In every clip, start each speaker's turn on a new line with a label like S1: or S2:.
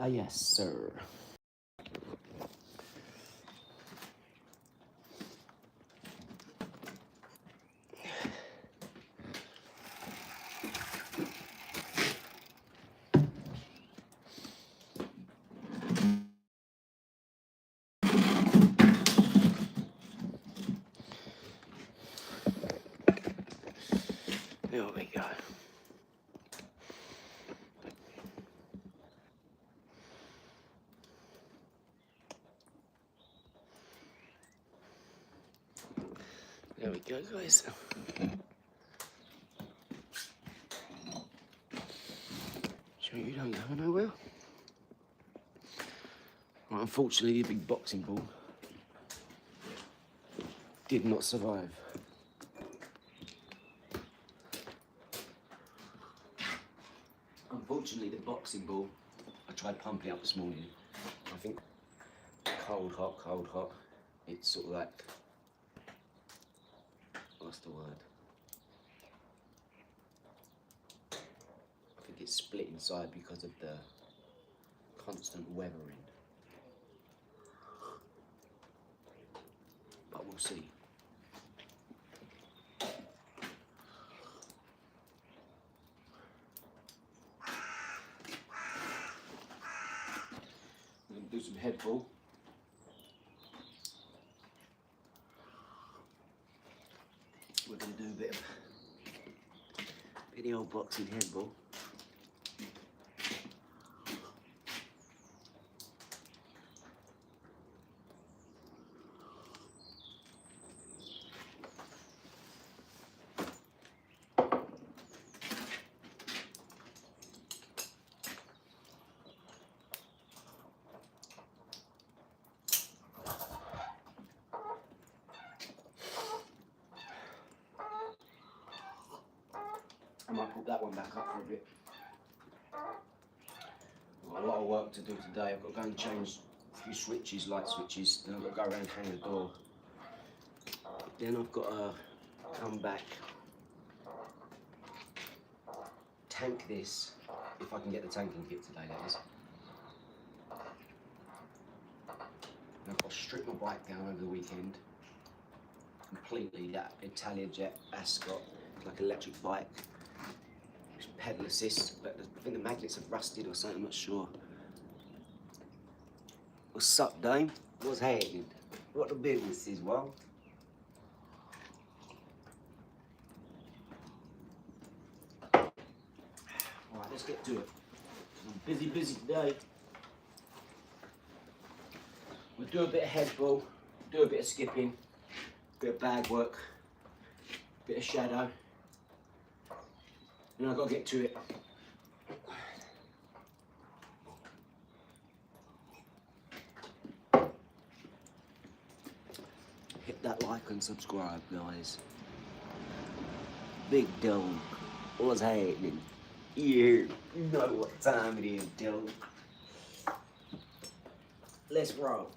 S1: Ah, yes, sir. There we go. There we go, guys. Sure you don't go nowhere? Well, unfortunately, the big boxing ball did not survive. Unfortunately, the boxing ball, I tried pumping it up this morning. I think cold, hot. It's sort of like, what's the word? I think it's split inside because of the constant weathering. But we'll see. I'm going to do some head ball. We're going to do a bit of the old boxing head ball. I might put that one back up for a bit. I've got a lot of work to do today. I've got to go and change a few switches, light switches, then I've got to go around and hang the door. Then I've got to come back, tank this, if I can get the tanking kit today, that is. And I've got to strip my bike down over the weekend, completely, that Italian Jet Ascot, it's like an electric bike. Pedal assist, but I think the magnets have rusted or something, I'm not sure. What's up, Dame? What's happening? What the business is, well? Alright, let's get to it. I'm busy today. We'll do a bit of head ball, do a bit of skipping, bit of bag work, bit of shadow. And I've got to get to it. Hit that like and subscribe, guys. Big dog, what's happening? You know what time it is, dog. Let's roll.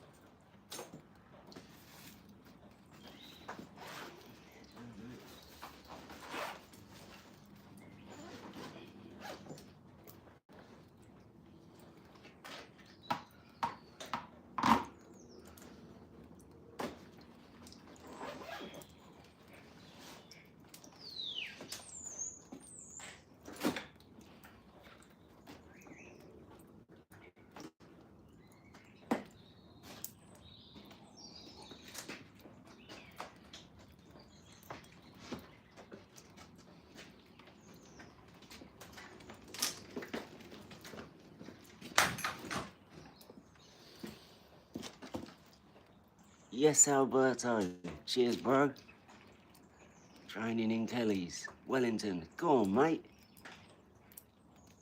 S1: Yes, Alberto. Cheers, bro. Training in Kelly's, Wellington. Go on, mate.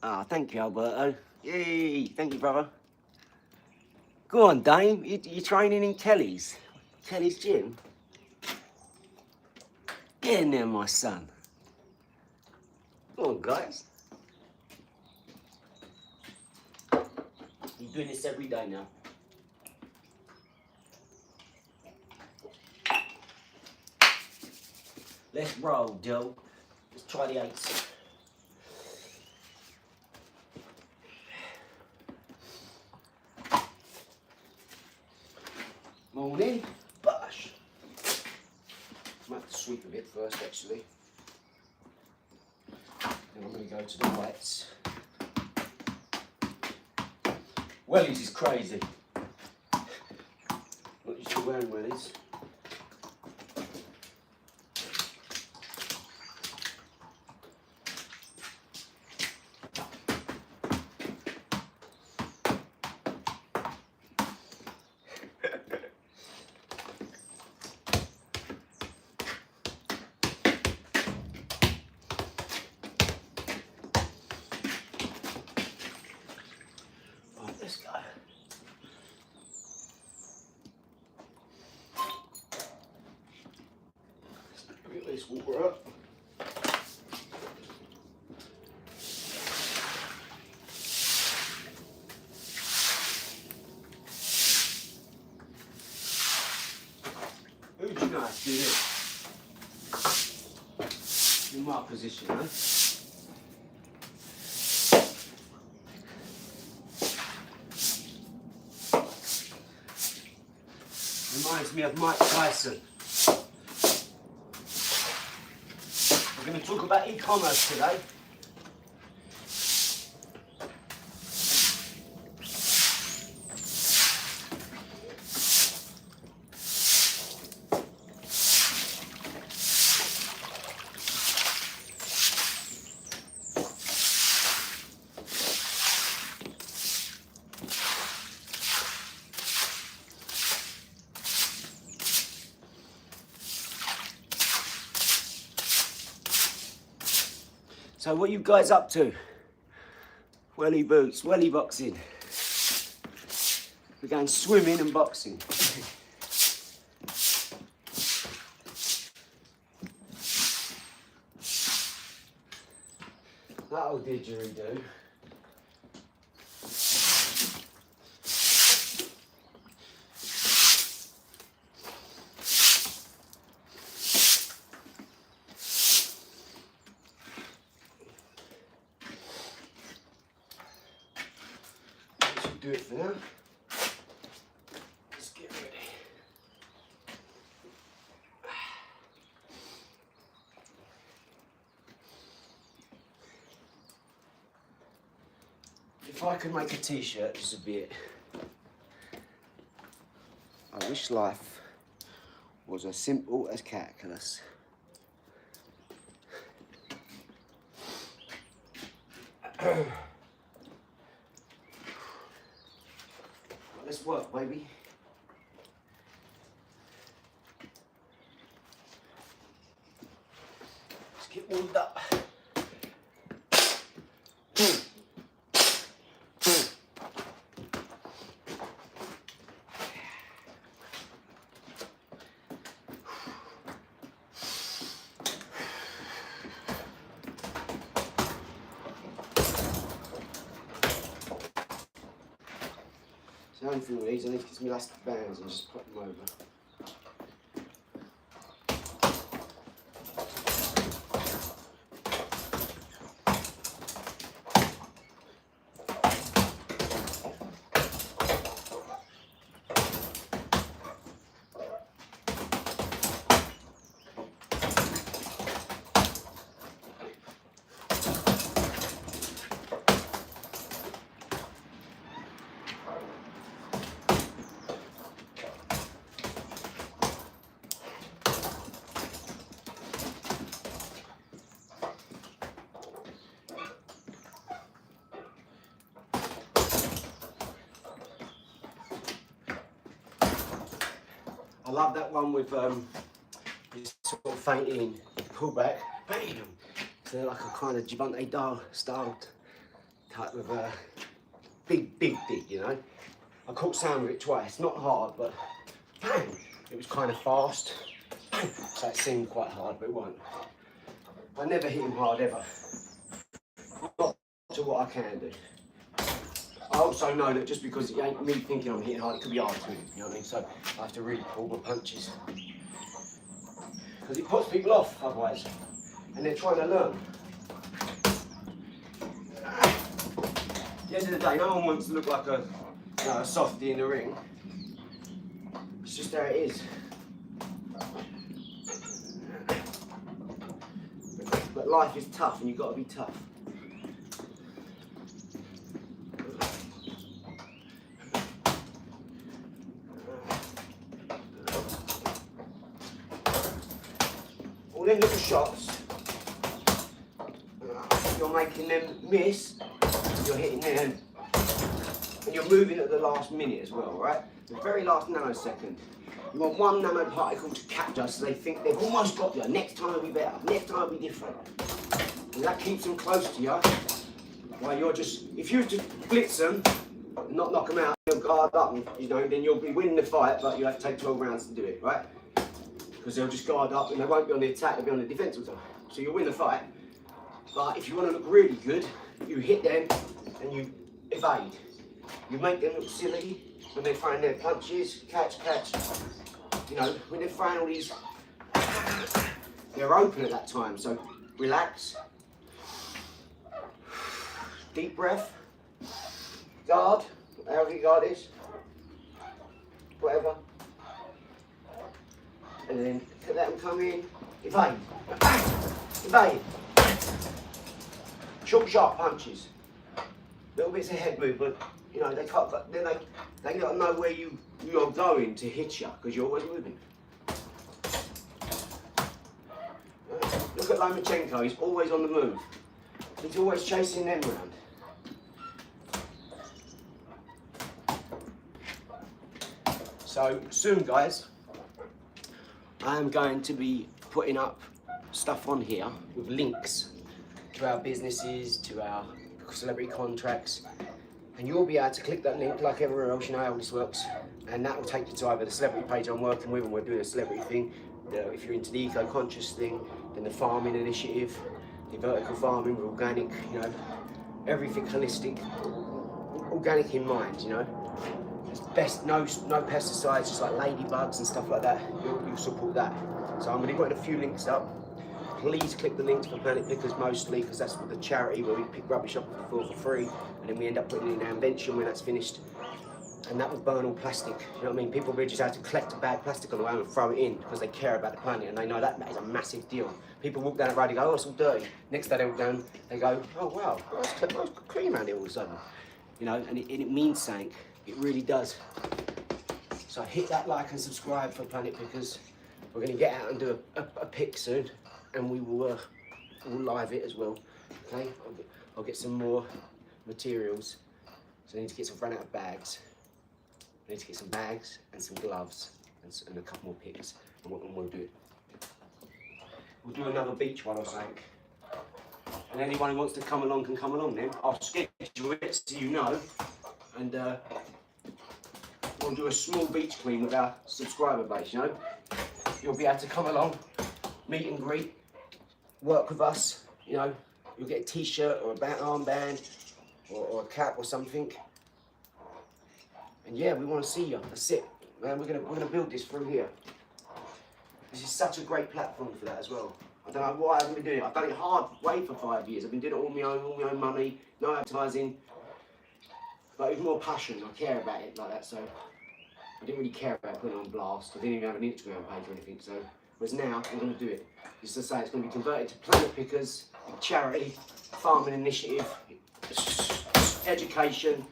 S1: Ah, thank you, Alberto. Yay, thank you, brother. Go on, Dame. You're training in Kelly's? Kelly's gym? Get in there, my son. Go on, guys. You're doing this every day now. Let's roll, Joe. Let's try the eights. Morning. Bush. I might have to sweep a bit first, actually. Then I'm going to go to the wets. Wellies is crazy. Not used to wearing wellies. Let's go. Let's get this water up. Who do you know how to do this? In my position, eh? Reminds me of Mike Tyson. We're going to talk about e-commerce today. So what you guys up to? Welly boots, welly boxing. We're going swimming and boxing. That old didgeridoo. Do it for now. Let's get ready. If I could make a t-shirt, this would be it. I wish life was as simple as calculus. Let's work, baby. Let's get warmed up. The only thing with these, I need to get some elastic bands and just pop them over. I love that one with this sort of fainting pullback, bam! So they're like a kind of Givante styled type of big dig, you know. I caught sound with it twice, not hard, but bam! It was kind of fast, bam! So it seemed quite hard, but it wasn't. I never hit him hard ever. Not to what I can do. I also know that just because it ain't me thinking I'm hitting hard, it could be hard to him, you know what I mean? So I have to really pull my punches. Because it puts people off otherwise, and they're trying to learn. At the end of the day, no one wants to look like a softie in the ring. It's just how it is. But life is tough and you've got to be tough. All them little shots, you're making them miss, you're hitting them, and you're moving at the last minute as well, right? The very last nanosecond. You want one nanoparticle to capture so they think they've almost got you. Next time will be better, next time will be different. And that keeps them close to you. While you're just, if you were to blitz them, not knock them out, they'll guard up, and, you know, then you'll be winning the fight, but you have to take 12 rounds to do it, right? Because they'll just guard up and they won't be on the attack, they'll be on the defense all the time. So you'll win the fight. But if you want to look really good, you hit them and you evade. You make them look silly when they're throwing their punches, catch. You know, when they're throwing all these, they're open at that time, so relax. Deep breath. Guard, however your guard is. Whatever. And then let them come in, evade. Evade. Short, sharp punches. Little bits of head movement. You know, they can't. They got to know where you're going to hit you because you're always moving. Look at Lomachenko. He's always on the move. He's always chasing them around. So soon, guys, I am going to be putting up stuff on here with links to our businesses, to our celebrity contracts, and you'll be able to click that link like everywhere else. You know how this works, and that will take you to either the celebrity page I'm working with, and we're doing a celebrity thing. If you're into the eco-conscious thing, then the farming initiative, the vertical farming with organic, you know, everything holistic, organic in mind, you know. It's best, no pesticides, just like ladybugs and stuff like that. You'll support that. So I'm going to be putting a few links up. Please click the links for Planet Pickers mostly, because that's the charity where we pick rubbish up off the floor for free, and then we end up putting it in our invention when that's finished. And that will burn all plastic. You know what I mean? People really just have to collect a bag of plastic on the way and throw it in because they care about the planet and they know that is a massive deal. People walk down the road and go, oh, it's all dirty. Next day they walk down, they go, oh wow, that's clean around here all of a sudden. You know, and it means something. It really does. So hit that like and subscribe for Planet Pickers. We're going to get out and do a pick soon, and we will we'll live it as well. Okay, I'll get some more materials. So I need to get some, run out of bags. I need to get some bags and some gloves and a couple more picks, and we'll do it. We'll do another beach one or something. And anyone who wants to come along can come along then. I'll schedule it so you know. And we'll do a small beach clean with our subscriber base, you know. You'll be able to come along, meet and greet, work with us, you know. You'll get a t-shirt or a armband or a cap or something. And yeah, we want to see you. That's it. Man, we're gonna build this through here. This is such a great platform for that as well. I don't know why I haven't been doing it. I've done it hard way for 5 years. I've been doing it all my own money, no advertising. But with more passion, I care about it like that, so I didn't really care about putting it on blast. I didn't even have an Instagram page or anything, so whereas now we're going to do it. Just to say, it's going to be converted to Planet Pickers, charity, farming initiative, education,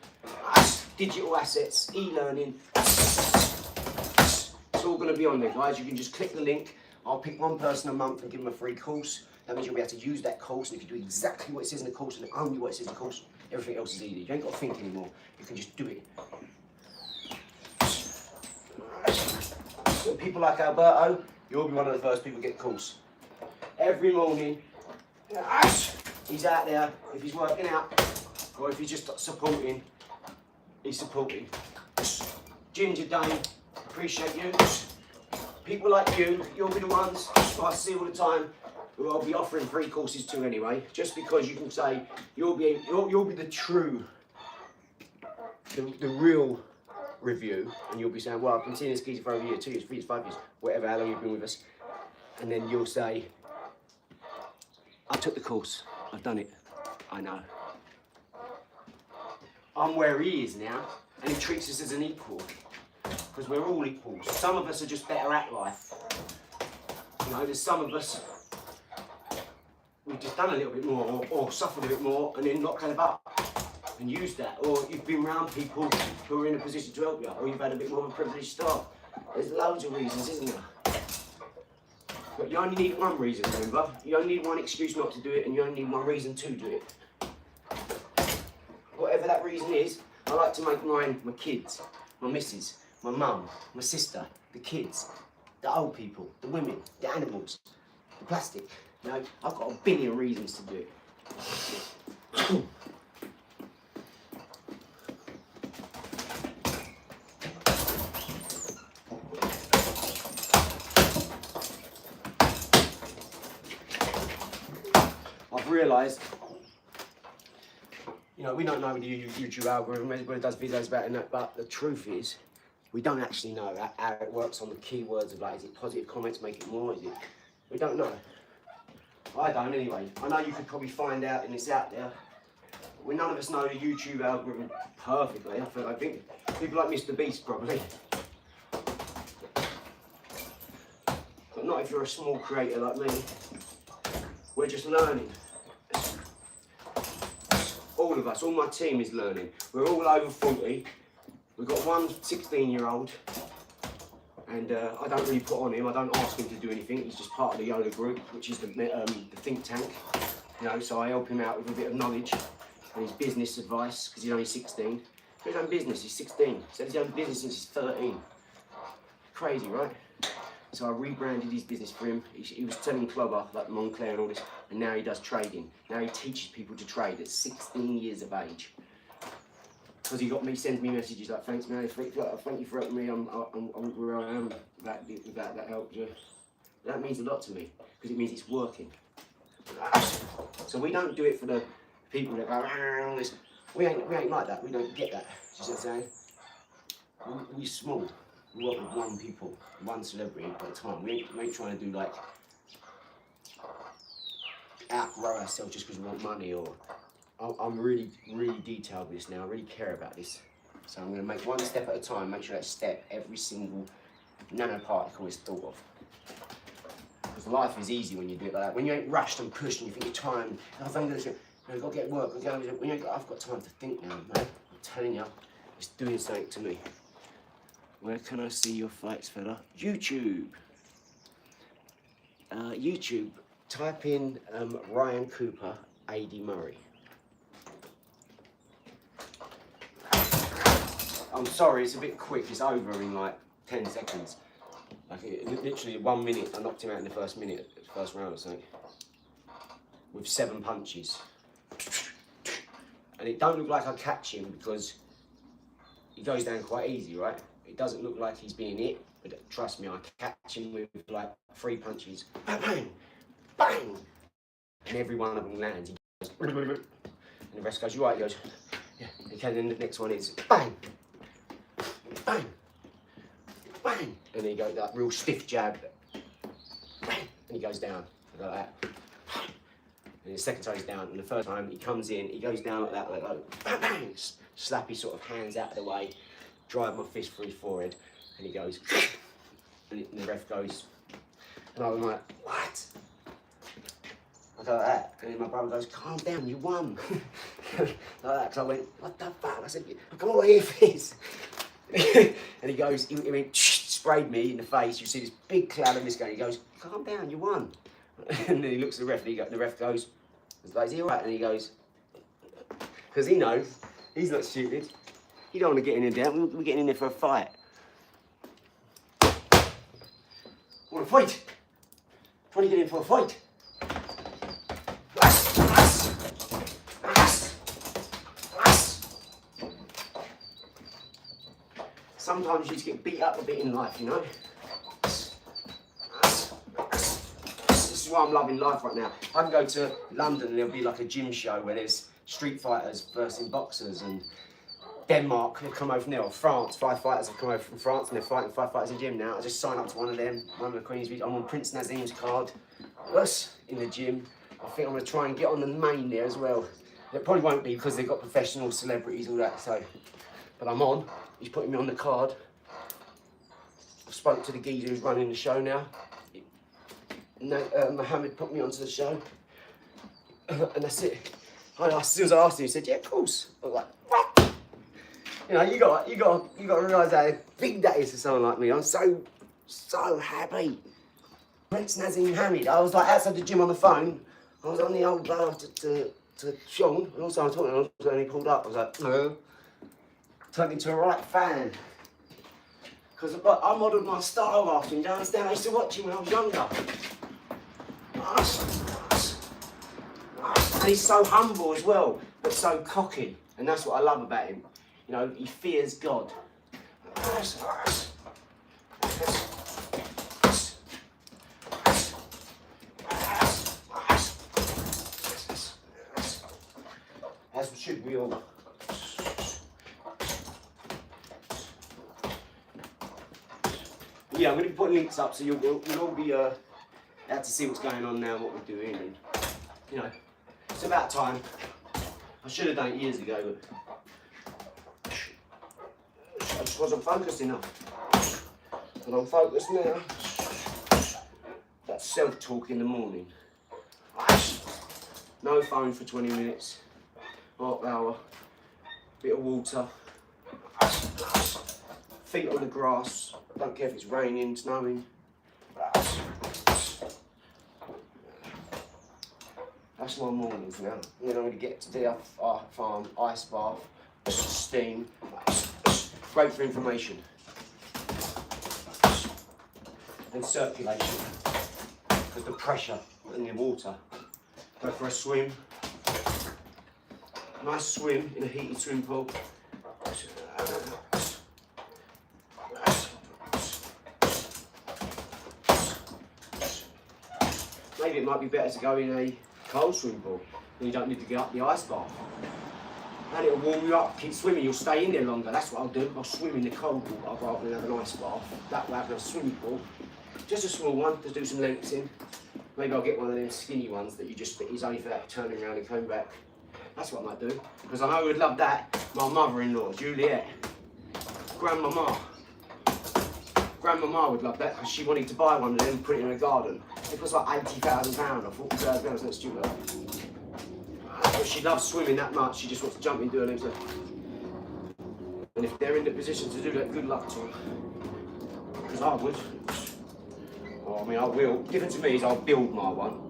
S1: digital assets, e-learning. It's all going to be on there, guys. You can just click the link. I'll pick one person a month and give them a free course. That means you'll be able to use that course, and if you do exactly what it says in the course and only what it says in the course, everything else is easy. You ain't got to think anymore. You can just do it. So people like Alberto, you'll be one of the first people to get the course. Every morning, he's out there. If he's working out, or if he's just supporting, he's supporting. Ginger Dane, appreciate you. People like you, you'll be the ones I see all the time who I'll be offering free courses to anyway, just because you can say you'll be the true, the real review, and you'll be saying, well, I've been seeing this geezer for over a year, 2 years, 3 years, 5 years, whatever, how long you've been with us, and then you'll say, I took the course, I've done it, I know. I'm where he is now, and he treats us as an equal. because we're all equals. Some of us are just better at life. You know, there's some of us, we've just done a little bit more or suffered a bit more and then not kind of up and used that. Or you've been around people who are in a position to help you, or you've had a bit more of a privileged start. There's loads of reasons, isn't there? But you only need one reason, remember? You only need one excuse not to do it, and you only need one reason to do it. Whatever that reason is, I like to make mine my kids, my missus, my mum, my sister, the kids, the old people, the women, the animals, the plastic. You know, I've got a billion reasons to do it. I've realised, you know, we don't know the YouTube algorithm, everybody does videos about it, but the truth is, we don't actually know how it works on the keywords of, like, is it positive comments make it more, is it? We don't know. I don't anyway. I know you could probably find out and it's out there. None of us know the YouTube algorithm perfectly. I think people like Mr. Beast probably. But not if you're a small creator like me. We're just learning. All of us, all my team is learning. We're all over 40. We've got one 16-year-old, and I don't really put on him. I don't ask him to do anything. He's just part of the OLAR group, which is the think tank. You know, so I help him out with a bit of knowledge and his business advice because he's only 16. He's his own business. He's 16. He's had his own business since he's 13. Crazy, right? So I rebranded his business for him. He was selling clobber, like Montclair and all this, and now he does trading. Now he teaches people to trade at 16 years of age. Because he got me, sends me messages like, thanks man, thank you for helping me, I'm where I am, that helped you. That means a lot to me, because it means it's working. So we don't do it for the people that go, this. We ain't like that, we don't get that, you see what I'm saying? We're small. We work with one people, one celebrity at a time. We ain't trying to do like outgrow ourselves just because we want money. Or I'm really detailed with this now. I really care about this. So I'm going to make one step at a time. Make sure that step, every single nanoparticle is thought of. Because life is easy when you do it like that. When you ain't rushed and pushed and you think you're tired. I've got to get work. When I've got time to think now, man. I'm telling you, it's doing something to me. Where can I see your fights, fella? YouTube. YouTube. Type in Ryan Cooper, A.D. Murray. I'm sorry, it's a bit quick. It's over in like 10 seconds. Like literally 1 minute. I knocked him out in the first minute, first round or something. With 7 punches. And it don't look like I catch him because he goes down quite easy, right? It doesn't look like he's being hit, but trust me, I catch him with like 3 punches, bang, bang, bang, and every one of them lands. He goes, and the rest goes, you right? He goes, yeah. Okay, then the next one is bang, bang, bang, and then he goes that real stiff jab, bang, and he goes down like that. And the second time he's down, and the first time he comes in, he goes down like that, like bang, bang, slap his sort of hands out of the way. Drive my fist through his forehead, and he goes, and the ref goes, and I'm like, what? I go like that, and then my brother goes, calm down, you won. Like that, because I went, what the fuck? I said, I come all here for this. And he goes, he sprayed me in the face. You see this big cloud of this guy. He goes, calm down, you won. And then he looks at the ref, and the ref goes, is he all right? And he goes, because he knows, he's not stupid. You don't want to get in there, we're getting in there for a fight. Want to fight? Trying to get in for a fight. Sometimes you just get beat up a bit in life, you know? This is why I'm loving life right now. I can go to London and there'll be like a gym show where there's street fighters versus boxers, and Denmark have come over from there, or France, 5 fighters have come over from France and they're fighting 5 fighters in the gym now. I just signed up to one of them, one of the Queen's. I'm on Prince Nazim's card. Us in the gym. I think I'm going to try and get on the main there as well. It probably won't be because they've got professional celebrities, all that, so. But I'm on. He's putting me on the card. spoke to the geezer who's running the show now. Mohammed put me onto the show, and that's it. As soon as I asked him, he said, "Yeah, of course." I was like, "What?" You know, you got to realise how big that is for someone like me. I'm so happy. Prince Nazim Hamid. I was like outside the gym on the phone. I was on the old to Sean, and also I was talking to him, and he pulled up. I was like, "No." Turned into a right fan. Because I modelled my style after him, do you understand? I used to watch him when I was younger. And he's so humble as well, but so cocky. And that's what I love about him. You know, he fears God. As should we all. Yeah, I'm going to put links up so you'll all be able to see what's going on now, what we're doing, and you know, it's about time. I should have done it years ago, but I just wasn't focused enough. But I'm focused now. That's self-talk in the morning. No phone for 20 minutes, half hour, bit of water, feet on the grass. Don't care if it's raining, snowing. That's my mornings now. And then I'm going to get to the farm, ice bath, steam. Great for inflammation and circulation because the pressure in the water. Go for a swim. Nice swim in a heated swimming pool. Maybe it might be better to go in a cold swimming pool, then you don't need to get up the ice bath. And it'll warm you up, keep swimming, you'll stay in there longer. That's what I'll do. I'll swim in the cold water rather than have an ice bath. That way I have a swimming pool. Just a small one to do some lengths in. Maybe I'll get one of them skinny ones that you just is only for that turning around and coming back. That's what I might do. Because I know who would love that. My mother-in-law, Juliet. Grandmama would love that because she wanted to buy one of them and put it in her garden. It was like £80,000 or £40,000, that's stupid. But she loves swimming that much, she just wants to jump in and do it herself. And if they're in the position to do that, good luck to them. Because I would. Well, I mean, I will. The difference to me is I'll build my one.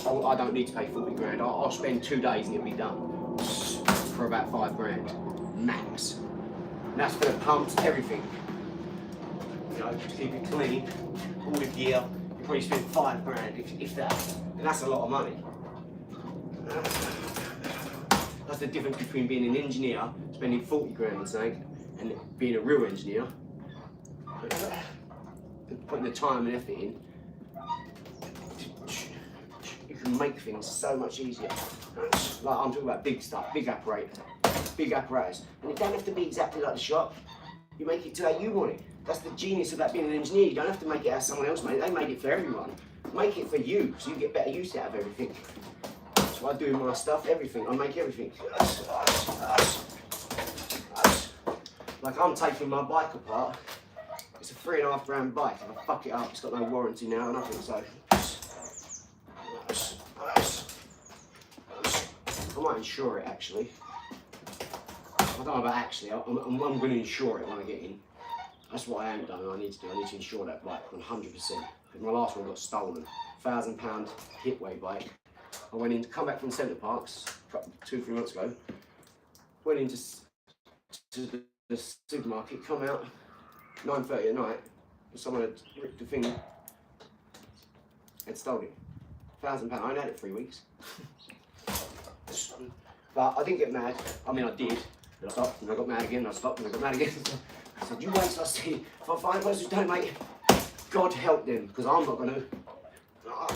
S1: I don't need to pay 40 grand. I'll spend 2 days and it'll be done. For about 5 grand, max. And that's for the pumps, everything. You know, to keep it clean, all the gear, you probably spend 5 grand, if that. And that's a lot of money. That's the difference between being an engineer, spending 40 grand on something, and being a real engineer. Putting the time and effort in, you can make things so much easier. Like I'm talking about big stuff, big apparatus. And it don't have to be exactly like the shop. You make it to how you want it. That's the genius about being an engineer. You don't have to make it as someone else made it. They made it for everyone. Make it for you, so you get better use out of everything. That's what I do with my stuff, everything. I make everything. Like I'm taking my bike apart. It's a 3.5 grand bike. If I fuck it up, it's got no warranty now, nothing, so. I might insure it actually. I don't know about actually, I'm going to insure it when I get in. That's what I haven't done and I need to do. I need to insure that bike 100%. Because my last one got stolen. £1,000 hitway bike. I went in to come back from Centre Parks 2-3 months ago. Went into the supermarket, come out 9:30 at night, and someone had ripped the thing, had stolen it. £1,000. I only had it 3 weeks. But I didn't get mad. I mean, I did. I stopped and I got mad again. I stopped and I got mad again. I said, you wait till I see. If I find those who don't make it, God help them, because I'm not going to.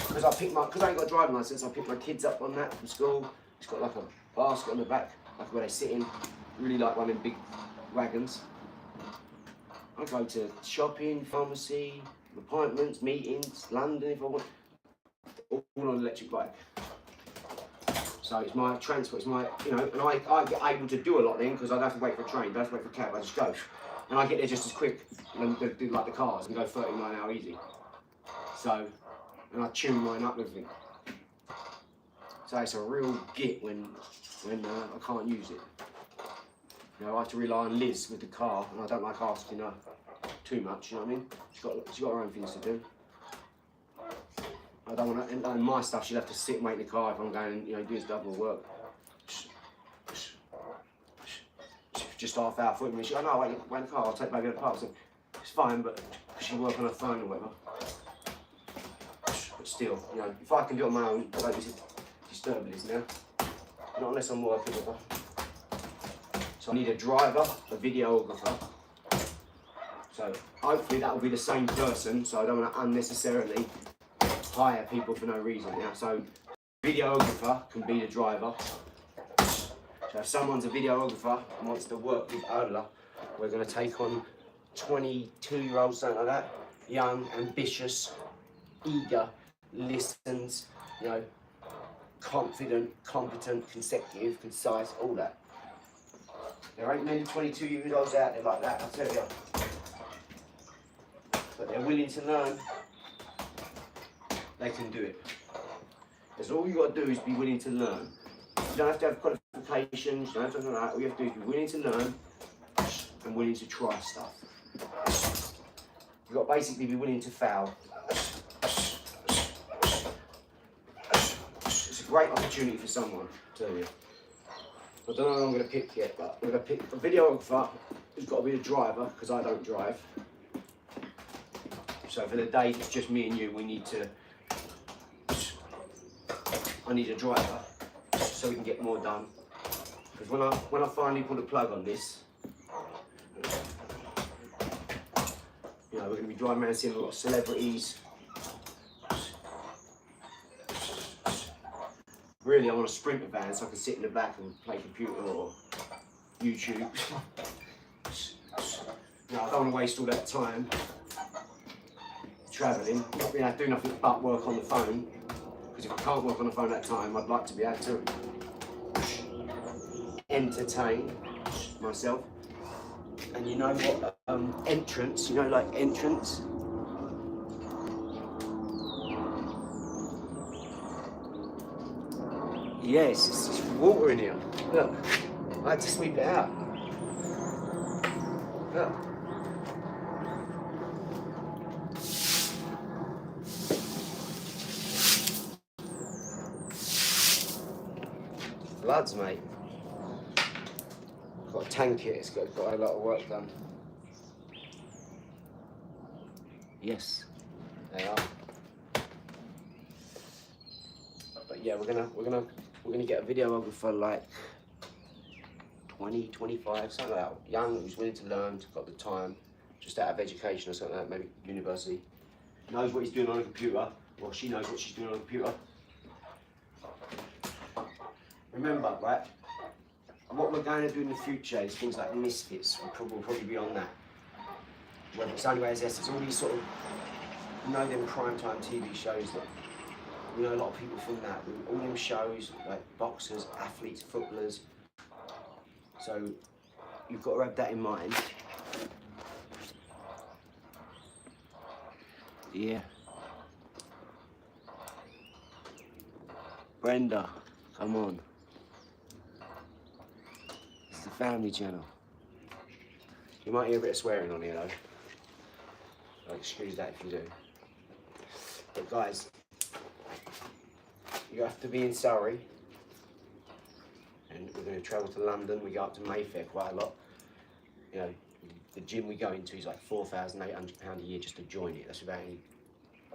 S1: Because I ain't got a driving licence, I pick my kids up on that from school. It's got like a basket on the back, like where they sit in. Really like one of them big wagons. I go to shopping, pharmacy, appointments, meetings, London if I want. All on an electric bike. So it's my transport, it's my, you know, and I get able to do a lot then because I don't have to wait for a train, don't have to wait for a cab, I just go.
S2: and I get there just as quick and do like the cars and go 30 mile an hour easy. So, and I tune mine up with everything. So it's a real git when I can't use it. You know, I have to rely on Liz with the car, and I don't like asking her too much. You know what I mean? She's got her own things to do. I don't want to, and my stuff she'll have to sit and wait in the car if I'm going, you know, doing stuff or work. Just half hour, 40 minutes. She goes, no, wait in the car, I'll take baby to the park. So it's fine, but she'll work on her phone or whatever. But still, you know, if I can do it on my own, I don't disturb Liz now. Not unless I'm working with her. So I need a driver, a videographer. So hopefully that will be the same person, so I don't want to unnecessarily hire people for no reason now. So videographer can be the driver. So if someone's a videographer and wants to work with OLAR, we're going to take on 22-year-olds, something like that, young, ambitious, eager, listens, you know, confident, competent, consecutive, concise, all that. There ain't many 22-year-olds out there like that, I tell you. But they're willing to learn, they can do it. Because all you got to do is be willing to learn. You don't have to have qualifications, you don't have to have that. All you have to do is be willing to learn and willing to try stuff. You've got to basically be willing to fail. It's a great opportunity for someone, I tell you. I don't know who I'm going to pick yet, but I'm going to pick a videographer who's got to be the driver, because I don't drive. So for the day it's just me and you, I need a driver so we can get more done. Because when I finally pull the plug on this, you know, we're going to be driving around seeing a lot of celebrities. Really, I want a Sprinter van so I can sit in the back and play computer or YouTube. No, I don't want to waste all that time travelling, not being able to do nothing but work on the phone. Because if I can't work on the phone at that time, I'd like to be able to entertain myself. And you know what? Entrance, you know, like entrance. Yes, it's just water in here. Look, I had to sweep it out. Look. Floods, mate. Got to tank it, it's got a lot of work done. Yes, they are. But yeah, we're gonna get a videographer like 20, 25, something like that. Young, who's willing to learn, got the time, just out of education or something like that, maybe university. Knows what he's doing on a computer, or she knows what she's doing on a computer. Remember, right, what we're going to do in the future is things like Misfits, we'll probably be on that. Whether it's Only Way Is Yes, it's all these sort of, you know, them primetime TV shows that, you know, a lot of people from that. All them shows, like boxers, athletes, footballers. So, you've got to have that in mind. Yeah. Brenda, come on. It's the family channel. You might hear a bit of swearing on here though. So excuse that if you do. But guys, you have to be in Surrey. And we're going to travel to London. We go up to Mayfair quite a lot. You know, the gym we go into is like £4,800 a year just to join it. That's without any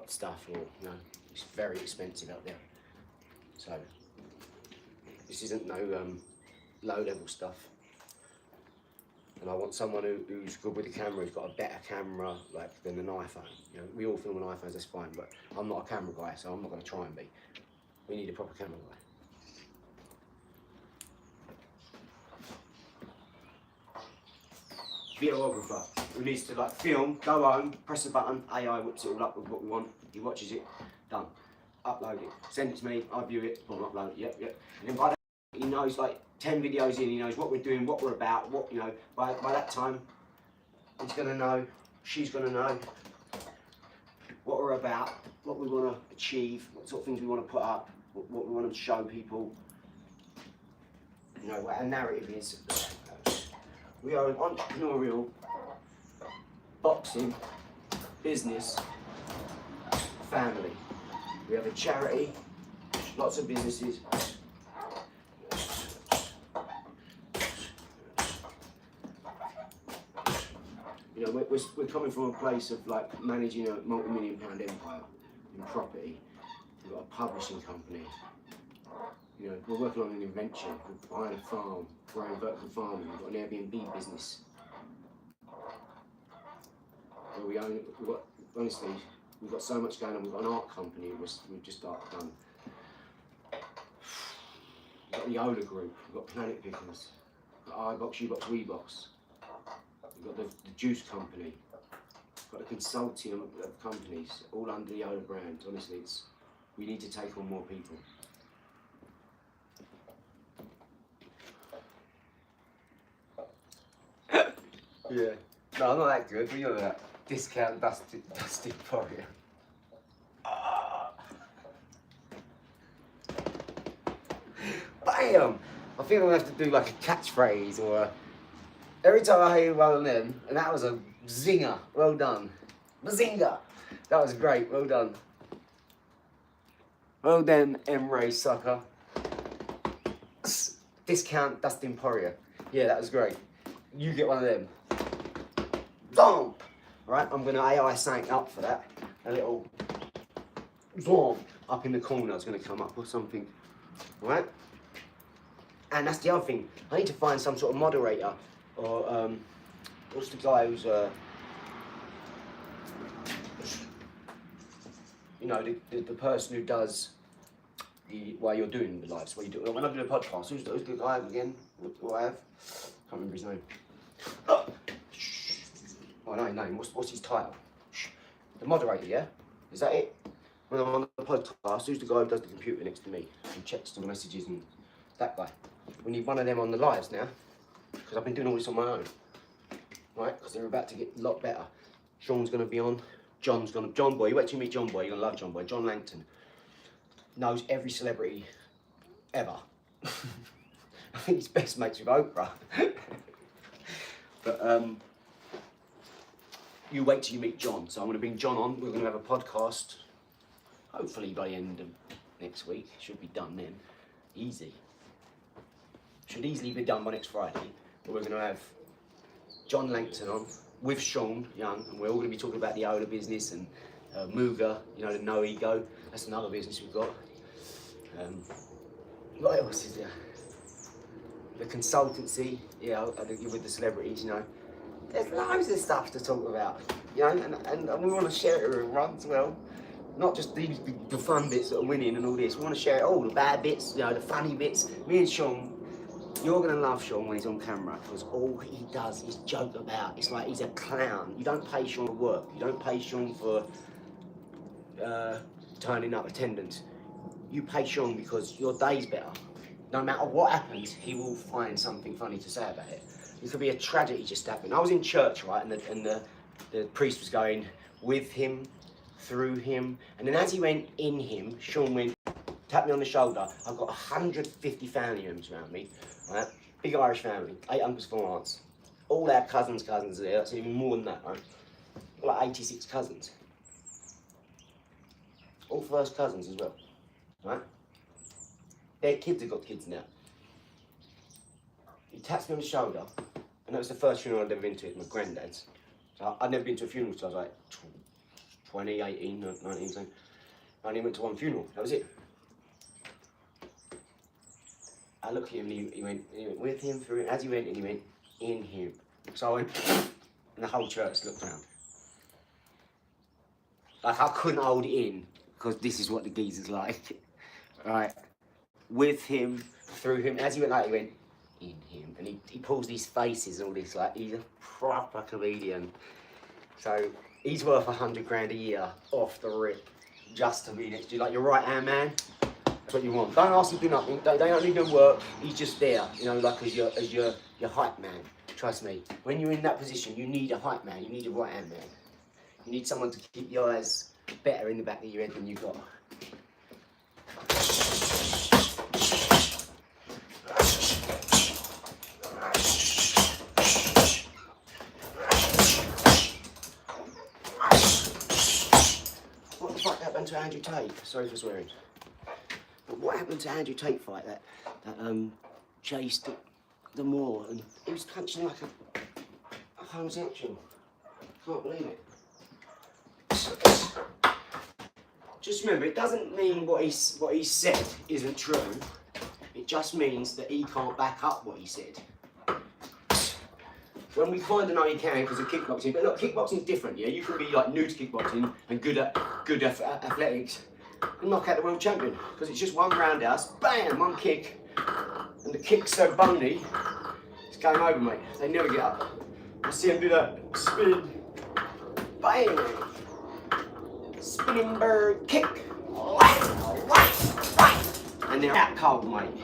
S2: stuff or, you know, it's very expensive out there. So, this isn't no low-level stuff. And I want someone who's good with the camera, who's got a better camera like than an iPhone. You know, we all film on iPhones, that's fine, but I'm not a camera guy, so I'm not going to try and be. We need a proper camera guy. Videographer who needs to like film, go home, press a button, AI whips it all up with what we want, he watches it, done. Upload it, send it to me, I view it, boom, upload it, yep. And then by that he knows like 10 videos in, he knows what we're doing, what we're about, what, you know, by that time, He's going to know, she's going to know what we're about, what we want to achieve, what sort of things we want to put up, what we want to show people. You know, what our narrative is. We are an entrepreneurial, boxing, business, family. We have a charity, lots of businesses. You know, we're coming from a place of like managing a multi-million-pound empire in property. We've got a publishing company. You know, we're working on an invention. We're buying a farm, growing vertical farming. We've got an Airbnb business. Where we own, honestly, we've got so much going on. We've got an art company we've just done. We've got the OLAR group. We've got Planet Pickers. We've got iBox, Ubox, WeBox. We've got the juice company. We've got a consortium of companies, all under the OLAR brand. Honestly, we need to take on more people. Yeah. No, I'm not that good. We got that discount dusty warrior. Bam! I think I'm gonna have to do like a catchphrase or every time I hear one of them, and that was a zinger. Well done. Bazinga! That was great. Well done. Well done, M-Ray sucker. Discount Dustin Poirier. Yeah, that was great. You get one of them. Zomp! Right, I'm going to AI something up for that. A little zomp up in the corner is going to come up or something. Right? And that's the other thing. I need to find some sort of moderator or what's the guy who's you know, the person who does while you're doing the lives, what you do. When I do the podcast, who's the guy again? What I have? Can't remember his name. Oh, I know his name. What's his title? The moderator, yeah? Is that it? When I'm on the podcast, who's the guy who does the computer next to me and checks the messages and that guy? We need one of them on the lives now because I've been doing all this on my own, right? Because they're about to get a lot better. Sean's going to be on. John Boy. You wait till you meet John Boy. You're going to love John Boy. John Langton knows every celebrity ever. I think he's best mates with Oprah. But you wait till you meet John. So I'm going to bring John on. We're going to have a podcast. Hopefully by the end of next week. Should be done then. Easy. Should easily be done by next Friday. But we're going to have John Langton on with Sean Young, and we're all going to be talking about the OLAR business and Muga, you know, the No Ego. That's another business we've got. What else is there? The consultancy, yeah, with the celebrities, you know. There's loads of stuff to talk about, you know, and we want to share it around as well. Not just the fun bits that are winning and all this. We want to share it all, the bad bits, you know, the funny bits. Me and Sean, you're going to love Sean when he's on camera because all he does is joke about. It's like he's a clown. You don't pay Sean for work. You don't pay Sean for turning up attendance. You pay Sean because your day's better. No matter what happens, he will find something funny to say about it. It could be a tragedy just happened. I was in church, right, and the priest was going with him, through him, and then as he went in him, Sean went, tapped me on the shoulder. I've got 150 family members around me, right? Big Irish family, 8 uncles, 4 aunts. All our cousins are there, that's even more than that, right? Like 86 cousins. All first cousins as well, right? Their kids have got kids now. He taps me on the shoulder, and that was the first funeral I'd ever been to, it was my granddad's. So I'd never been to a funeral until I was like 20, 18, 19, so I only went to one funeral, that was it. I looked at him and he went with him through, as he went in, he went in him. So I went, and the whole church looked around. Like I couldn't hold it in, because this is what the geezer's like. Right, with him, through him, as he went like, he went in him. And he pulls these faces and all this, like he's a proper comedian. So he's worth 100 grand a year off the rip, just to be next to you. Like your right hand man, that's what you want. Don't ask him to do nothing, they don't need no work, he's just there, you know, like as your hype man. Trust me, when you're in that position, you need a hype man, you need a right-hand man. You need someone to keep the eyes better in the back of your head than you've got. What the fuck happened to Andrew Tate? Sorry for swearing. But what happened to Andrew Tate fight that chased the Moor and he was punching like a homosexual? Can't believe it. Just remember, it doesn't mean what he said isn't true. It just means that he can't back up what he said. When we kind of know he can because of kickboxing, but look, kickboxing's different, yeah? You can be like new to kickboxing and good at athletics and knock out the world champion because it's just one roundhouse, bam, one kick, and the kick's so bony, it's game over, mate. They never get up. I see him do that spin, bang, spinning bird kick, and they're out cold, mate.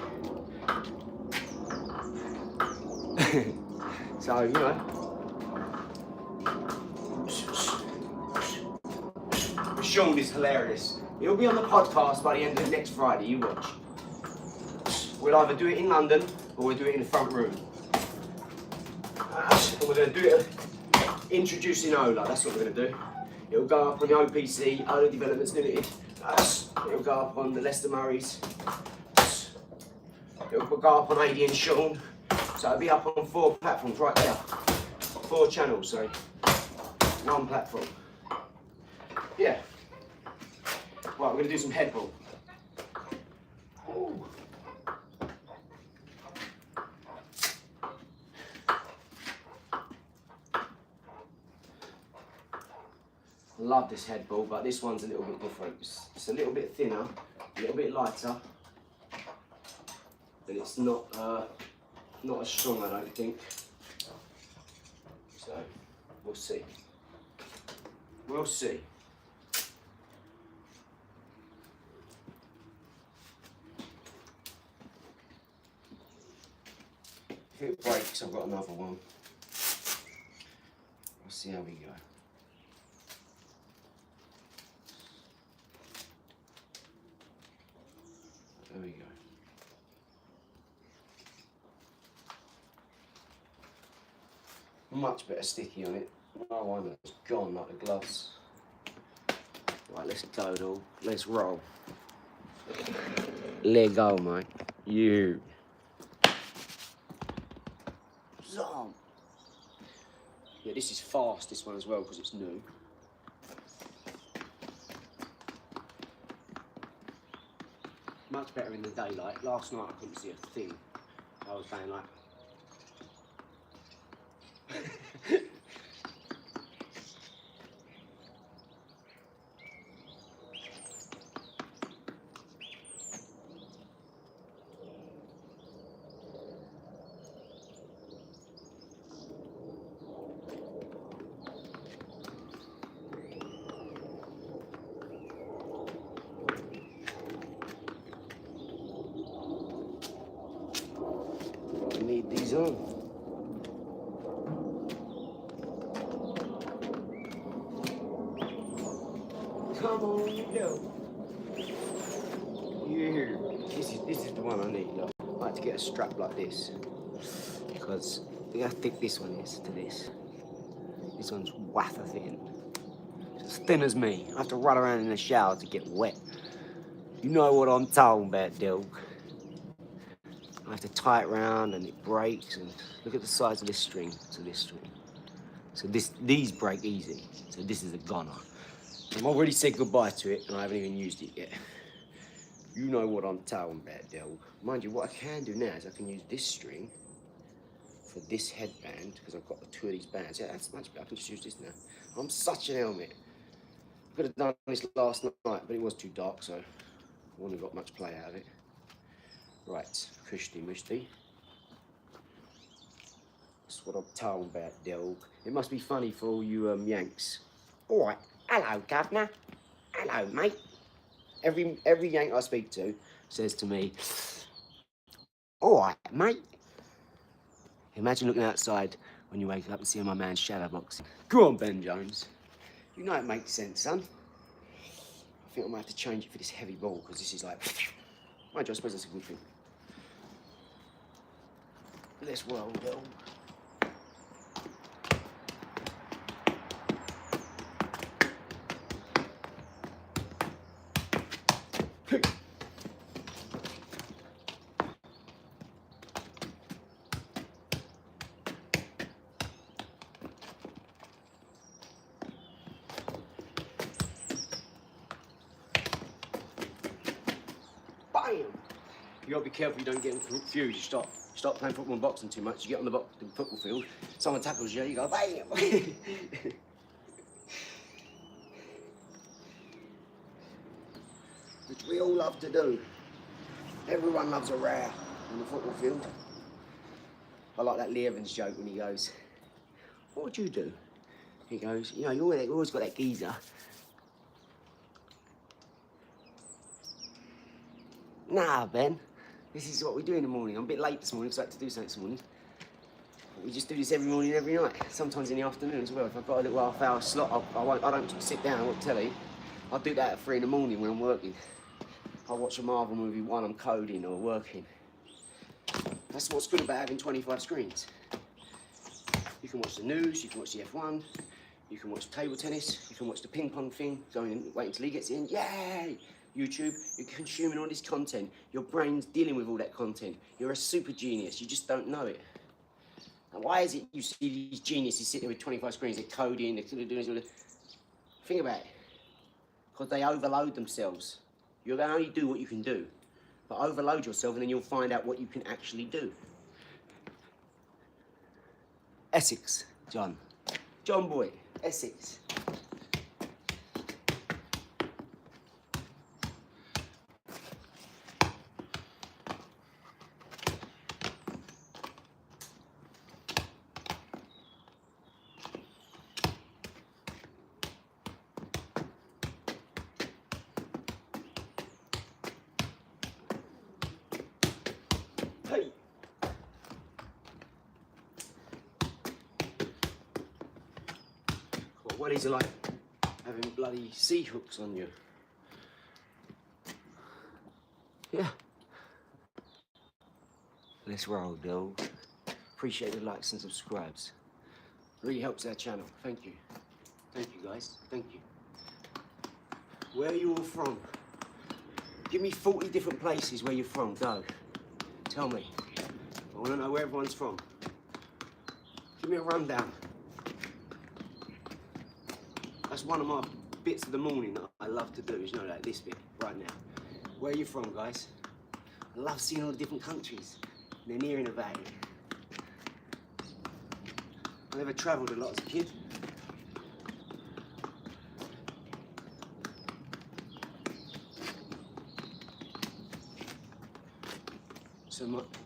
S2: So, you know, Sean is hilarious. He'll be on the podcast by the end of next Friday, you watch. We'll either do it in London or we'll do it in the front room. And we're going to do it introducing OLAR, that's what we're going to do. It'll go up on the OPC, OLAR Developments Limited. It'll go up on the Leicester Murrays. It'll go up on AD and Sean. So it'll be up on 4 platforms right there. 4 channels, sorry. 1 platform. Yeah. Right, we're going to do some head ball. Ooh. I love this head ball, but this one's a little bit different. It's a little bit thinner, a little bit lighter, and it's not as strong, I don't think. So we'll see. We'll see. If it breaks, I've got another one. We'll see how we go. There we go. Much better sticky on it. My one has gone like the gloves. Right, let's go, though. Let's roll. Let go, mate. You. Zom. Yeah, this is fast, this one as well, because it's new. Much better in the daylight. Last night I couldn't see a thing. I was going like... need these on. Come on, you go. Yeah. This is the one I need. Look. I like to get a strap like this because look how thick this one is to this. This one's wafer thin. It's as thin as me. I have to run around in the shower to get wet. You know what I'm talking about, dog. I have to tie it round and it breaks, and look at the size of this string to this string. So these break easy. So this is a goner. I've already said goodbye to it and I haven't even used it yet. You know what I'm talking about, dog. Mind you, what I can do now is I can use this string for this headband because I've got the 2 of these bands. Yeah, that's much better. I can just use this now. I'm such an helmet. Could have done this last night, but it was too dark, so I wouldn't have got much play out of it. Right, Kushti Mushti. That's what I'm talking about, dog. It must be funny for all you Yanks. All right, hello, governor. Hello, mate. Every Yank I speak to says to me, all right, mate. Imagine looking outside when you wake up and seeing my man's shadow boxing. Go on, Ben Jones. You know it makes sense, son. I think I might have to change it for this heavy ball, because this is like... Mind you, I suppose that's a good thing. Let's roll, though. Bam! You gotta be careful you don't get confused. You stop playing football and boxing too much. You get on the football field, someone tackles you, you go bam! Which we all love to do. Everyone loves a row on the football field. I like that Lee Evans joke when he goes, "What would you do?" He goes, "You know, you always got that geezer. Nah, Ben, this is what we do in the morning. I'm a bit late this morning because I had to do something this morning. But we just do this every morning, every night. Sometimes in the afternoon as well. If I've got a little half-hour slot, I don't sit down and watch telly. I'll do that at 3 in the morning when I'm working. I'll watch a Marvel movie while I'm coding or working. That's what's good about having 25 screens. You can watch the news, you can watch the F1, you can watch table tennis, you can watch the ping pong thing, wait until he gets in, yay! YouTube, you're consuming all this content. Your brain's dealing with all that content. You're a super genius, you just don't know it. And why is it you see these geniuses sitting there with 25 screens, they're coding, they're doing this, think about it. Because they overload themselves. You're going to only do what you can do. But overload yourself and then you'll find out what you can actually do. Essex, John. John Boy, Essex. Hey. What is it like having bloody sea hooks on you? Yeah. Let's roll, dog. Appreciate the likes and subscribes. Really helps our channel. Thank you. Thank you, guys. Thank you. Where are you all from? Give me 40 different places where you're from. Go. Tell me. I want to know where everyone's from. Give me a rundown. That's one of my bits of the morning that I love to do, is, you know, like this bit right now. Where are you from, guys? I love seeing all the different countries and then hearing about it. I never travelled a lot as a kid.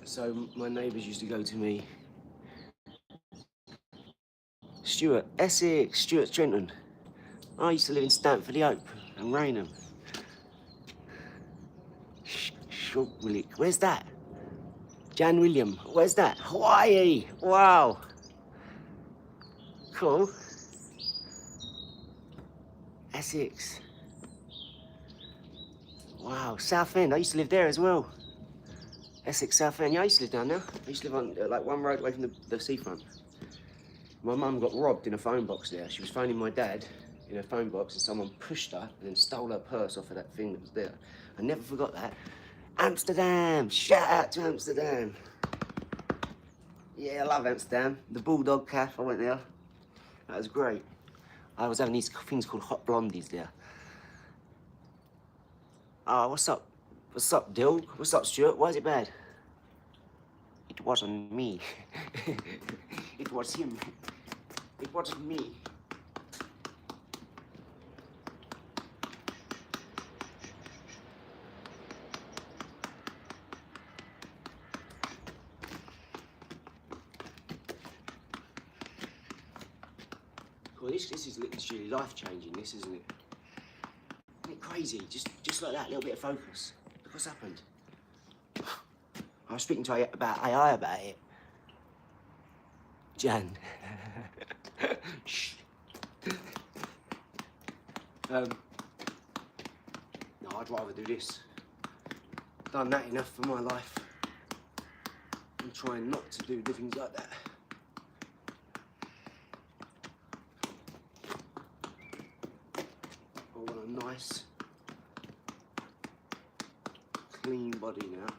S2: So my neighbours used to go to me. Stuart, Essex, Stuart Trenton. I used to live in Stamford-le-Hope and Raynham. Shortwillick, where's that? Jan William, where's that? Hawaii, wow. Cool. Essex. Wow, Southend, I used to live there as well. Essex, Southend, yeah, I used to live down there. I used to live on like one road away from the seafront. My mum got robbed in a phone box there. She was phoning my dad in a phone box and someone pushed her and then stole her purse off of that thing that was there. I never forgot that. Amsterdam, shout out to Amsterdam. Yeah, I love Amsterdam. The Bulldog Cafe, I went there. That was great. I was having these things called hot blondies there. Oh, what's up? What's up, Dill? What's up, Stuart? Why is it bad? It wasn't me. It was him. It wasn't me. Well, this is literally life-changing, this, isn't it? Isn't it crazy? Just like that, little bit of focus. Look what's happened. I was speaking to about AI about it. Jan. Shh. No, I'd rather do this. Done that enough for my life. I'm trying not to do things like that. I want a nice, clean body now.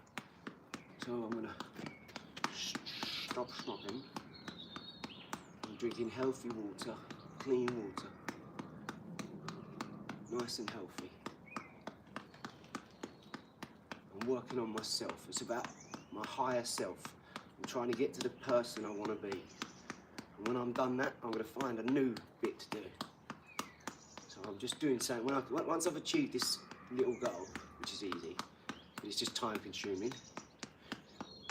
S2: So I'm gonna stop snobbing. I'm drinking healthy water, clean water. Nice and healthy. I'm working on myself. It's about my higher self. I'm trying to get to the person I want to be. And when I'm done that, I'm going to find a new bit to do. So I'm just doing something. Once I've achieved this little goal, which is easy, but it's just time consuming.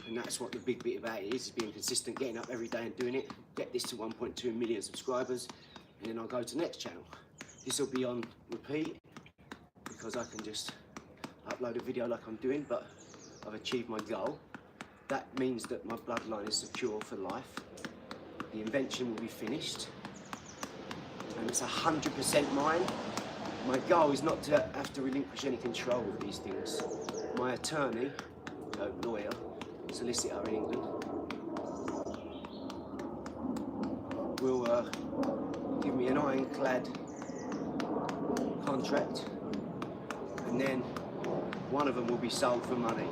S2: And that's what the big bit about it is being consistent, getting up every day and doing it. Get this to 1.2 million subscribers, and then I'll go to the next channel. This will be on repeat because I can just upload a video like I'm doing, but I've achieved my goal. That means that my bloodline is secure for life. The invention will be finished, and it's 100% mine. My goal is not to have to relinquish any control of these things. My attorney, lawyer, solicitor in England, will give me an ironclad contract, and then one of them will be sold for money,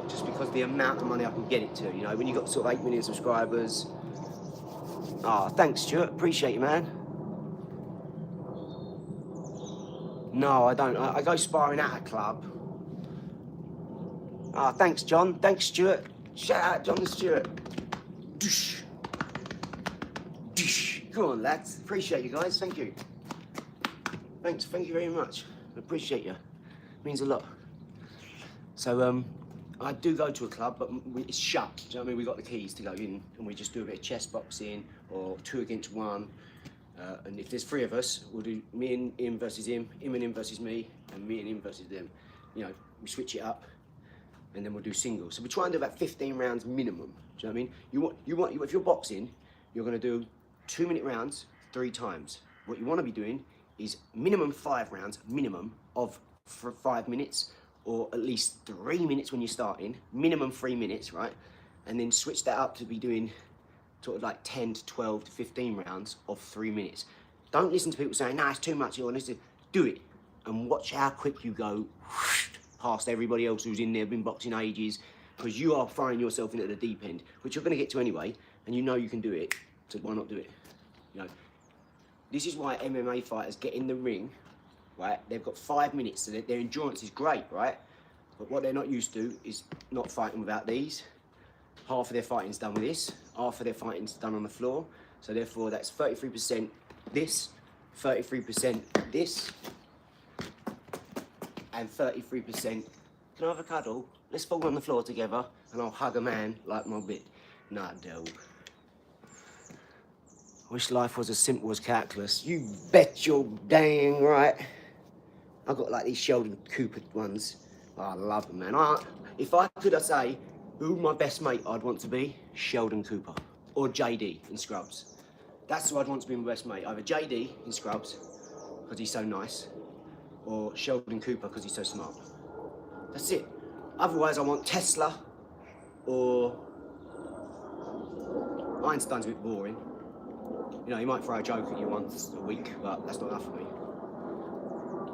S2: just because the amount of money I can get it to. You know, when you've got sort of 8 million subscribers. Ah, thanks, Stuart. Appreciate you, man. No, I don't. I go sparring at a club. Ah, thanks, John. Thanks, Stuart. Shout out, John and Stuart. Doosh. Doosh. Go on, lads. Appreciate you guys. Thank you. Thanks. Thank you very much. I appreciate you. Means a lot. So, I do go to a club, but it's shut. Do you know what I mean? We've got the keys to go in, and we just do a bit of chess boxing or 2 against 1. And if there's 3 of us, we'll do me and him versus him and him versus me, and me and him versus them. You know, we switch it up, and then we'll do singles. So we try and do about 15 rounds minimum. Do you know what I mean? If you're boxing, you're going to do 2-minute rounds 3 times. What you want to be doing is minimum 5 rounds, minimum of for 5 minutes, or at least 3 minutes when you're starting, minimum 3 minutes, right? And then switch that up to be doing sort of like 10 to 12 to 15 rounds of 3 minutes. Don't listen to people saying, nah, it's too much. You want to do it and watch how quick you go past everybody else who's in there, been boxing ages, because you are throwing yourself into the deep end, which you're going to get to anyway, and you know you can do it, so why not do it? You know, this is why MMA fighters get in the ring, right? They've got 5 minutes, so their endurance is great, right? But what they're not used to is not fighting without these. Half of their fighting's done with this, half of their fighting's done on the floor. So therefore that's 33% this, 33% this, and 33%, can I have a cuddle? Let's fall on the floor together and I'll hug a man like my bit. Nah, dope. Wish life was as simple as calculus. You bet you're dang right. I've got like these Sheldon Cooper ones. Oh, I love them, man. If I could say who my best mate I'd want to be, Sheldon Cooper or JD in Scrubs. That's who I'd want to be my best mate. Either JD in Scrubs, because he's so nice, or Sheldon Cooper because he's so smart. That's it. Otherwise, I want Tesla or Einstein's a bit boring. You know, he might throw a joke at you once a week, but that's not enough for me.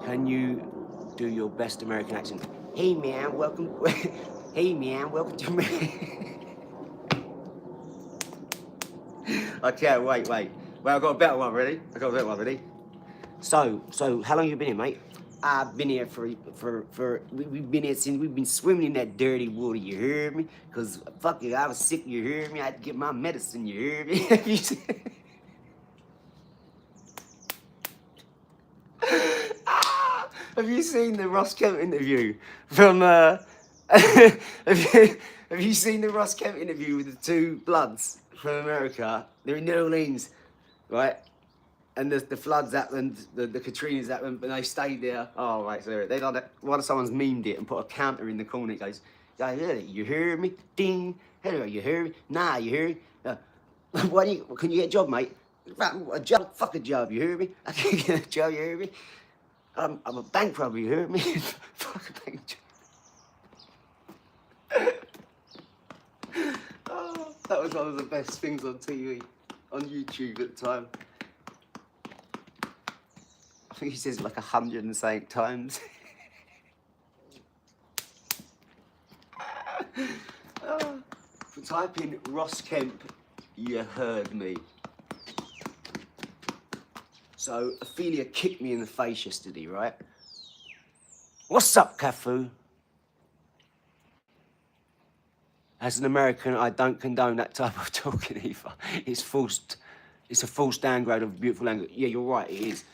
S2: Can you do your best American accent? Hey man, welcome. Hey man, welcome to me. Okay, wait. Well, I've got a better one, ready? So, how long you been here, mate? I've been here we've been here since we've been swimming in that dirty water, you heard me? Because, fuck it, I was sick, you heard me? I had to get my medicine, you heard me? Have you seen the Ross Kemp interview from, have you seen the Ross Kemp interview with the 2 bloods from America? They're in New Orleans, right? And the floods happened, the Katrinas happened, but they stayed there. Oh, right, so they done it. One of someone's memed it and put a counter in the corner. It goes, hey, you heard me? Ding. Hey, you heard me? Nah, you heard me? Why do you, can you get a job, mate? A job? Fuck a job, you hear me? I can't get a job, you hear me? I'm a bank robber, you hear me? Fuck a bank job. Oh, that was one of the best things on TV, on YouTube at the time. I think he says it like 100 and something times. Oh, type in Ross Kemp, you heard me. So Ophelia kicked me in the face yesterday, right? What's up, Cafu? As an American, I don't condone that type of talking either. It's forced. It's a false downgrade of beautiful language. Yeah, you're right, it is.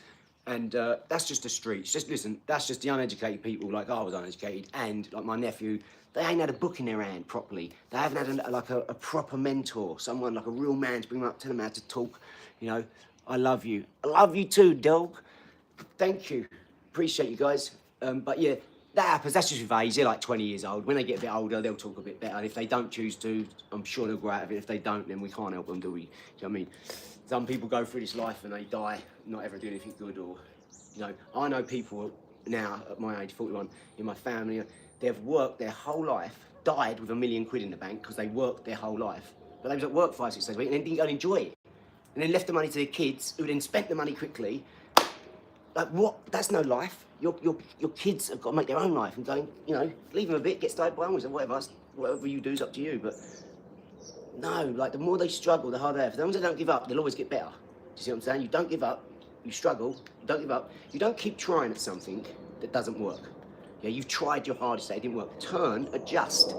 S2: And that's just the streets. Just listen, that's just the uneducated people, like I was uneducated, and like my nephew, they ain't had a book in their hand properly. They haven't had a proper mentor, someone like a real man to bring them up, tell them how to talk. You know, I love you. I love you too, dog. Thank you. Appreciate you guys. But yeah, that happens. That's just with age. They're like 20 years old. When they get a bit older, they'll talk a bit better. And if they don't choose to, I'm sure they'll grow out of it. If they don't, then we can't help them, do we? Do you know what I mean? Some people go through this life and they die not ever doing anything good, or, you know, I know people now at my age, 41, in my family, they've worked their whole life, died with £1 million in the bank because they worked their whole life. But they was at work 5, 6 days a week and then didn't go and enjoy it. And then left the money to their kids, who then spent the money quickly. Like, what? That's no life. Your kids have got to make their own life and go, you know, leave them a bit, get started by onwards, or whatever you do is up to you. But no, like, the more they struggle, the harder they have. As long as they don't give up, they'll always get better. Do you see what I'm saying? You don't give up, you struggle, you don't give up. You don't keep trying at something that doesn't work. Yeah, you've tried your hardest, it didn't work. Turn, adjust.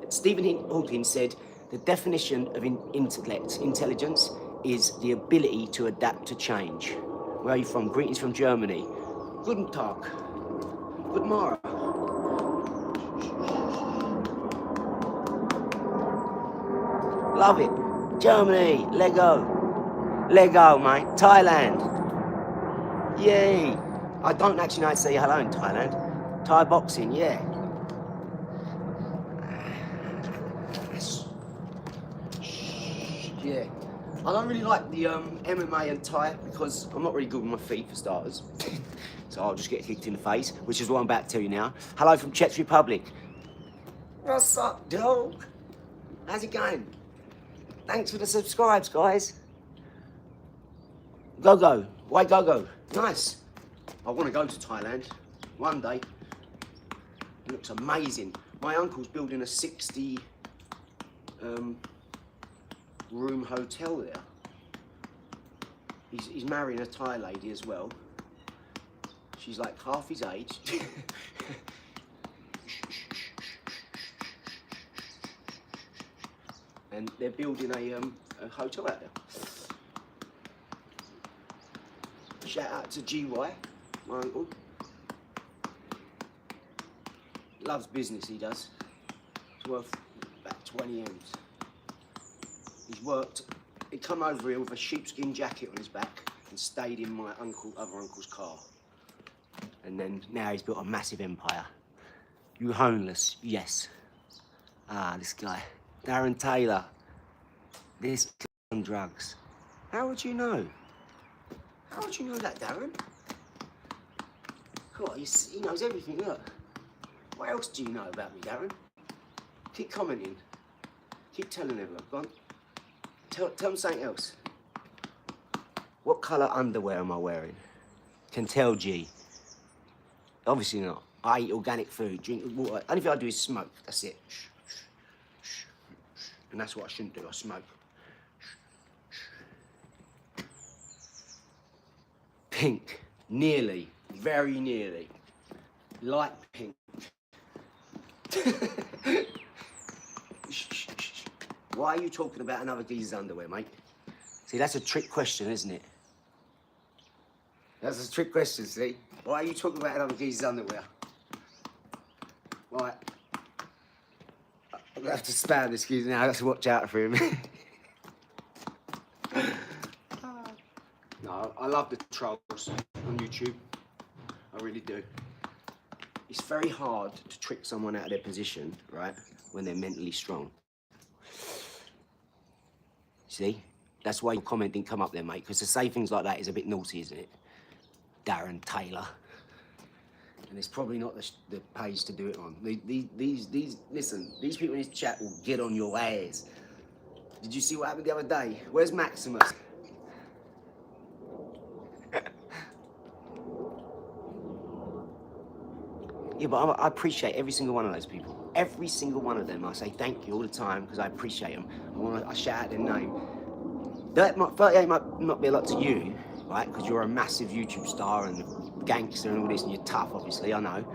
S2: Stephen Hawking said the definition of intelligence is the ability to adapt to change. Where are you from? Greetings from Germany. Guten Tag. Good morning. Love it. Germany. Lego. Lego, mate. Thailand. Yay. I don't actually know how to say hello in Thailand. Thai boxing, yeah. Yeah. I don't really like the MMA and Thai because I'm not really good with my feet for starters. So I'll just get kicked in the face, which is what I'm about to tell you now. Hello from Czech Republic. What's up, dog? How's it going? Thanks for the subscribes, guys. Go. Why go? Nice. I want to go to Thailand one day. It looks amazing. My uncle's building a 60 room hotel there. He's marrying a Thai lady as well. She's like half his age. And they're building a hotel out there. Shout out to GY, my uncle. Loves business, he does. It's worth about 20 M's. He's worked, he'd come over here with a sheepskin jacket on his back and stayed in my other uncle's car. And then now he's built a massive empire. You homeless? Yes. Ah, this guy. Darren Taylor. This on drugs. How would you know? How would you know that, Darren? God, he knows everything, look. What else do you know about me, Darren? Keep commenting. Keep telling everyone. Go on. Tell them something else. What colour underwear am I wearing? Can tell, G. Obviously not. I eat organic food, drink water. Only thing I do is smoke. That's it. And that's what I shouldn't do. I smoke. Pink. Nearly. Very nearly. Light pink. Why are you talking about another geezer's underwear, mate? See, that's a trick question, isn't it? That's a trick question, see? Why are you talking about another geezer's underwear? Right. I'm gonna have to spam this geezer now. I have to watch out for him. No, I love the trolls on YouTube. I really do. It's very hard to trick someone out of their position, right, when they're mentally strong.
S1: See? That's why your comment didn't come up there, mate, because to say things like that is a bit naughty, isn't it? Darren Taylor. And it's probably not the page to do it on. Listen, these people in this chat will get on your ass. Did you see what happened the other day? Where's Maximus? Yeah, but I appreciate every single one of those people. Every single one of them. I say thank you all the time because I appreciate them. I shout out their name. 38 might not be a lot to you, right? Because you're a massive YouTube star and gangster and all this, and you're tough, obviously, I know.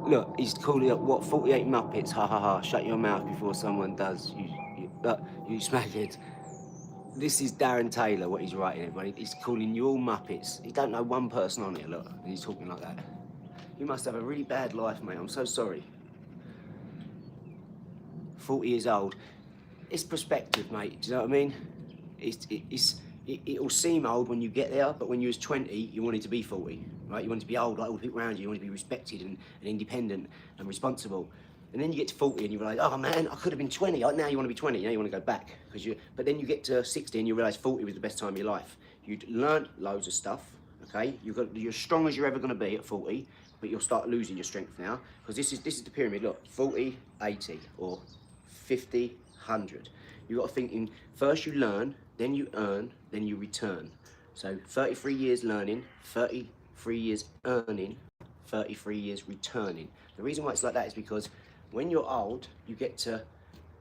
S1: Look, he's calling up, what, 48 Muppets? Ha ha ha, shut your mouth before someone does. You smackheads. This is Darren Taylor, what he's writing, everybody. He's calling you all Muppets. He don't know one person on here, look, and he's talking like that. You must have a really bad life, mate. I'm so sorry. 40 years old. It's perspective, mate. Do you know what I mean? It'll seem old when you get there, but when you was 20, you wanted to be 40, right? You wanted to be old, like all the people around you. You wanted to be respected and independent and responsible. And then you get to 40 and you realise, oh man, I could have been 20. Now you want to be 20. Now you want to go back but then you get to 60 and you realise 40 was the best time of your life. You'd learned loads of stuff. Okay, you're as strong as you're ever going to be at 40, but you'll start losing your strength now because this is the pyramid. Look, 40, 80, or 50, 100. You got to think in first you learn, then you earn, then you return. So 33 years learning, 33 years earning, 33 years returning. The reason why it's like that is because when you're old, you get to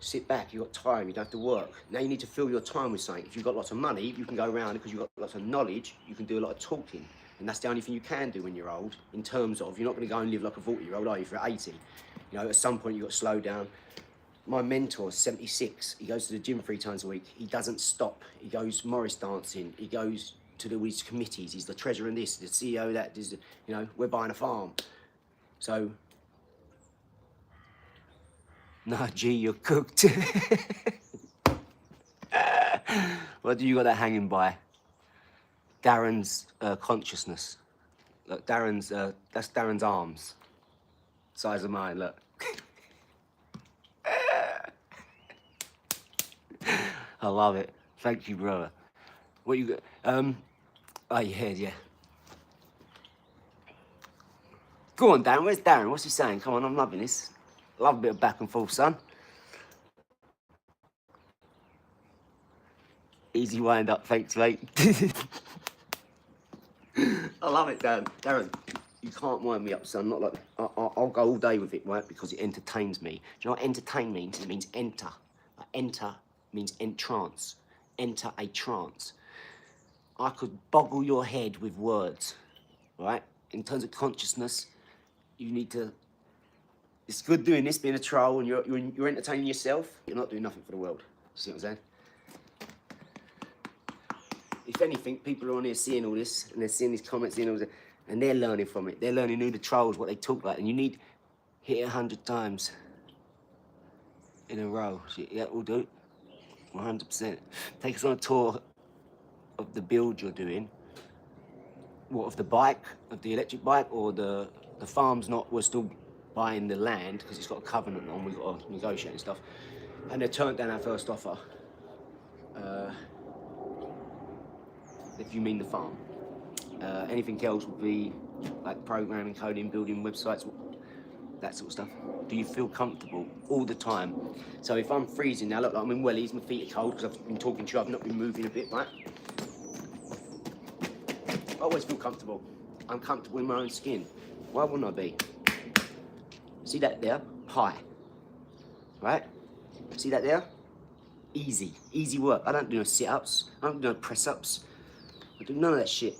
S1: sit back, you've got time, you don't have to work. Now you need to fill your time with something. If you've got lots of money, you can go around because you've got lots of knowledge, you can do a lot of talking. And that's the only thing you can do when you're old, in terms of, you're not going to go and live like a 40-year-old, are you, for 80? You know, at some point you've got to slow down. My mentor, 76, he goes to the gym 3 times a week. He doesn't stop. He goes Morris dancing. He goes to all his committees. He's the treasurer in this, the CEO of that. You know, we're buying a farm. So, nah, gee, you're cooked. What do you got that hanging by? Darren's consciousness. Look, that's Darren's arms. Size of mine, look. I love it. Thank you, brother. What you got? Oh, your head, yeah. Go on, Darren. Where's Darren? What's he saying? Come on, I'm loving this. Love a bit of back and forth, son. Easy wind up, thanks, mate. I love it, Darren. Darren, you can't wind me up, son. Not like I'll go all day with it, right? Because it entertains me. Do you know what entertain means? It means enter. Like, enter means entrance. Enter a trance. I could boggle your head with words, right? In terms of consciousness, you need to. It's good doing this, being a troll, and you're entertaining yourself. You're not doing nothing for the world. See what I'm saying? If anything, people are on here seeing all this, and they're seeing these comments, seeing all this, and they're learning from it. They're learning who the trolls, what they talk like, and you need hit it 100 times in a row. Yeah, we'll do it. 100%. Take us on a tour of the build you're doing. What, of the bike, of the electric bike, or the farm's not, we're still buying the land because it's got a covenant on, we've got to negotiate and stuff. And they turned down our first offer. If you mean the farm. Anything else would be like programming, coding, building websites, that sort of stuff. Do you feel comfortable all the time? So if I'm freezing now, look, like I'm in wellies, my feet are cold because I've been talking to you, I've not been moving a bit, right? I always feel comfortable. I'm comfortable in my own skin. Why wouldn't I be? See that there? High. Right? See that there? Easy. Easy work. I don't do no sit-ups. I don't do no press-ups. I do none of that shit.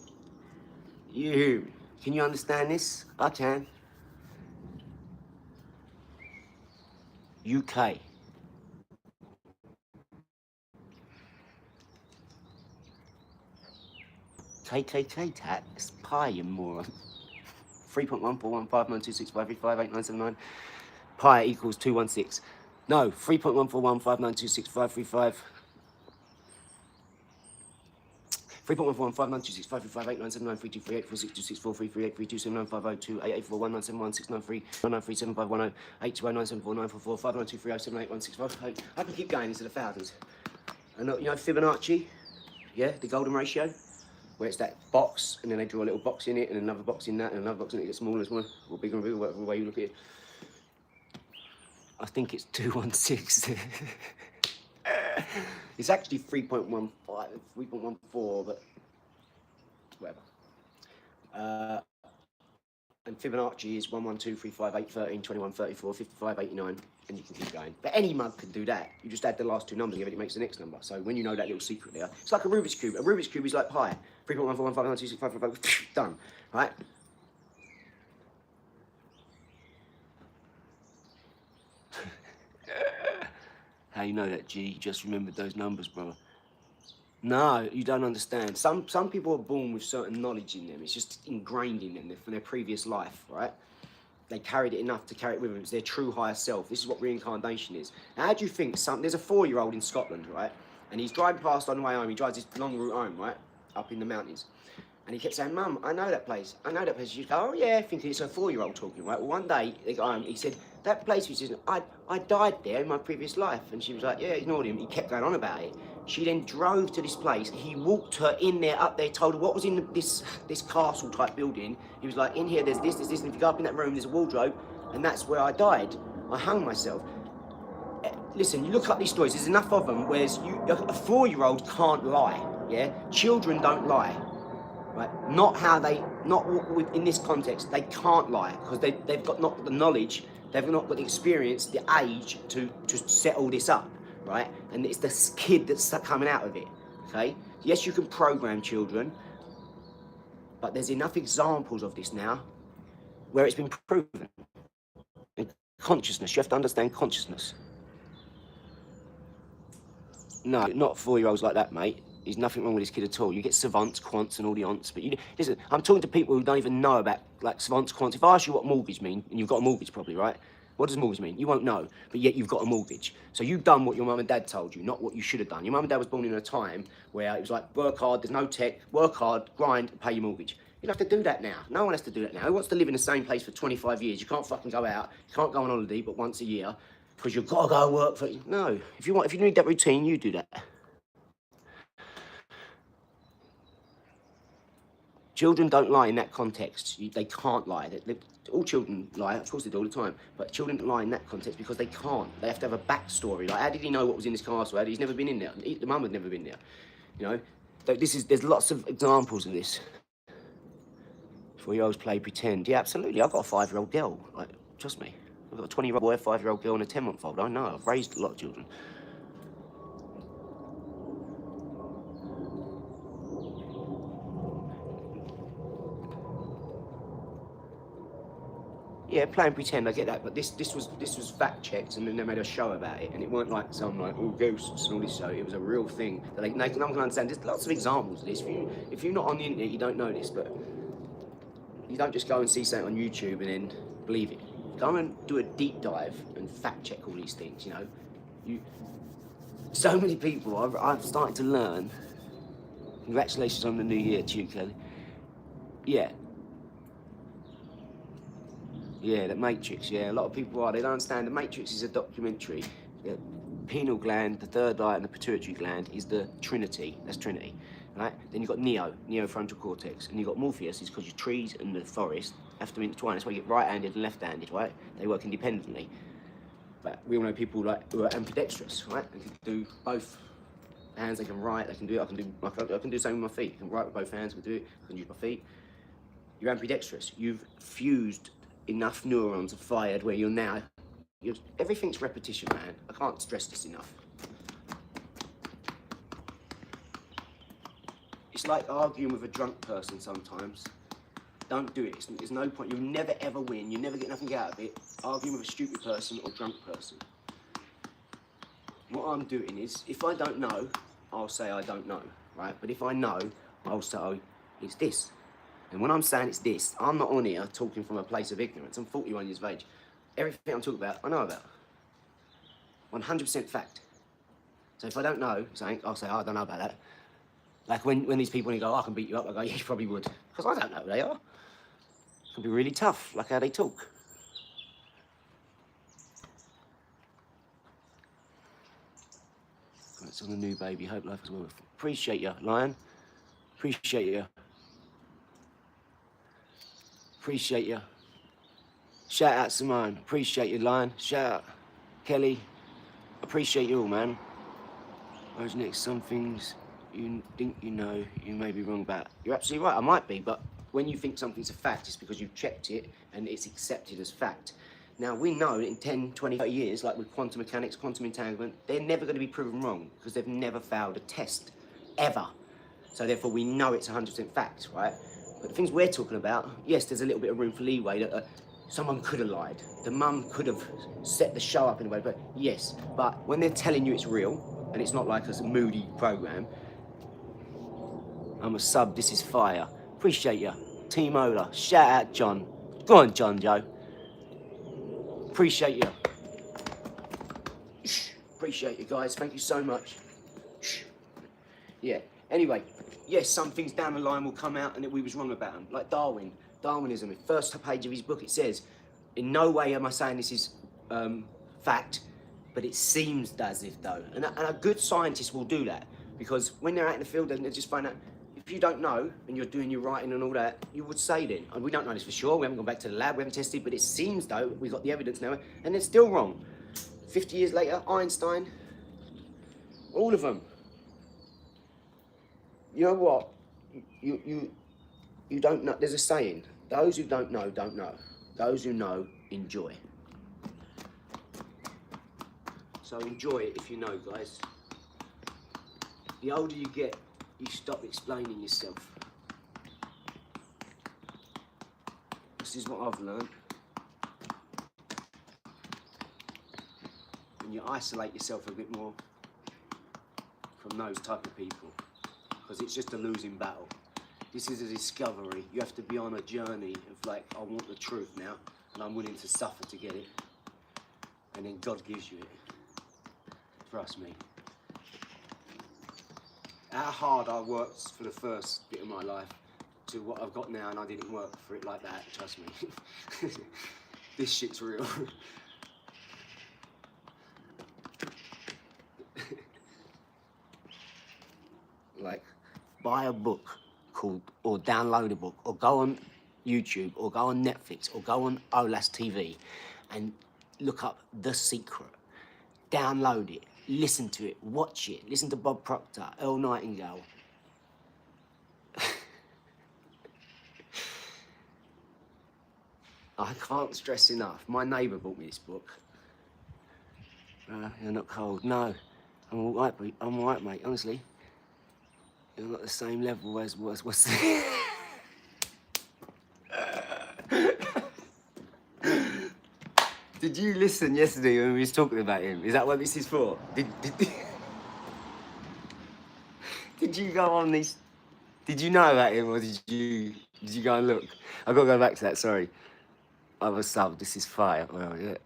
S1: You. Can you understand this? I can. UK. KKK tax? Pi, you moron. 3.141592653589979. Pi equals 216. No, 3.14159265355.
S2: 3.14, 5926, 5358, 979, 3238, 4626, 4338, 327, 950, 2884, 1971, 693, 993, 7510, 820, 974, 944, 5923, 078, 165. I can keep going into the thousands. And you know Fibonacci? Yeah, the golden ratio? Where it's that box, and then they draw a little box in it, and another box in that, and another box in it, it gets smaller and smaller, or bigger and bigger, whatever way you look at it. I think it's 216. It's actually 3.15, 3.14, but whatever. And Fibonacci is 1, 1, 2, 3, 5, 8, 13, 21, 34, 55, 89, and you can keep going. But any mug can do that. You just add the last two numbers together, it makes the next number. So when you know that little secret there, it's like a Rubik's Cube. A Rubik's Cube is like pi. 3.141592655, done, right? How you know that, G? You just remembered those numbers, brother. No, you don't understand. Some people are born with certain knowledge in them. It's just ingrained in them from their previous life, right? They carried it enough to carry it with them. It's their true higher self. This is what reincarnation is. Now, how do you think there's a 4-year-old in Scotland, right? And he's driving past on the way home. He drives this long route home, right? Up in the mountains. And he kept saying, Mum, I know that place. I know that place. She'd go, oh yeah, thinking it's a 4-year-old talking, right? Well, one day, they got home, he said, that place, he says, I died there in my previous life. And she was like, yeah, ignored him. He kept going on about it. She then drove to this place. He walked her in there, up there, told her what was in this castle type building. He was like, in here, there's this, and if you go up in that room, there's a wardrobe, and that's where I died. I hung myself. Listen, you look up these stories, there's enough of them, whereas a 4-year-old can't lie, yeah? Children don't lie, right? Not in this context, they can't lie, because they've got not the knowledge, they've not got the experience, the age to set all this up. Right? And it's the kid that's coming out of it, okay? Yes, you can program children, but there's enough examples of this now where it's been proven. And consciousness, you have to understand consciousness. No, not 4-year-olds like that, mate. There's nothing wrong with this kid at all. You get savants, quants, and all the aunts, but listen, I'm talking to people who don't even know about, like, savants, quants. If I ask you what mortgage mean, and you've got a mortgage probably, right? What does mortgage mean? You won't know, but yet you've got a mortgage. So you've done what your mum and dad told you, not what you should have done. Your mum and dad was born in a time where it was like, work hard, there's no tech, work hard, grind, and pay your mortgage. You don't have to do that now. No one has to do that now. Who wants to live in the same place for 25 years? You can't fucking go out, you can't go on holiday but once a year, because you've got to go work for... No, if you need that routine, you do that. Children don't lie in that context. They can't lie. All children lie, of course they do all the time, but children don't lie in that context because they can't. They have to have a backstory. Like, how did he know what was in this castle? He's never been in there. The mum had never been there. You know, there's lots of examples of this. 4-year-olds play pretend. Yeah, absolutely. I've got a 5-year-old girl. Like, trust me. I've got a 20-year-old boy, a 5-year-old girl, and a 10-month-old. I know. I've raised a lot of children. Yeah, playing pretend, I get that, but this was fact checked, and then they made a show about it, and it weren't like some all ghosts and all this show. It was a real thing that no one can understand. There's lots of examples of this. If you're not on the internet, you don't know this, but you don't just go and see something on YouTube and then believe it. Go and do a deep dive and fact check all these things. You know, so many people. I've started to learn. Congratulations on the new year to you, Kelly. Yeah. Yeah, the Matrix, yeah. A lot of people they don't understand. The Matrix is a documentary. The pineal gland, the third eye, and the pituitary gland is the Trinity. That's Trinity, right? Then you've got neofrontal cortex. And you've got Morpheus, is because your trees and the forest have to intertwine. That's why you get right-handed and left-handed, right? They work independently. But we all know people who are ambidextrous, right? They can do both hands, they can write, they can do it. I can do the same with my feet. I can write with both hands, I can do it, I can use my feet. You're ambidextrous. You've fused enough neurons are fired where everything's repetition, man. I can't stress this enough. It's like arguing with a drunk person sometimes. Don't do it. There's no point. You'll never ever win. You never get nothing out of it. Arguing with a stupid person or drunk person. What I'm doing is, if I don't know, I'll say I don't know, right? But if I know, I'll say, oh, it's this. And when I'm saying it's this, I'm not on here talking from a place of ignorance. I'm 41 years of age. Everything I'm talking about, I know about. 100% fact. So if I don't know something, I'll say, oh, I don't know about that.
S1: Like when these people go, oh, I can beat you up, I go, yeah, you probably would. Because I don't know who they are. It can be really tough, like how they talk. It's on the new baby. Hope life is well. Appreciate you, Lion. Appreciate you. Appreciate you. Shout out Simone. Appreciate you, Lion. Shout out Kelly. Appreciate you all, man. Whereas next, some things you think you know, you may be wrong about. You're absolutely right, I might be, but when you think something's a fact, it's because you've checked it and it's accepted as fact. Now, we know that in 10, 20, 30 years, like with quantum mechanics, quantum entanglement, they're never going to be proven wrong because they've never failed a test, ever. So therefore, we know it's 100% fact, right? But the things we're talking about, yes, there's a little bit of room for leeway that someone could have lied. The mum could have set the show up in a way, but yes. But when they're telling you it's real, and it's not like a moody program, I'm a sub, this is fire. Appreciate you. Team OLAR. Shout out John. Go on, John Joe. Appreciate you. Appreciate you guys. Thank you so much. Yeah. Anyway, yes, some things down the line will come out and that we was wrong about them. Like Darwin. Darwinism. The first page of his book, it says, in no way am I saying this is fact, but it seems as if though. And a good scientist will do that because when they're out in the field and they just find out, if you don't know and you're doing your writing and all that, you would say then, and we don't know this for sure, we haven't gone back to the lab, we haven't tested, but it seems though, we've got the evidence now, and it's still wrong. 50 years later, Einstein, all of them. You know what? You don't know, there's a saying, those who don't know, don't know. Those who know, enjoy. So enjoy it if you know, guys. The older you get, you stop explaining yourself. This is what I've learned. When you isolate yourself a bit more from those type of people, because it's just a losing battle. This is a discovery. You have to be on a journey of like, I want the truth now, and I'm willing to suffer to get it. And then God gives you it. Trust me. How hard I worked for the first bit of my life to what I've got now, and I didn't work for it like that, trust me. This shit's real. Like, buy a book called, or download a book, or go on YouTube, or go on Netflix, or go on OLAS TV, and look up The Secret. Download it. Listen to it, watch it, listen to Bob Proctor, Earl Nightingale. I can't stress enough. My neighbour bought me this book. You're not cold. No, I'm all right, mate. I'm all right, mate, honestly. You're not the same level as what's the... Did you listen yesterday when we was talking about him? Is that what this is for? Did you go on these? Did you know about him, or did you go and look? I've got to go back to that. Sorry. I was sub. This is fire. Well, yeah.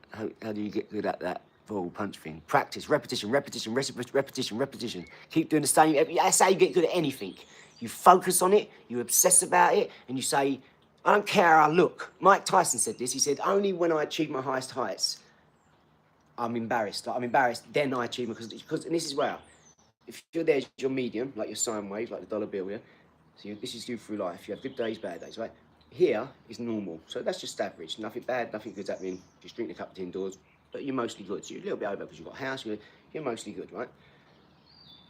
S1: How do you get good at that ball punch thing? Practice, repetition, repetition, repetition, repetition. Keep doing the same. That's how you get good at anything. You focus on it. You obsess about it, and you say, I don't care how I look. Mike Tyson said this. He said, only when I achieve my highest heights, I'm embarrassed. Like, I'm embarrassed, then I achieve because, and this is where, if you're there, you're medium, like your sine wave, like the dollar bill, yeah? So this is you through life. You have good days, bad days, right? Here is normal. So that's just average. Nothing bad, nothing good's happening. Just drinking a cup of tea indoors, but you're mostly good. So you're a little bit over because you've got a house, you're mostly good, right?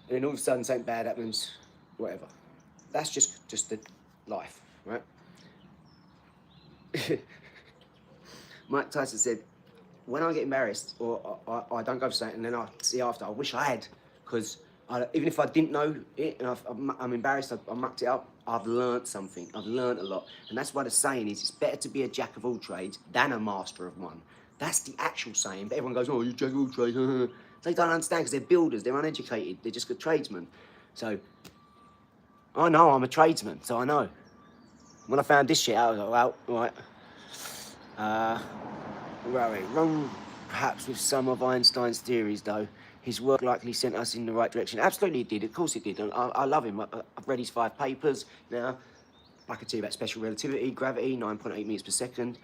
S1: And then all of a sudden something bad happens, whatever. That's just the life, right? Mike Tyson said, when I get embarrassed or I don't go for something and then I see after, I wish I had, because even if I didn't know it and I'm embarrassed, I mucked it up, I've learnt something. I've learnt a lot. And that's why the saying is, it's better to be a jack of all trades than a master of one. That's the actual saying. But everyone goes, oh, you're a jack of all trades. They don't understand because they're builders, they're uneducated, they're just good tradesmen. So, I know I'm a tradesman, so I know. When I found this shit out, I was like, well, right. Where are we? Wrong, perhaps, with some of Einstein's theories, though. his work likely sent us in the right direction. Absolutely it did, of course it did. And I love him. I've read his 5 papers now. I could tell you about special relativity, gravity, 9.8 meters per second,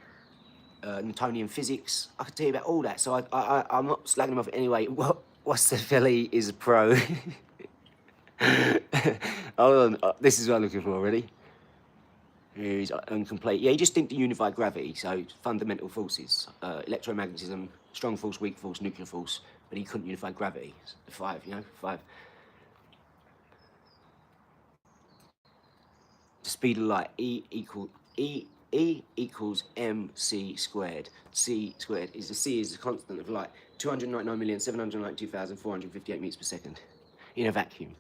S1: Newtonian physics. I could tell you about all that. So I'm not slagging him off anyway. What's the Philly is a pro. Hold on, this is what I'm looking for, ready? He's incomplete. Yeah, he just think the unified gravity, so fundamental forces, electromagnetism, strong force, weak force, nuclear force, but he couldn't unify gravity. 5, you know, 5. The speed of light, E equals mc squared. C squared is the C is the constant of light, 299,792,458 meters per second in a vacuum.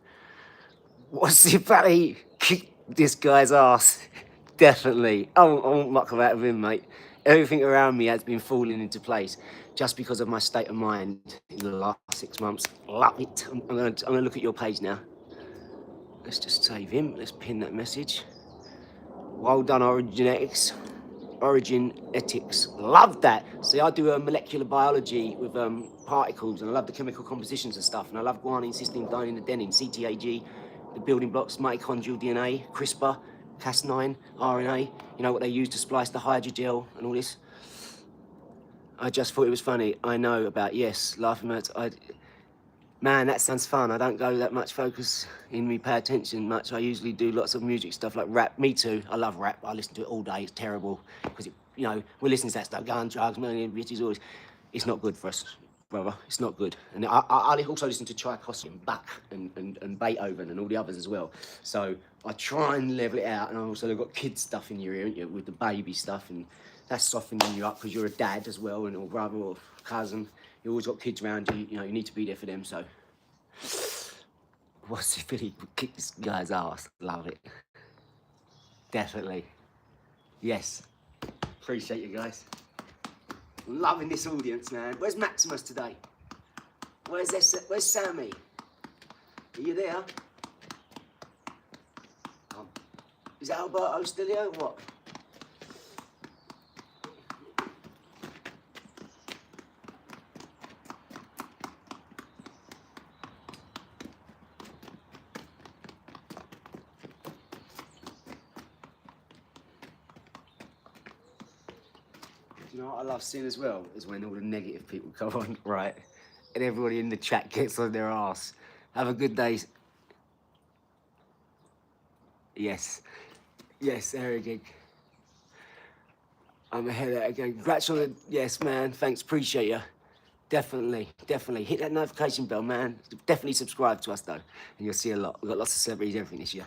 S1: What's the value? Kick this guy's ass. Definitely. I won't muck about with him, mate. Everything around me has been falling into place just because of my state of mind in the last 6 months. Love it. I'm gonna look at your page now. Let's just save him. Let's pin that message. Well done, Origenetics. Origin ethics. Love that. See, I do molecular biology with particles, and I love the chemical compositions and stuff, and I love guanine, cysteine, thymine, adenine, CTAG, the building blocks, mitochondrial DNA, CRISPR, Cas9, RNA, you know what they use to splice the hydrogel and all this. I just thought it was funny. I know about, yes, laughing at, man, that sounds fun. I don't go that much focus in me, pay attention much. I usually do lots of music stuff like rap. Me too, I love rap. I listen to it all day. It's terrible because, you know, we're listening to that stuff, gun, drugs, million bitches, all this. It's not good for us, brother. It's not good. And I also listen to Tchaikovsky and Bach and Beethoven and all the others as well. So I try and level it out. And I also got kids stuff in your ear, haven't you, with the baby stuff, and that's softening you up because you're a dad as well, and or brother or cousin. You always got kids around you. You know, you need to be there for them. So, what's it really kick this guy's ass? Love it. Definitely. Yes. Appreciate you guys. Loving this audience, man. Where's Maximus today? Where's Sammy? Are you there? Is Alberto still here or what? You know what I love seeing as well is when all the negative people come on, right? And everybody in the chat gets on their ass. Have a good day. Yes. Yes, there again. I'm ahead of that again. Congrats on the, yes, man. Thanks, appreciate you. Definitely, definitely. Hit that notification bell, man. Definitely subscribe to us, though. And you'll see a lot. We've got lots of celebrities, everything this year.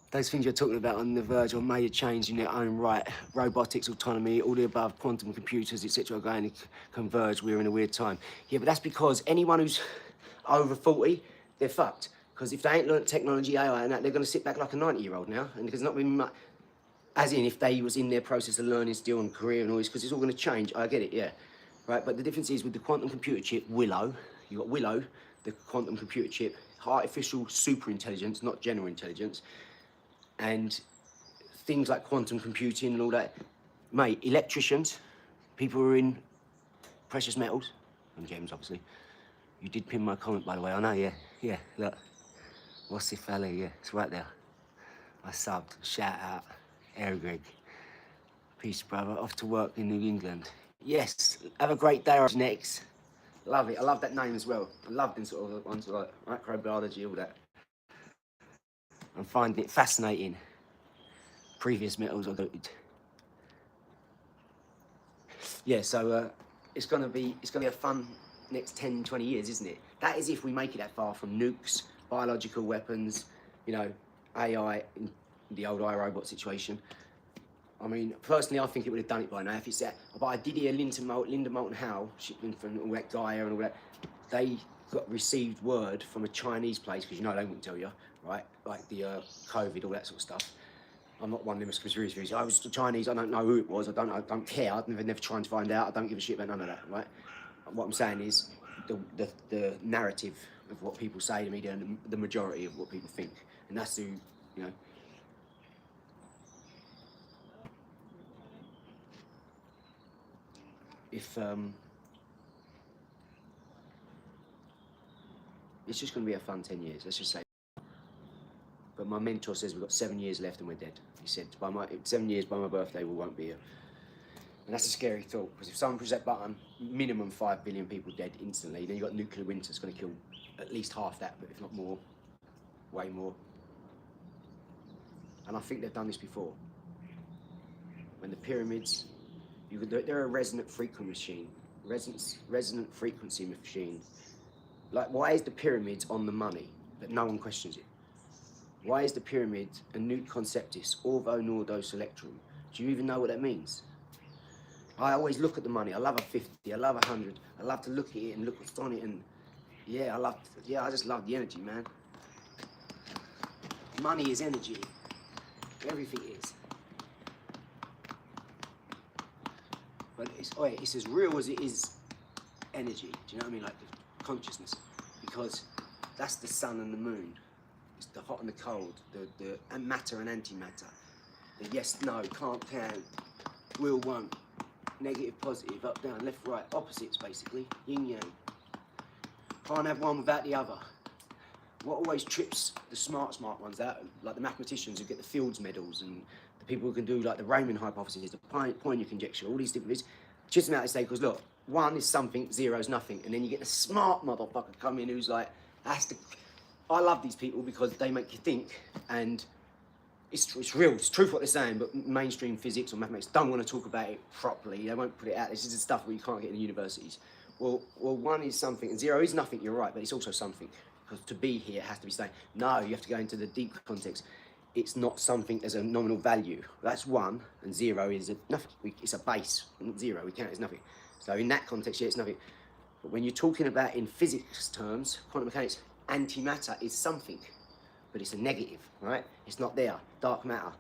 S1: Those things you're talking about on the verge or major change in their own right, robotics, autonomy, all the above, quantum computers, etc., are going to converge. We're in a weird time. Yeah, but that's because anyone who's over 40, they're fucked. Because if they ain't learnt technology, AI, and that, they're going to sit back like a 90-year-old now. And there's not been much, as in if they was in their process of learning still and career and all this, because it's all going to change. I get it, yeah. Right, but the difference is with the quantum computer chip, Willow, you got Willow, the quantum computer chip, artificial super intelligence, not general intelligence, and things like quantum computing and all that. Mate, electricians, people who are in precious metals, and gems, obviously. You did pin my comment, by the way, I know, yeah. Yeah, look. What's it, fella? Yeah, it's right there. I subbed. Shout out. Greg. Peace, brother. Off to work in New England. Yes, have a great day, next. Love it. I love that name as well. I love them sort of ones like microbiology, all that. I'm finding it fascinating. Previous metals are good. Yeah, so it's gonna be a fun next 10, 20 years, isn't it? That is if we make it that far from nukes, biological weapons, you know, AI, the old iRobot situation. I mean, personally, I think it would have done it by now if it's that. But I did hear Linda Moulton Howe, shipment from all that Gaia and all that. They received word from a Chinese place, because you know they wouldn't tell you, right? Like the COVID, all that sort of stuff. I'm not one of them conspiracy theories. I was Chinese. I don't know who it was. I don't care. I've never tried to find out. I don't give a shit about none of that, right? What I'm saying is the narrative of what people say to me, and the majority of what people think, and that's who, you know. If
S2: It's just going to be a fun 10 years, let's just say. But my mentor says we've got 7 years left and we're dead. He said, 7 years by my birthday, we won't be here. And that's a scary thought, because if someone pushes that button, minimum 5 billion people dead instantly. Then you've got nuclear winter that's going to kill at least half that, but if not more, way more. And I think they've done this before. When the pyramids, they're a resonant frequency machine. Resonant frequency machine. Like, why is the pyramids on the money, but no one questions it? Why is the pyramid a nunc conceptus, orvo nordo selectrum? Do you even know what that means? I always look at the money. I love a 50, I love 100. I love to look at it and look what's on it, and yeah, I just love the energy, man. Money is energy. Everything is. But it's as real as it is energy. Do you know what I mean? Like the consciousness. Because that's the sun and the moon. It's the hot and the cold, the matter and antimatter. The yes, no, can't, can, will, won't. Negative, positive, up, down, left, right, opposites basically, yin yang. Can't have one without the other. What always trips the smart ones out, like the mathematicians who get the Fields medals and the people who can do like the Raman hypothesis, the Poynter conjecture, all these different things, trips them out, they say, because look, 1 is something, 0 is nothing, and then you get the smart motherfucker come in who's like, I love these people because they make you think, and it's real, it's truth what they're saying, but mainstream physics or mathematics don't want to talk about it properly. They won't put it out. This is the stuff where you can't get in the universities. Well, 1 is something and 0 is nothing, you're right, but it's also something. Because to be here, it has to be saying, no, you have to go into the deep context. It's not something as a nominal value. That's 1, and 0 is nothing. It's a base, not 0, we count it as nothing. So in that context, yeah, it's nothing. But when you're talking about in physics terms, quantum mechanics, antimatter is something, but it's a negative, right? It's not there. Dark matter.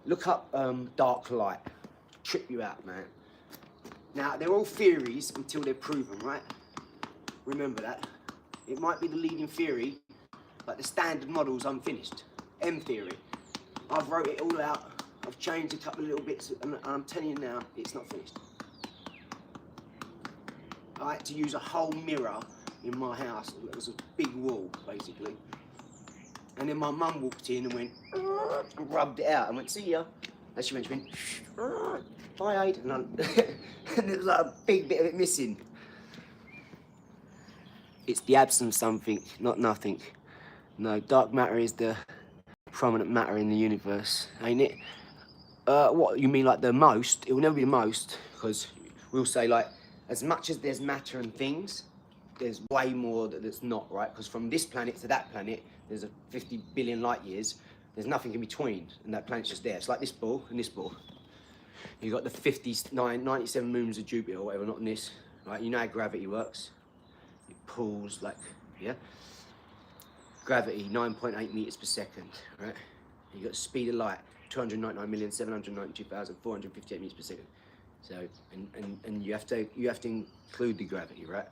S2: Look up dark light. Trip you out, man. Now, they're all theories until they're proven, right? Remember that. It might be the leading theory, but the standard model's unfinished. M theory. I've wrote it all out. I've changed a couple of little bits, and I'm telling you now, it's not finished. I had to use a whole mirror in my house. It was a big wall, basically. And then my mum walked in and went, and rubbed it out and went, see ya. And she went, bye, Aid. And there was like a big bit of it missing. It's the absence of something, not nothing. No, dark matter is the prominent matter in the universe, ain't it? What, you mean like the most? It will never be the most, because we'll say like, as much as there's matter and things, there's way more that's not, right? Because from this planet to that planet, there's a 50 billion light years. There's nothing in between, and that planet's just there. It's like this ball and this ball. You've got the 97 moons of Jupiter or whatever, not in this, right? You know how gravity works. It pulls like, yeah? Gravity, 9.8 meters per second, right? You've got the speed of light, 299,792,458 meters per second. So, and you have to include the gravity, right?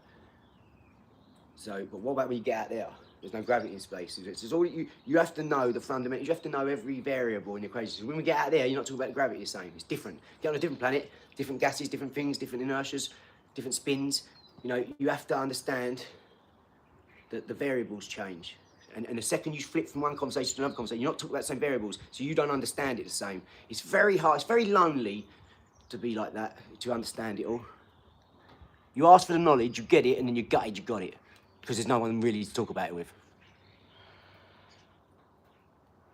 S2: So, but what about when you get out there? There's no gravity in space. It's all you have to know the fundamentals. You have to know every variable in the equation. So when we get out there, you're not talking about gravity the same. It's different. Get on a different planet, different gases, different things, different inertias, different spins. You know, you have to understand that the variables change. And the second you flip from one conversation to another conversation, you're not talking about the same variables, so you don't understand it the same. It's very hard, it's very lonely to be like that, to understand it all. You ask for the knowledge, you get it, and then you gut it, you got it. Because there's no one really to talk about it with.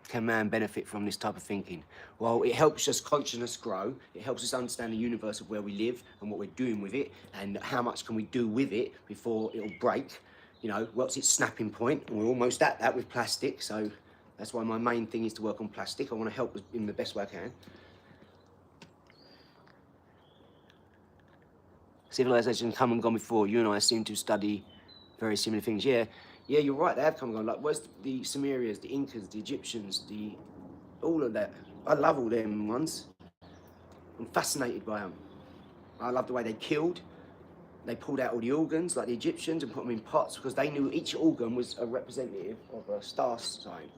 S2: Can man benefit from this type of thinking? Well, it helps us consciousness grow. It helps us understand the universe of where we live and what we're doing with it, and how much can we do with it before it'll break. You know, what's its snapping point? And we're almost at that with plastic, so that's why my main thing is to work on plastic. I want to help in the best way I can. Civilization come and gone before. You and I seem to study very similar things. Yeah, you're right, they have come and gone. Like, where's the Sumerians, the Incas, the Egyptians, all of that. I love all them ones. I'm fascinated by them. I love the way they killed. They pulled out all the organs, like the Egyptians, and put them in pots, because they knew each organ was a representative of a star sign,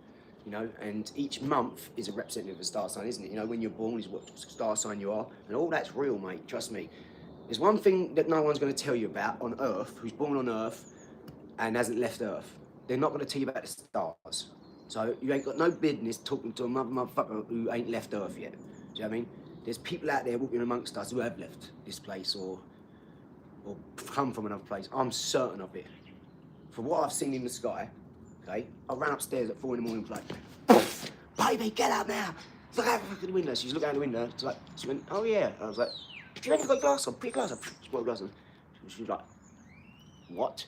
S2: you know, and each month is a representative of a star sign, isn't it? You know, when you're born is what star sign you are, and all that's real, mate, trust me. There's one thing that no one's going to tell you about on Earth, who's born on Earth and hasn't left Earth. they're not going to tell you about the stars. So you ain't got no business talking to a motherfucker who ain't left Earth yet. Do you know what I mean? There's people out there walking amongst us who have left this place or come from another place. I'm certain of it. For what I've seen in the sky, okay, I ran upstairs at 4 in the morning, like, poof, baby, get out now. Look out the window. She's looking out the window. It's like, she went, oh yeah. I was like, you ain't got glass on, put your glass on. She put glass on. She was like, what?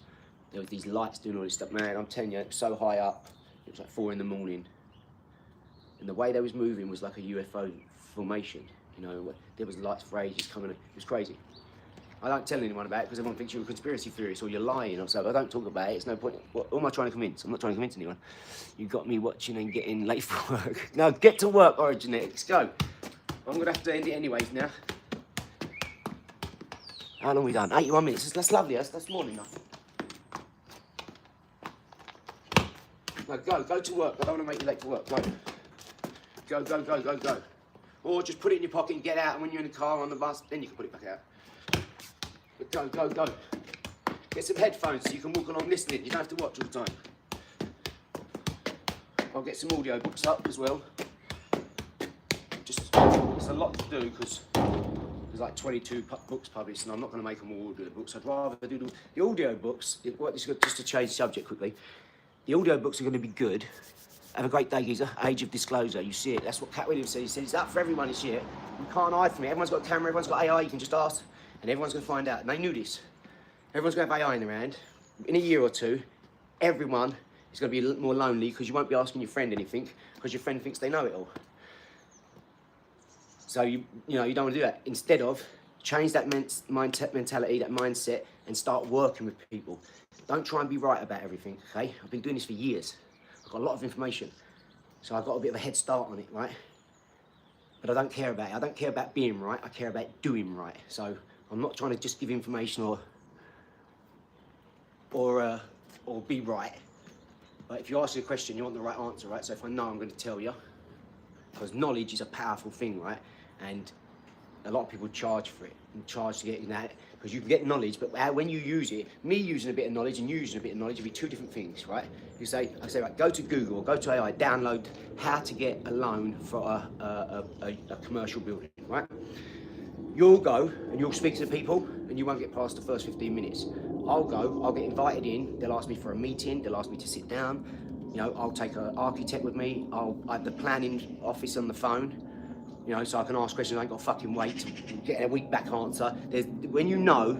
S2: There was these lights doing all this stuff. Man, I'm telling you, it was so high up. It was like 4 in the morning. And the way they was moving was like a UFO formation. You know, there was lights for ages coming in. It was crazy. I don't tell anyone about it because everyone thinks you're a conspiracy theorist or you're lying or so. I don't talk about it. It's no point. What am I trying to convince? I'm not trying to convince anyone. You got me watching and getting late for work. No, get to work, Originetics. Go. I'm going to have to end it anyways now. How long have we done? 81 minutes. That's lovely. That's more than enough. No, go to work. I don't want to make you late for work. Go. Or just put it in your pocket and get out, and when you're in the car on the bus, then you can put it back out. But go. Get some headphones so you can walk along listening. You don't have to watch all the time. I'll get some audio books up as well. Just, it's a lot to do because there's like 22 books published, and I'm not going to make them all audio books. I'd rather do the audio books. Just to change the subject quickly. The audio books are going to be good. Have a great day, geezer. Age of disclosure. You see it. That's what Cat Williams said. He said it's up for everyone this year. You can't hide from it. Everyone's got a camera. Everyone's got AI. You can just ask, and everyone's going to find out. And they knew this. Everyone's going to have AI in their hand. In a year or two, everyone is going to be a little more lonely because you won't be asking your friend anything because your friend thinks they know it all. So you don't want to do that. Instead of change that mentality, that mindset, and start working with people. Don't try and be right about everything, okay? I've been doing this for years. I've got a lot of information. So I've got a bit of a head start on it, right? But I don't care about it. I don't care about being right. I care about doing right. So I'm not trying to just give information or be right. But if you ask me a question, you want the right answer, right? So if I know, I'm going to tell you. Because knowledge is a powerful thing, right? And a lot of people charge for it and charge to get that because you can get knowledge, but when you use it, me using a bit of knowledge and you using a bit of knowledge will be two different things, right? I say, right, go to Google or go to AI, download how to get a loan for a commercial building, right? You'll go and you'll speak to the people and you won't get past the first 15 minutes. I'll go, I'll get invited in, they'll ask me for a meeting, they'll ask me to sit down, I'll take an architect with me, I have the planning office on the phone, so I can ask questions. I ain't got to fucking wait to get a week back answer. When you know.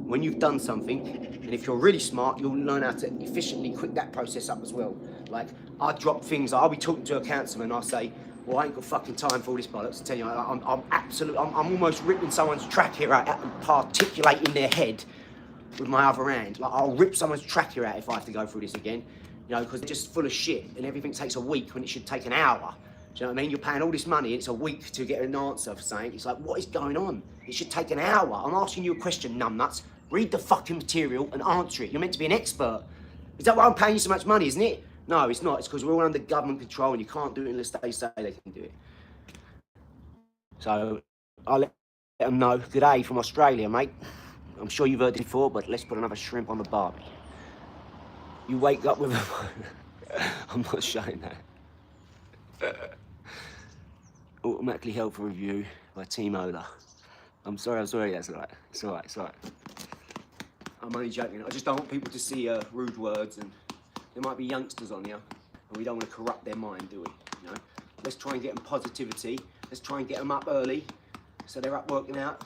S2: When you've done something, and if you're really smart, you'll learn how to efficiently quick that process up as well. Like, I drop things, I'll be talking to a councilman, I'll say, well, I ain't got fucking time for all this bollocks. I tell you, I'm almost ripping someone's trachea out and particulating their head with my other hand. Like, I'll rip someone's trachea out if I have to go through this again, because they're just full of shit, and everything takes a week when it should take an hour. Do you know what I mean? You're paying all this money and it's a week to get an answer for something. It's like, what is going on? It should take an hour. I'm asking you a question, numbnuts. Read the fucking material and answer it. You're meant to be an expert. Is that why I'm paying you so much money, isn't it? No, it's not. It's because we're all under government control and you can't do it unless they say they can do it. So I'll let them know. Good day from Australia, mate. I'm sure you've heard it before, but let's put another shrimp on the barbie. You wake up with a... I'm not showing that. Automatically held for review by Team OLAR. I'm sorry, that's all right. It's all right. I'm only joking. I just don't want people to see rude words, and there might be youngsters on here, and we don't want to corrupt their mind, do we? Let's try and get them positivity. Let's try and get them up early, so they're up working out.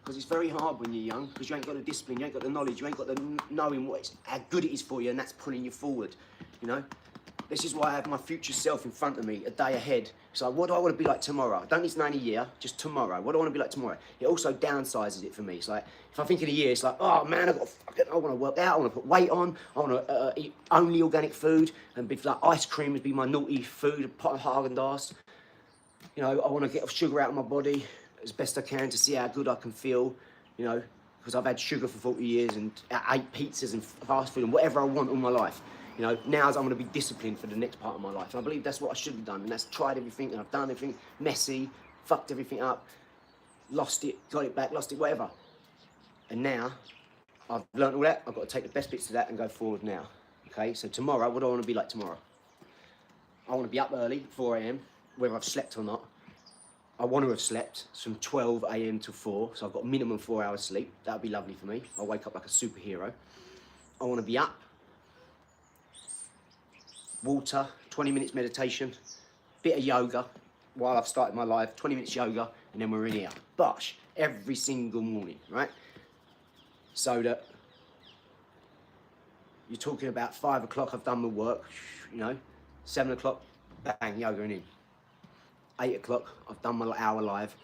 S2: Because it's very hard when you're young, because you ain't got the discipline, you ain't got the knowledge, you ain't got the knowing how good it is for you, and that's pulling you forward, This is why I have my future self in front of me, a day ahead. So what do I want to be like tomorrow? I don't need to know in a year, just tomorrow. What do I want to be like tomorrow? It also downsizes it for me. It's like, if I think in a year, it's like, oh man, I want to work out, I want to put weight on, I want to eat only organic food, and be like ice cream would be my naughty food, a pot of Haagen-Dazs. I want to get sugar out of my body as best I can to see how good I can feel, because I've had sugar for 40 years and ate pizzas and fast food and whatever I want all my life. Now I'm going to be disciplined for the next part of my life. And I believe that's what I should have done. And that's tried everything, and I've done everything messy, fucked everything up, lost it, got it back, lost it, whatever. And now I've learned all that. I've got to take the best bits of that and go forward now. Okay, so tomorrow, what do I want to be like tomorrow? I want to be up early, 4 a.m, whether I've slept or not. I want to have slept from 12 a.m. to 4, so I've got minimum 4 hours sleep. That would be lovely for me. I'll wake up like a superhero. I want to be up, water, 20 minutes meditation, bit of yoga while I've started my life, 20 minutes yoga, and then we're in here. Bosh, every single morning, right? So that you're talking about 5 o'clock, I've done my work, you know, 7 o'clock, bang, yoga and in. 8 o'clock, I've done my hour live.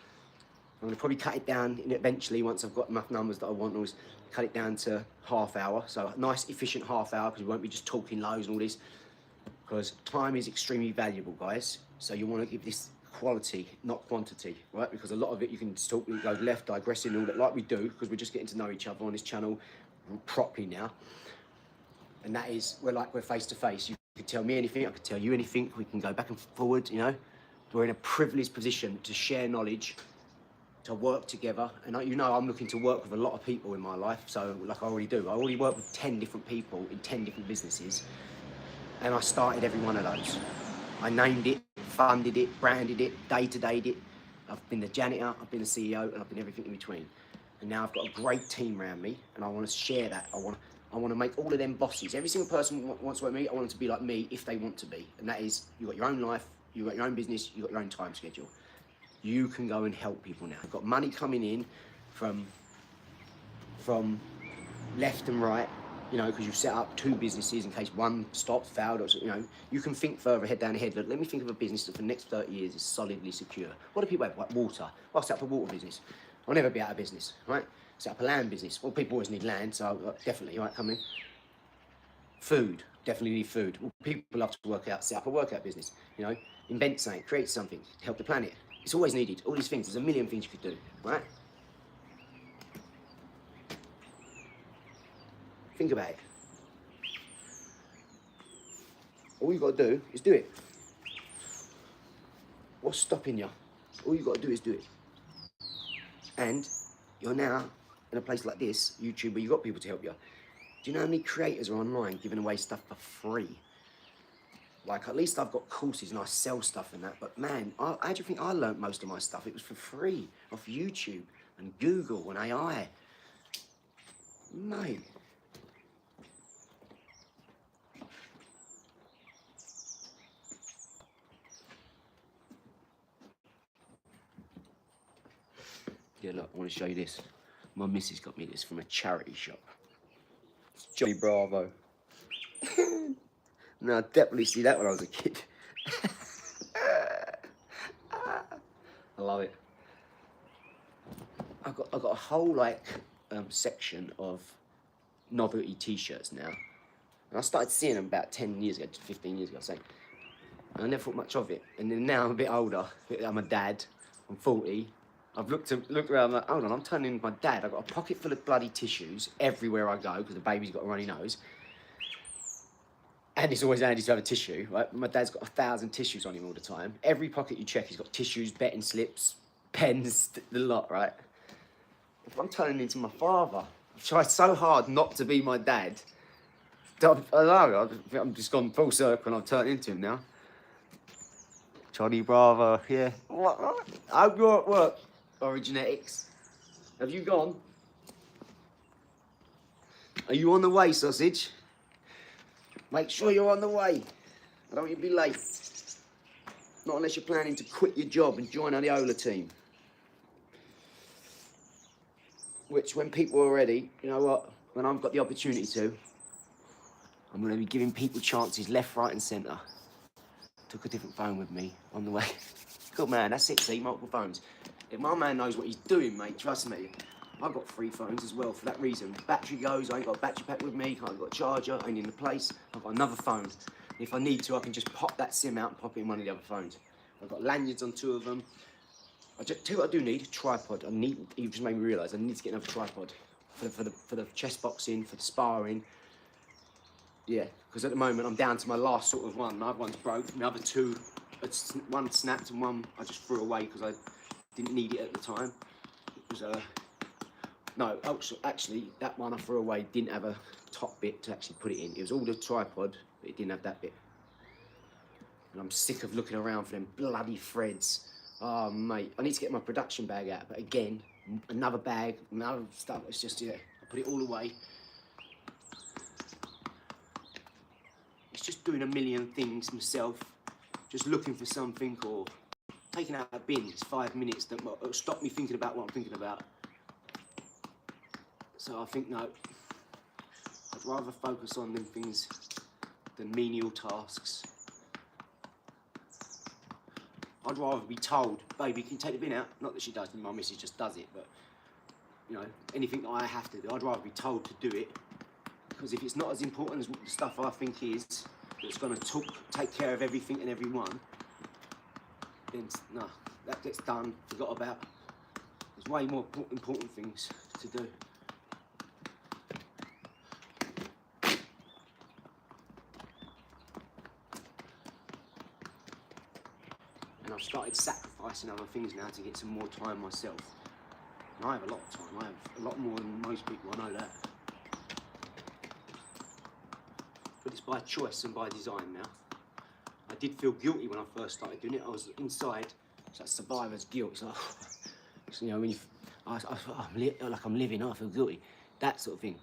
S2: I'm gonna probably cut it down eventually once I've got enough numbers that I want, always cut it down to half hour. So a nice efficient half hour, because we won't be just talking loads and all this, because time is extremely valuable, guys. So you wanna give this quality, not quantity, right? Because a lot of it you can just talk, you go left, digressing and all that, like we do, because we're just getting to know each other on this channel properly now. And that is, we're face to face. You can tell me anything, I can tell you anything, we can go back and forward, you know. We're in a privileged position to share knowledge, to work together. And you know, I'm looking to work with a lot of people in my life. So like I already do. I already work with 10 different people in 10 different businesses. And I started every one of those. I named it, funded it, branded it, day-to-dayed it. I've been the janitor, I've been the CEO, and I've been everything in between. And now I've got a great team around me, and I want to share that. I want to make all of them bosses. Every single person wants to work with me. I want them to be like me if they want to be. And that is, you've got your own life, you've got your own business, you've got your own time schedule. You can go and help people now. You've got money coming in from left and right, you know, because you've set up 2 businesses in case one stopped, failed, or, you know, you can think further head down ahead. Look, let me think of a business that for the next 30 years is solidly secure. What do people have? Like water. Well, I'll set up a water business. I'll never be out of business, right? Set up a land business. Well, people always need land, so definitely, right, come in. Food, definitely need food. Well, people love to work out, set up a workout business, you know, invent something, create something, help the planet. It's always needed, all these things. There's a million things you could do, right? Think about it. All you got to do is do it. What's stopping you? All you got to do is do it. And you're now in a place like this, YouTube, where you've got people to help you. Do you know how many creators are online giving away stuff for free? Like, at least I've got courses and I sell stuff and that, but man, how do you think I learnt most of my stuff? It was for free, off YouTube and Google and AI. Mate. Yeah, look, I want to show you this. My missus got me this from a charity shop. It's Johnny Bravo. No, I definitely see that when I was a kid. I love it. I've got a whole like section of novelty T-shirts now. And I started seeing them about 10 years ago, 15 years ago, say. And I never thought much of it. And then now I'm a bit older. I'm a dad. I'm 40. I've looked around, I'm like, hold on, I'm turning into my dad. I've got a pocket full of bloody tissues everywhere I go because the baby's got a runny nose. And it's always handy to have a tissue, right? My dad's got 1,000 tissues on him all the time. Every pocket you check, he's got tissues, betting slips, pens, the lot, right? I'm turning into my father. I've tried so hard not to be my dad. I don't know, I'm just gone full circle and I've turned into him now. Johnny Bravo, yeah. What? I hope you're at work, Originetics. Have you gone? Are you on the way, sausage? Make sure you're on the way. I don't want you to be late. Not unless you're planning to quit your job and join the OLAR team. Which, when people are ready, you know what? When I've got the opportunity to, I'm going to be giving people chances left, right and centre. Took a different phone with me on the way. Good man, that's it, see, multiple phones. If my man knows what he's doing, mate, trust me. I've got 3 phones as well for that reason. Battery goes, I ain't got a battery pack with me, I ain't got a charger, I ain't in the place. I've got another phone. And if I need to, I can just pop that SIM out and pop it in one of the other phones. I've got lanyards on 2 of them. Tell you what I do need, a tripod. You just made me realise I need to get another tripod for the chest boxing, for the sparring. Yeah, because at the moment I'm down to my last sort of one. My other one's broke, the other 2, one snapped and one I just threw away because I didn't need it at the time. It was No, actually, that one I threw away didn't have a top bit to actually put it in. It was all the tripod, but it didn't have that bit. And I'm sick of looking around for them bloody threads. Oh, mate, I need to get my production bag out. But again, another bag, another stuff. It's just, yeah, I put it all away. It's just doing a million things myself. Just looking for something or taking out a bin. It's 5 minutes that will stop me thinking about what I'm thinking about. So I think, no, I'd rather focus on them things than menial tasks. I'd rather be told, baby, can you take the bin out? Not that she does, my missus just does it, but, you know, anything that I have to do, I'd rather be told to do it. Because if it's not as important as the stuff I think is, that's going to take care of everything and everyone, then, no, that gets done, forgot about. There's way more important things to do. And I've started sacrificing other things now to get some more time myself. And I have a lot of time. I have a lot more than most people, I know that. But it's by choice and by design now. I did feel guilty when I first started doing it. I was inside, it's like survivor's guilt. It's like, so, you know, when like I'm living, I feel guilty. That sort of thing.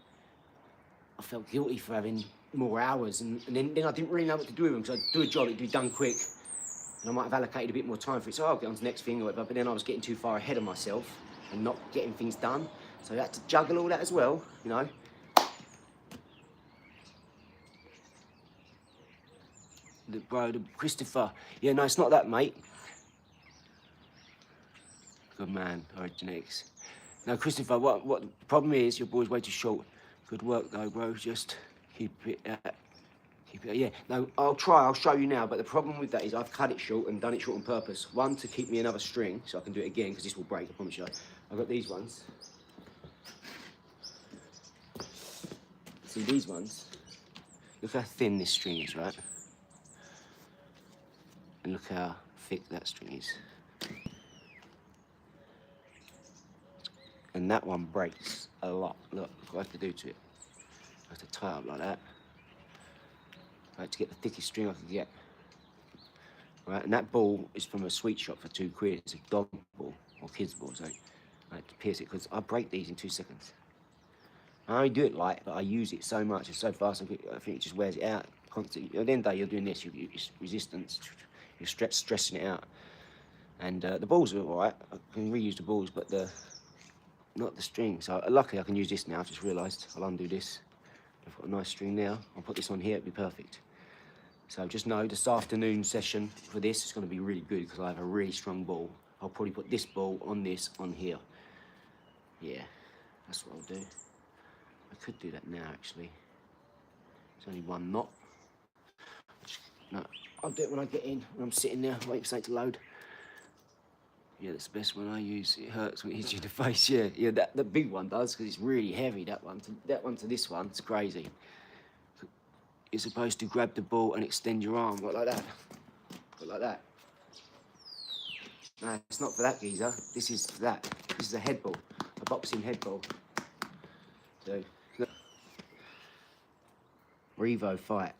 S2: I felt guilty for having more hours, and then I didn't really know what to do with them, because I'd do a job, it'd be done quick, and I might have allocated a bit more time for it, so I'll get on to the next thing or whatever, but then I was getting too far ahead of myself and not getting things done, so I had to juggle all that as well, you know. The Christopher, yeah, no, it's not that, mate. Good man, genetics. Now, Christopher, what the problem is, your boy's way too short. Good work, though, bro. Just keep it, yeah. No, I'll show you now, but the problem with that is I've cut it short and done it short on purpose. One, to keep me another string, so I can do it again, because this will break, I promise you. I've got these ones. See, these ones? Look how thin this string is, right? And look how thick that string is. And that one breaks a lot. Look what I have to do to it. I have to tie it up like that. Right, to get the thickest string I can get. Right, and that ball is from a sweet shop for £2. It's a dog ball, or kid's ball, so I have to pierce it, because I break these in 2 seconds. I only do it light, but I use it so much and so fast, I think it just wears it out constantly. At the end of the day, you're doing this, it's resistance, you're stressing it out. And the balls are all right, I can reuse the balls, but not the string. So luckily I can use this now. I've just realised. I'll undo this. I've got a nice string now. I'll put this on here, it'll be perfect. So just know this afternoon session for this is going to be really good, because I have a really strong ball. I'll probably put this ball on this on here. Yeah, that's what I'll do. I could do that now, actually. It's only one knot. No, I'll do it when I get in, when I'm sitting there waiting for something to load. Yeah, that's the best one I use. It hurts when it hits you in the face. Yeah, the big one does, because it's really heavy. That one to this one, it's crazy. You're supposed to grab the ball and extend your arm, like that. Like that. No, it's not for that, geezer. This is for that. This is a head ball, a boxing head ball. So, look. Revo fight.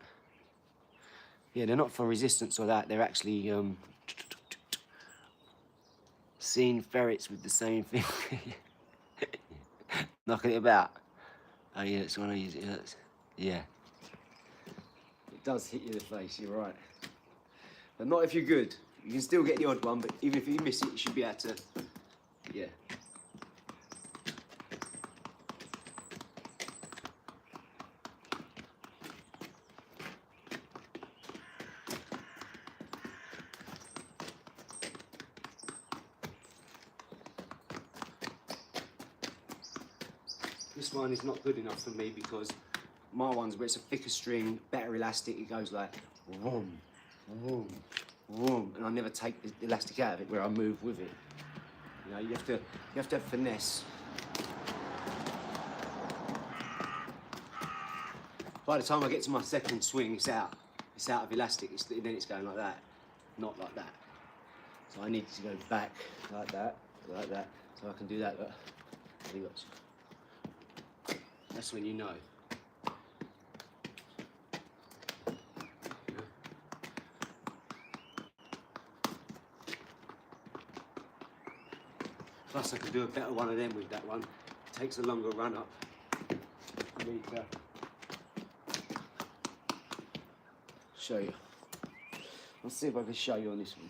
S2: Yeah, they're not for resistance or that. They're actually seen ferrets with the same thing. Knocking it about. Oh yeah, that's when I use it. It hurts. Yeah. It does hit you in the face, you're right. But not if you're good. You can still get the odd one, but even if you miss it, you should be able to, yeah. This one is not good enough for me, because my one's where it's a thicker string, better elastic, it goes like vroom, vroom, vroom, and I never take the elastic out of it, where I move with it. You know, you have to have finesse. By the time I get to my second swing, it's out of elastic, then it's going like that, not like that. So I need to go back like that, so I can do that, but That's when you know. Plus I could do a better one of them with that one. It takes a longer run up. I need to show you. I'll see if I can show you on this one.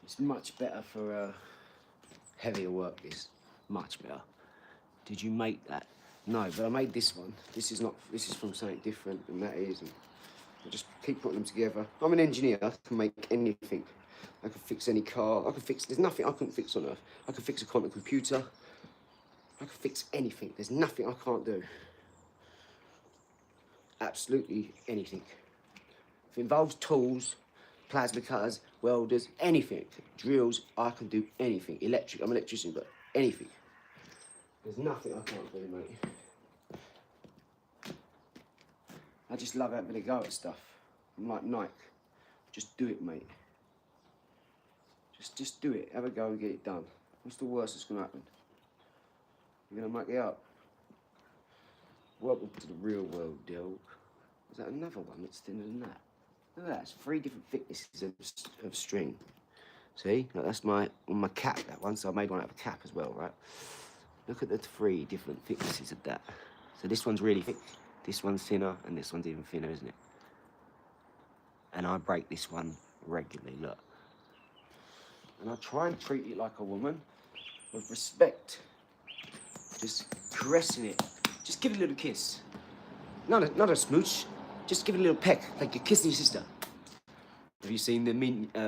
S2: It's much better for heavier work, this. Much better. Did you make that? No, but I made this one. This is from something different than that is. And I just keep putting them together. I'm an engineer, I can make anything. I can fix any car, there's nothing I couldn't fix on Earth. I can fix a quantum computer. I can fix anything. There's nothing I can't do. Absolutely anything. If it involves tools, plasma cutters, welders, anything, drills, I can do anything. Electric, I'm an electrician, but anything. There's nothing I can't do, mate. I just love having a go at stuff. I'm like Nike. Just do it, mate. Just do it. Have a go and get it done. What's the worst that's going to happen? You're going to muck it up. Welcome to the real world, Dil. Is that another one that's thinner than that? Look at that. It's 3 different thicknesses of string. See? Look, that's my cap, that one. So I made one out of a cap as well, right? Look at the 3 different thicknesses of that. So this one's really thick, this one's thinner, and this one's even thinner, isn't it? And I break this one regularly, look. And I try and treat it like a woman, with respect. Just caressing it. Just give it a little kiss. Not a smooch. Just give it a little peck, like you're kissing your sister. Have you seen the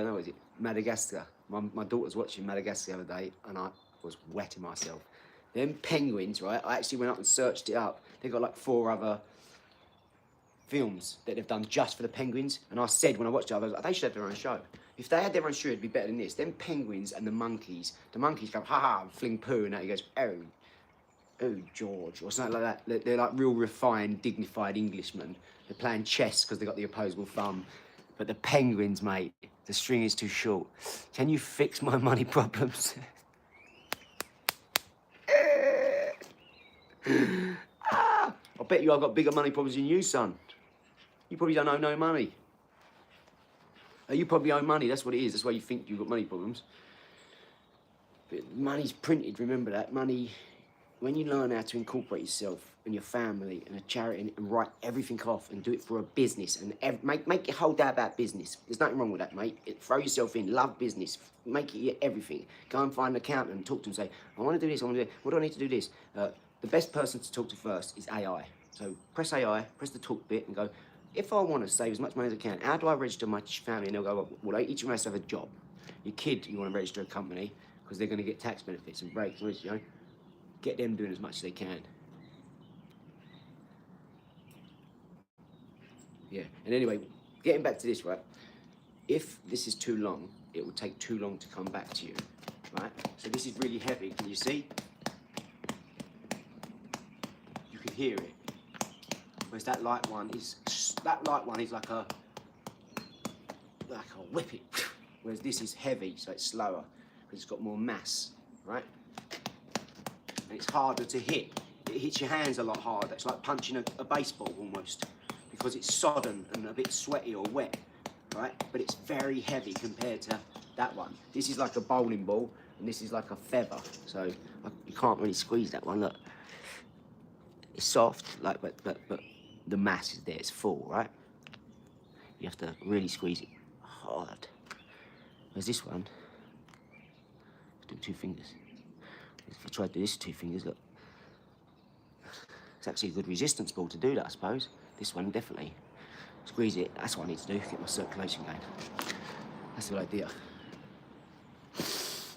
S2: what is it? Madagascar? My daughter was watching Madagascar the other day, and I was wetting myself. Them penguins, right? I actually went up and searched it up. They've got like 4 other films that they've done just for the penguins. And I said when I watched it, I was like, they should have their own show. If they had their own show, it'd be better than this. Them penguins and the monkeys go, ha ha, and fling poo, and that he goes, oh, George, or something like that. They're like real refined, dignified Englishmen. They're playing chess because they've got the opposable thumb. But the penguins, mate, the string is too short. Can you fix my money problems? I bet you I've got bigger money problems than you, son. You probably don't owe no money. You probably owe money, that's what it is. That's why you think you've got money problems. But money's printed, remember that. Money, when you learn how to incorporate yourself and your family and a charity and write everything off and do it for a business and make your whole day about business. There's nothing wrong with that, mate. Throw yourself in, love business, make it your everything. Go and find an accountant and talk to them and say, I want to do this, I want to do it. What do I need to do this? The best person to talk to first is AI. So press AI, press the talk bit and go, if I want to save as much money as I can, how do I register my family? And they'll go, well, each of them has to have a job. Your kid, you want to register a company because they're going to get tax benefits and breaks, you know. Get them doing as much as they can. Yeah, and anyway, getting back to this, right? If this is too long, it will take too long to come back to you, right? So this is really heavy, can you see? You can hear it. Whereas that light one is like a whip it. Whereas this is heavy, so it's slower, because it's got more mass, right? And it's harder to hit. It hits your hands a lot harder. It's like punching a baseball almost, because it's sodden and a bit sweaty or wet, right? But it's very heavy compared to that one. This is like a bowling ball, and this is like a feather. So you can't really squeeze that one. Look, it's soft, like, but the mass is there. It's full, right? You have to really squeeze it hard. Whereas this one, do 2 fingers. If I try to do this with 2 fingers, look. It's actually a good resistance ball to do that, I suppose. This one, definitely. Squeeze it, that's what I need to do, get my circulation going. That's the idea.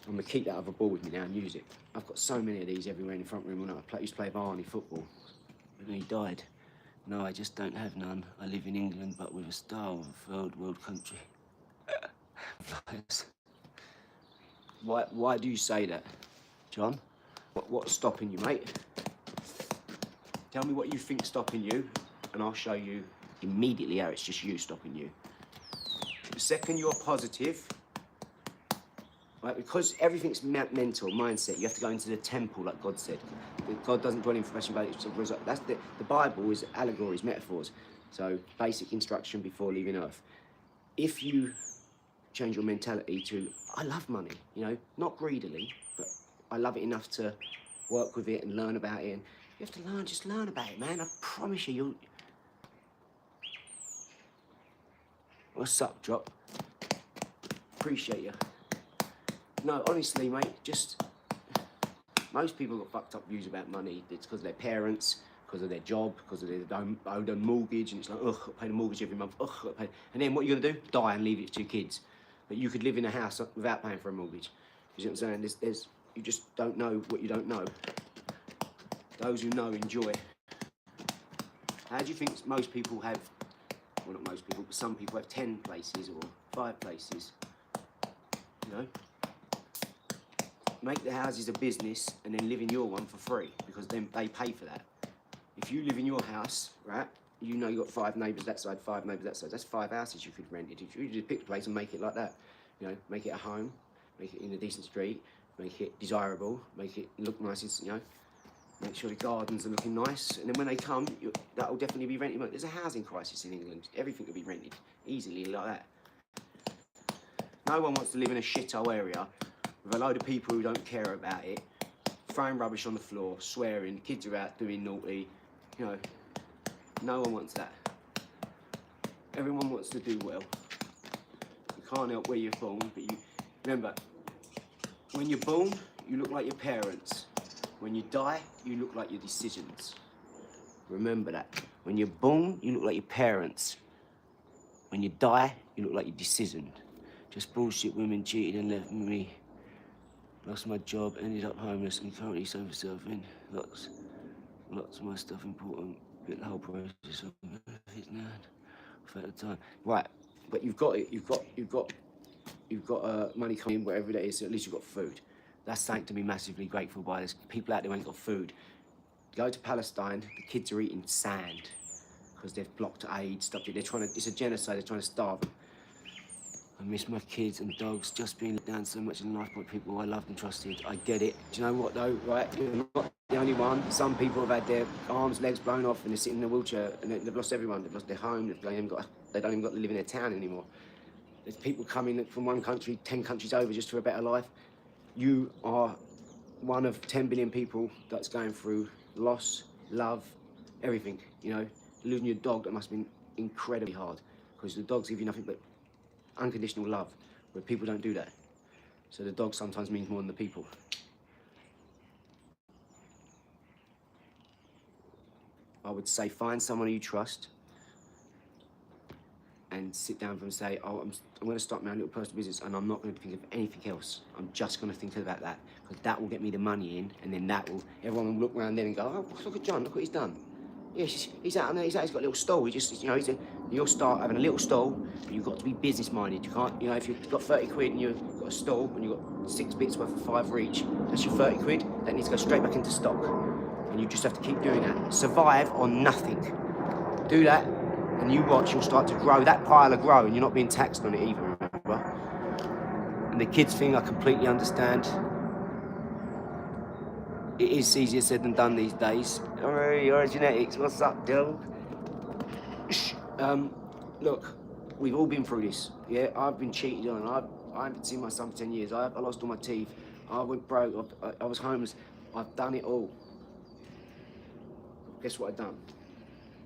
S2: I'm gonna keep that other ball with me now and use it. I've got so many of these everywhere in the front room. When I used to play Barney football, but then he died. No, I just don't have none. I live in England, but with a star of a third world country. Why do you say that, John? What's stopping you, mate? Tell me what you think's stopping you, and I'll show you immediately how it's just you stopping you. The second you're positive, Right? Because everything's mental, mindset, you have to go into the temple, like God said. God doesn't dwell in flesh and blood. That's the Bible is allegories, metaphors. So basic instruction before leaving earth. If you change your mentality to, I love money, you know, not greedily, but I love it enough to work with it and learn about it. And you have to learn, just learn about it, man. I promise you, What's up, Drop? Appreciate you. No, honestly, mate, just, most people got fucked up views about money. It's because of their parents, because of their job, because of their own mortgage, and it's like, ugh, I pay the mortgage every month, ugh, I pay. And then what you're gonna do? Die and leave it to your kids. But you could live in a house without paying for a mortgage. You see what I'm saying? You just don't know what you don't know. Those who know, enjoy. How do you think most people have, well, not most people, but some people have 10 places or 5 places, you know? Make the houses a business and then live in your one for free, because then they pay for that. If you live in your house, right, you know you've got 5 neighbours that side, 5 neighbours that side. That's 5 houses you could rent it. If you just pick the place and make it like that, you know, make it a home, make it in a decent street, make it desirable, make it look nice, you know, make sure the gardens are looking nice, and then when they come, that'll definitely be rented. There's a housing crisis in England. Everything will be rented easily like that. No one wants to live in a shithole area with a load of people who don't care about it, throwing rubbish on the floor, swearing, kids are out doing naughty, you know. No one wants that. Everyone wants to do well. You can't help where you're born, but you remember, when you're born, you look like your parents. When you die, you look like your decisions. Remember that. When you're born, you look like your parents. When you die, you look like your decision. Just bullshit women cheated and left me. Lost my job, ended up homeless, and currently sober-surfing. Lots of my stuff important. Bit the whole process of it now. For the time. Right, but you've got it. You've got money coming in, wherever that is. So at least you've got food. That's something to be massively grateful by. There's people out there who ain't got food. Go to Palestine. The kids are eating sand because they've blocked aid stuff. They're trying to. It's a genocide. They're trying to starve them. I miss my kids and dogs just being let down so much in life by people I loved and trusted. I get it. Do you know what though, right? You're not the only one. Some people have had their arms, legs blown off and they're sitting in a wheelchair and they've lost everyone. They've lost their home. They don't even got to live in their town anymore. There's people coming from one country, 10 countries over just for a better life. You are one of 10 billion people that's going through loss, love, everything, you know. Losing your dog, that must have been incredibly hard because the dogs give you nothing but unconditional love, where people don't do that. So the dog sometimes means more than the people. I would say find someone you trust and sit down with them and say, oh, I'm going to start my own little personal business and I'm not going to think of anything else. I'm just going to think about that because that will get me the money in, and then everyone will look around then and go, oh, look at John, look what he's done. Yeah, he's out there, he's got a little stall. You'll start having a little stall, but you've got to be business minded. You can't, you know, if you've got 30 quid and you've got a stall and you've got 6 bits worth of 5 for each, that's your 30 quid. That needs to go straight back into stock. And you just have to keep doing that. Survive on nothing. Do that, and you watch, you'll start to grow. That pile will grow, and you're not being taxed on it either, remember? And the kids thing, I completely understand. It is easier said than done these days. Alright, your genetics, what's up, Dill? Look, we've all been through this. Yeah, I've been cheated on. I haven't seen my son for 10 years. I lost all my teeth. I went broke. I was homeless. I've done it all. Guess what I've done?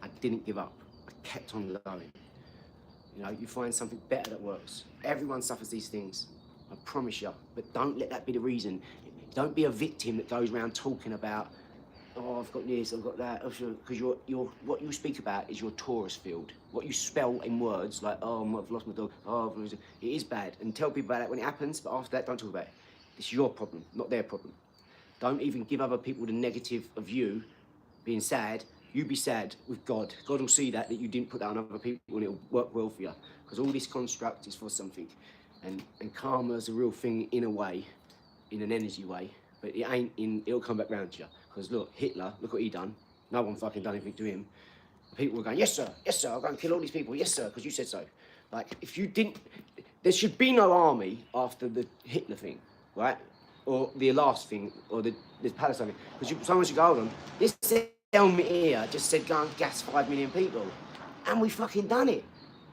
S2: I didn't give up. I kept on going. You know, you find something better that works. Everyone suffers these things. I promise you. But don't let that be the reason. Don't be a victim that goes around talking about, oh, I've got this, I've got that, because what you speak about is your tourist field. What you spell in words, like, oh, I've lost my dog, oh, it is bad. And tell people about it when it happens, but after that, don't talk about it. It's your problem, not their problem. Don't even give other people the negative of you being sad. You be sad with God. God will see that you didn't put that on other people, and it'll work well for you. Because all this construct is for something. And karma is a real thing in a way, in an energy way, but it ain't it'll come back round to you. Because look, Hitler, look what he done. No one fucking done anything to him. People were going, yes sir, I'll go and kill all these people, yes sir, because you said so. Like, if you didn't, There should be no army after the Hitler thing, right? Or the last thing, or the Palestine thing. Because someone should go, hold on, this helmet here just said go and gas 5 million people. And we fucking done it.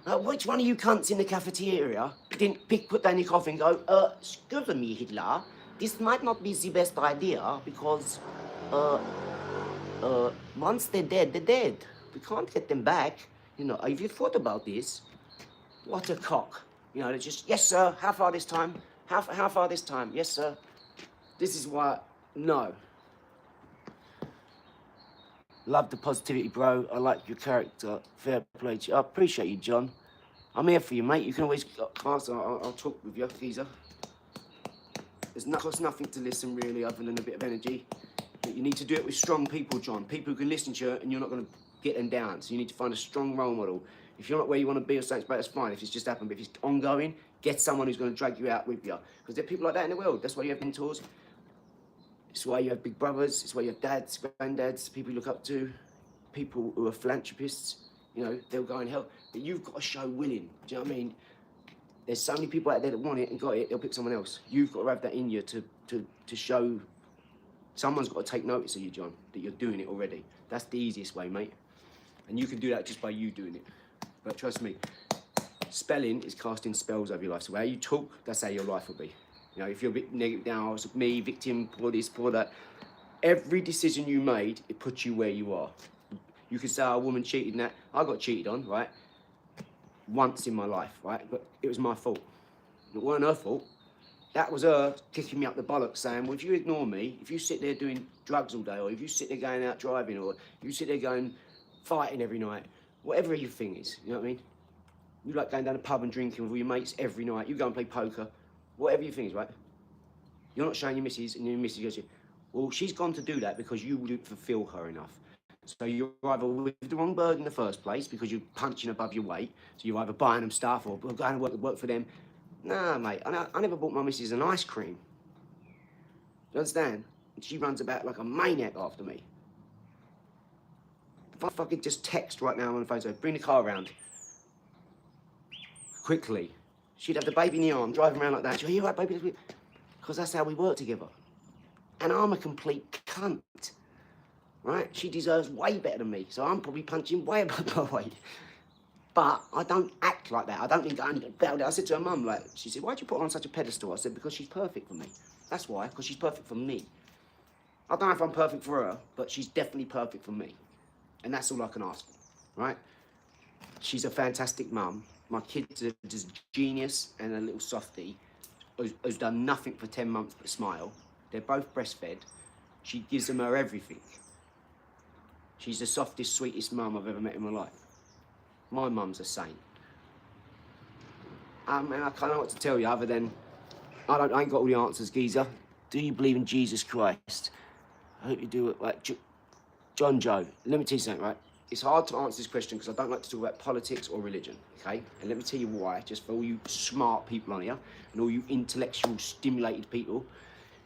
S2: Which one of you cunts in the cafeteria didn't put down your coffee and go, excuse me, Hitler, this might not be the best idea because, once they're dead, they're dead. We can't get them back. You know, have you thought about this? What a cock. You know, it's just, yes, sir, how far this time? How far this time? Yes, sir. This is why, no. Love the positivity, bro. I like your character. Fair play to you. I appreciate you, John. I'm here for you, mate. You can always ask. I'll talk with you, geezer. Costs nothing to listen, really, other than a bit of energy. But you need to do it with strong people, John. People who can listen to you and you're not going to get them down. So you need to find a strong role model. If you're not where you want to be or something, that's fine. If it's just happened, but if it's ongoing, get someone who's going to drag you out with you. Because there are people like that in the world. That's why you have mentors. It's why you have big brothers. It's why you have dads, granddads, people you look up to, people who are philanthropists. You know, they'll go and help. But you've got to show willing. Do you know what I mean? There's so many people out there that want it and got it, they'll pick someone else. You've got to have that in you to show. Someone's got to take notice of you, John, that you're doing it already. That's the easiest way, mate. And you can do that just by you doing it. But trust me, spelling is casting spells over your life. So how you talk, that's how your life will be. You know, if you're a bit negative down, it's me, victim, poor this, poor that. Every decision you made, it puts you where you are. You could say, oh, a woman cheated and that. I got cheated on, right? Once in my life, right? But it was my fault. It weren't her fault. That was her kicking me up the bollocks saying, well, if you ignore me, if you sit there doing drugs all day, or if you sit there going out driving, or you sit there going fighting every night, whatever your thing is, you know what I mean? You like going down a pub and drinking with all your mates every night. You go and play poker. Whatever your thing is, right? You're not showing your missus, and your missus goes, well, she's gone to do that because you wouldn't fulfill her enough. So you're either with the wrong bird in the first place because you're punching above your weight. So you're either buying them stuff or going to work for them. Nah, mate, I never bought my missus an ice cream. You understand? And she runs about like a maniac after me. If I fucking just text right now on the phone, so bring the car around quickly. She'd have the baby in the arm, driving around like that. She'd go, you right, baby? Because that's how we work together. And I'm a complete cunt, right? She deserves way better than me, so I'm probably punching way above my weight. But I don't act like that. I don't think I said to her mum, like, she said, why'd you put her on such a pedestal? I said, because she's perfect for me. That's why, because she's perfect for me. I don't know if I'm perfect for her, but she's definitely perfect for me. And that's all I can ask, right? She's a fantastic mum. My kid's a genius and a little softie who's done nothing for 10 months but smile. They're both breastfed. She gives them her everything. She's the softest, sweetest mum I've ever met in my life. My mum's a saint. And I can't know what to tell you other than I ain't got all the answers, geezer. Do you believe in Jesus Christ? I hope you do it. Like John Joe, let me tell you something, right? It's hard to answer this question because I don't like to talk about politics or religion, okay? And let me tell you why, just for all you smart people on here and all you intellectual, stimulated people.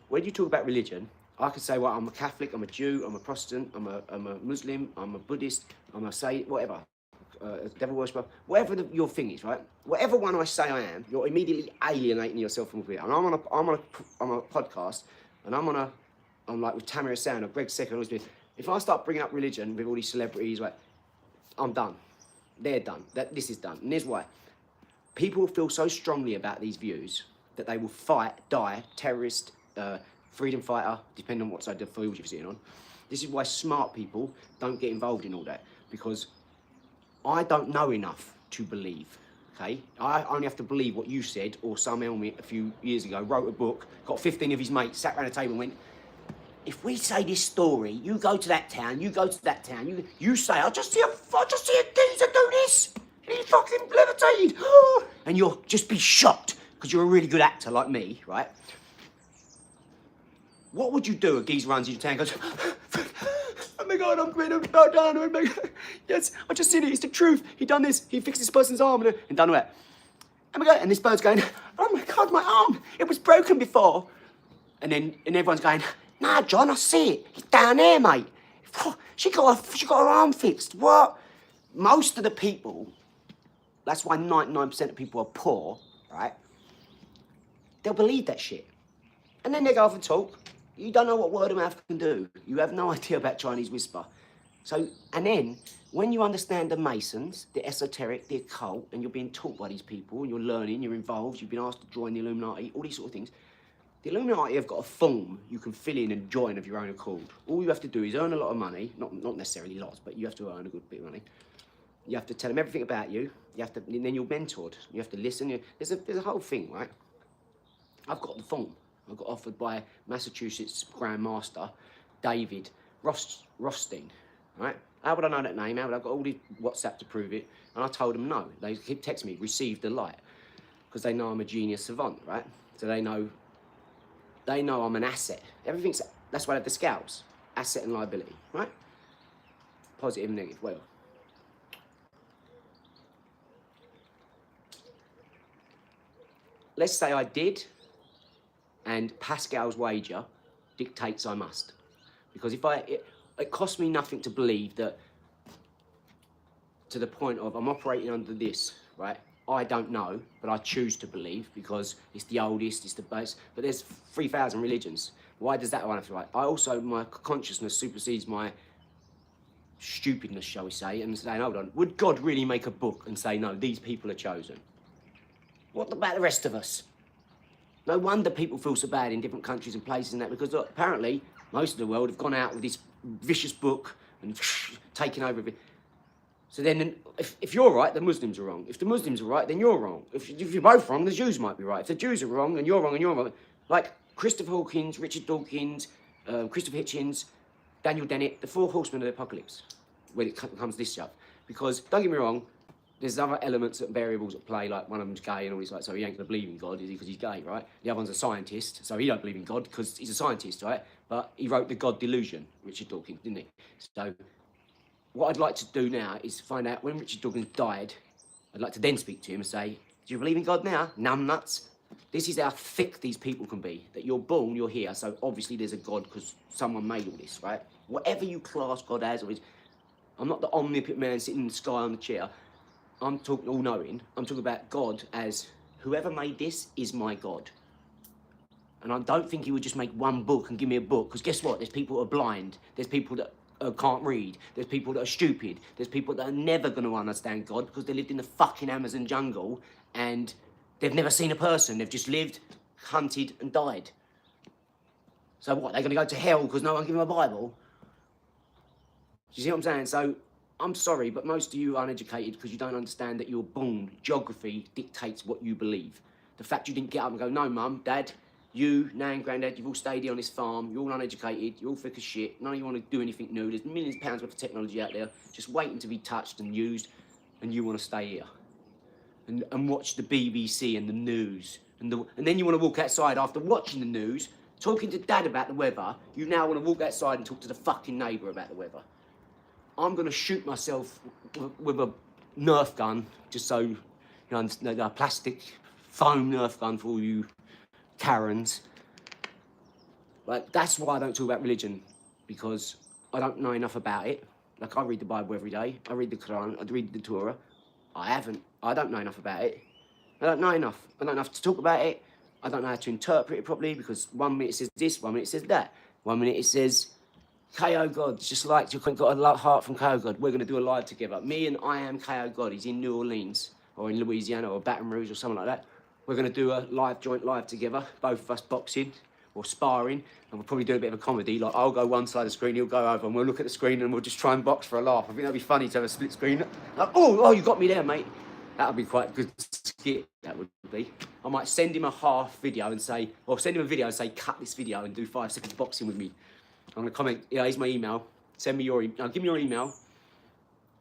S2: When you talk about religion, I could say, well, I'm a Catholic, I'm a Jew, I'm a Protestant, I'm a Muslim, I'm a Buddhist, I'm a whatever, a devil worshipper, whatever your thing is, right? Whatever one I say I am, you're immediately alienating yourself from it. And I'm on a podcast, and I'm like with Tamara Sand or Greg Secker, always doing. If I start bringing up religion with all these celebrities, right, I'm done. They're done. This is done. And here's why. People feel so strongly about these views that they will fight, die, terrorist, freedom fighter, depending on what side of the field you're sitting on. This is why smart people don't get involved in all that, because I don't know enough to believe, okay? I only have to believe what you said, or some helmet a few years ago wrote a book, got 15 of his mates, sat around a table and went, if we say this story, you go to that town, you go to that town, you say, I just see a geezer do this, and he fucking levitated, and you'll just be shocked, because you're a really good actor like me, right? What would you do? A geezer runs into town and goes, oh my God, I'm going to bow down, oh my God. Yes, I just seen it, it's the truth. He done this, he fixed this person's arm and done that. Oh my God, and this bird's going, oh my God, my arm, it was broken before. And everyone's going, nah, John, I see it. He's down there, mate. She got her arm fixed. What? Most of the people, that's why 99% of people are poor, right? They'll believe that shit. And then they go off and talk. You don't know what word of mouth can do. You have no idea about Chinese whisper. So, and then, when you understand the Masons, the esoteric, the occult, and you're being taught by these people, and you're learning, you're involved, you've been asked to join the Illuminati, all these sort of things, the Illuminati have got a form you can fill in and join of your own accord. All you have to do is earn a lot of money, not necessarily lots, but you have to earn a good bit of money. You have to tell them everything about you. You have to, and then you're mentored. You have to listen. There's a whole thing, right? I've got the form. I got offered by Massachusetts Grand Master David Rothstein, right? How would I know that name? How would I got all the WhatsApp to prove it? And I told them no. They keep texting me, received the light, because they know I'm a genius savant, right? So they know I'm an asset. That's why I have the scales, asset and liability, right? Positive and negative. Well, let's say I did, and Pascal's wager dictates I must. Because it costs me nothing to believe that, to the point of I'm operating under this, right? I don't know, but I choose to believe because it's the oldest, it's the best. But there's 3,000 religions. Why does that one have to write? My consciousness supersedes my stupidness, shall we say, and saying, hold on, would God really make a book and say, no, these people are chosen? What about the rest of us? No wonder people feel so bad in different countries and places and that, because look, apparently most of the world have gone out with this vicious book and taken over everything. So then, if you're right, the Muslims are wrong. If the Muslims are right, then you're wrong. If you're both wrong, the Jews might be right. If the Jews are wrong, and you're wrong, like Christopher Hawkins, Richard Dawkins, Christopher Hitchens, Daniel Dennett, the 4 horsemen of the apocalypse, when it comes to this stuff. Because, don't get me wrong, there's other elements and variables at play, like one of them's gay and all this, like, so he ain't gonna believe in God, is he, because he's gay, right? The other one's a scientist, so he don't believe in God because he's a scientist, right? But he wrote The God Delusion, Richard Dawkins, didn't he? So what I'd like to do now is find out when Richard Dawkins died. I'd like to then speak to him and say, do you believe in God now? Numbnuts. This is how thick these people can be, that you're born, you're here, so obviously there's a God because someone made all this, right? Whatever you class God as, or is, I'm not the omnipotent man sitting in the sky on the chair. I'm talking all-knowing. I'm talking about God as whoever made this is my God. And I don't think he would just make one book and give me a book, because guess what? There's people who are blind. There's people that can't read. There's people that are stupid. There's people that are never going to understand God because they lived in the fucking Amazon jungle and they've never seen a person. They've just lived, hunted and died. So what, they're going to go to hell because no one gave them a Bible? Do you see what I'm saying? So I'm sorry, but most of you are uneducated because you don't understand that you're born. Geography dictates what you believe. The fact you didn't get up and go, no, Mum, Dad, you, Nan, Grandad, you've all stayed here on this farm, you're all uneducated, you're all thick as shit, none of you want to do anything new, there's millions of pounds worth of technology out there, just waiting to be touched and used, and you want to stay here. And watch the BBC and the news. And then you want to walk outside after watching the news, talking to Dad about the weather, you now want to walk outside and talk to the fucking neighbour about the weather. I'm going to shoot myself with a Nerf gun, just so, you know, a plastic foam Nerf gun for all you Karens. Like, that's why I don't talk about religion, because I don't know enough about it. Like, I read the Bible every day, I read the Quran, I read the Torah. I don't know enough about it. I don't know enough to talk about it. I don't know how to interpret it properly, because 1 minute it says this, 1 minute it says that. 1 minute it says, KO God, just like you've got a heart from KO God, we're going to do a live together. Me and I Am KO God, he's in New Orleans, or in Louisiana, or Baton Rouge, or something like that. We're going to do a joint live together, both of us boxing or sparring, and we'll probably do a bit of a comedy. Like, I'll go one side of the screen, he'll go over, and we'll look at the screen and we'll just try and box for a laugh. I think that'd be funny to have a split screen. Like, oh, you got me there, mate. That would be quite a good skit, that would be. I might send him a half video and say, or send him a video and say, cut this video and do 5 seconds boxing with me. I'm going to comment, yeah, here's my email. Send me your email. Give me your email.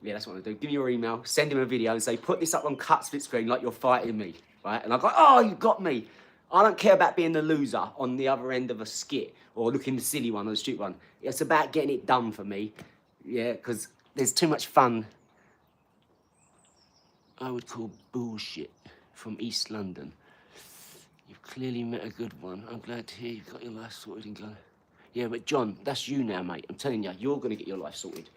S2: Yeah, that's what I'm going to do. Give me your email, send him a video and say, put this up on cut split screen like you're fighting me. Right? And I go, oh, you got me. I don't care about being the loser on the other end of a skit or looking the silly one or the stupid one. It's about getting it done for me. Yeah, because there's too much fun. I would call bullshit from East London. You've clearly met a good one. I'm glad to hear you've got your life sorted and go. Yeah, but John, that's you now, mate. I'm telling you, you're going to get your life sorted.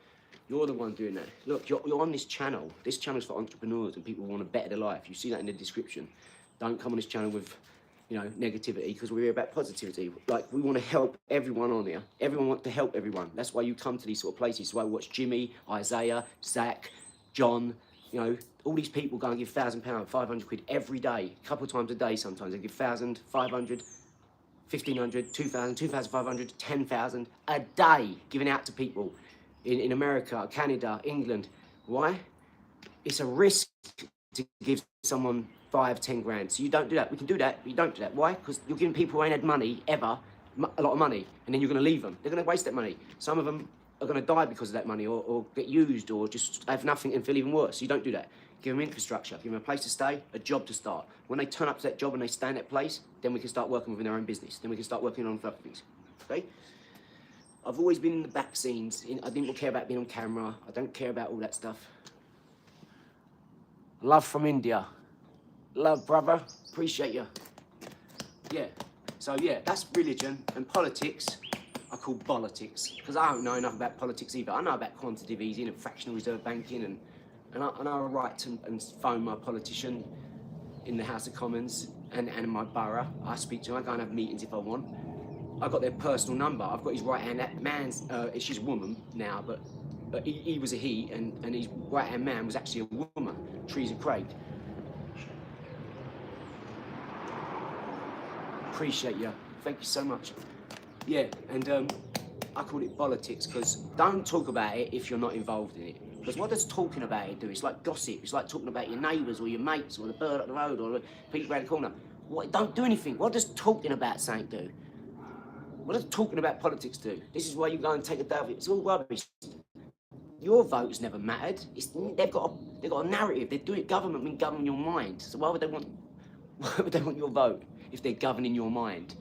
S2: You're the one doing that. Look, you're on this channel. This channel's for entrepreneurs and people who want to better their life. You see that in the description. Don't come on this channel with, you know, negativity, because we're about positivity. Like, we want to help everyone on here. Everyone wants to help everyone. That's why you come to these sort of places. So I watch Jimmy, Isaiah, Zach, John, you know, all these people go and give £1,000, 500 quid every day, a couple of times a day sometimes. They give 1,000, 500, 1,500, 2,000, 2,500, 10,000 a day giving out to people in America, Canada, England. Why? It's a risk to give someone 5, 10 grand. So you don't do that. We can do that, but you don't do that. Why? Because you're giving people who ain't had money ever, a lot of money, and then you're going to leave them. They're going to waste that money. Some of them are going to die because of that money, or get used, or just have nothing and feel even worse. So you don't do that. Give them infrastructure, give them a place to stay, a job to start. When they turn up to that job and they stay in that place, then we can start working within their own business. Then we can start working on other things. Okay? I've always been in the back scenes. I didn't care about being on camera. I don't care about all that stuff. Love from India. Love, brother. Appreciate you. Yeah. So, yeah, that's religion. And politics, I call politics. Because I don't know enough about politics either. I know about quantitative easing and fractional reserve banking. And I write to and phone my politician in the House of Commons and in my borough. I speak to him. I go and have meetings if I want. I got their personal number. I've got his right hand. That man's, she's a woman now, but he was a he, and his right hand man was actually a woman, Teresa Craig. Appreciate you. Thank you so much. Yeah, and I call it politics, because don't talk about it if you're not involved in it. Because what does talking about it do? It's like gossip. It's like talking about your neighbours or your mates or the bird up the road or the people around the corner. What, don't do anything. What does talking about something do? What does talking about politics do? This is why you go and take a day off. It's all rubbish. Your vote's never mattered. They've got a narrative. They do it. Government mean govern your mind. So why would they want your vote if they're governing your mind?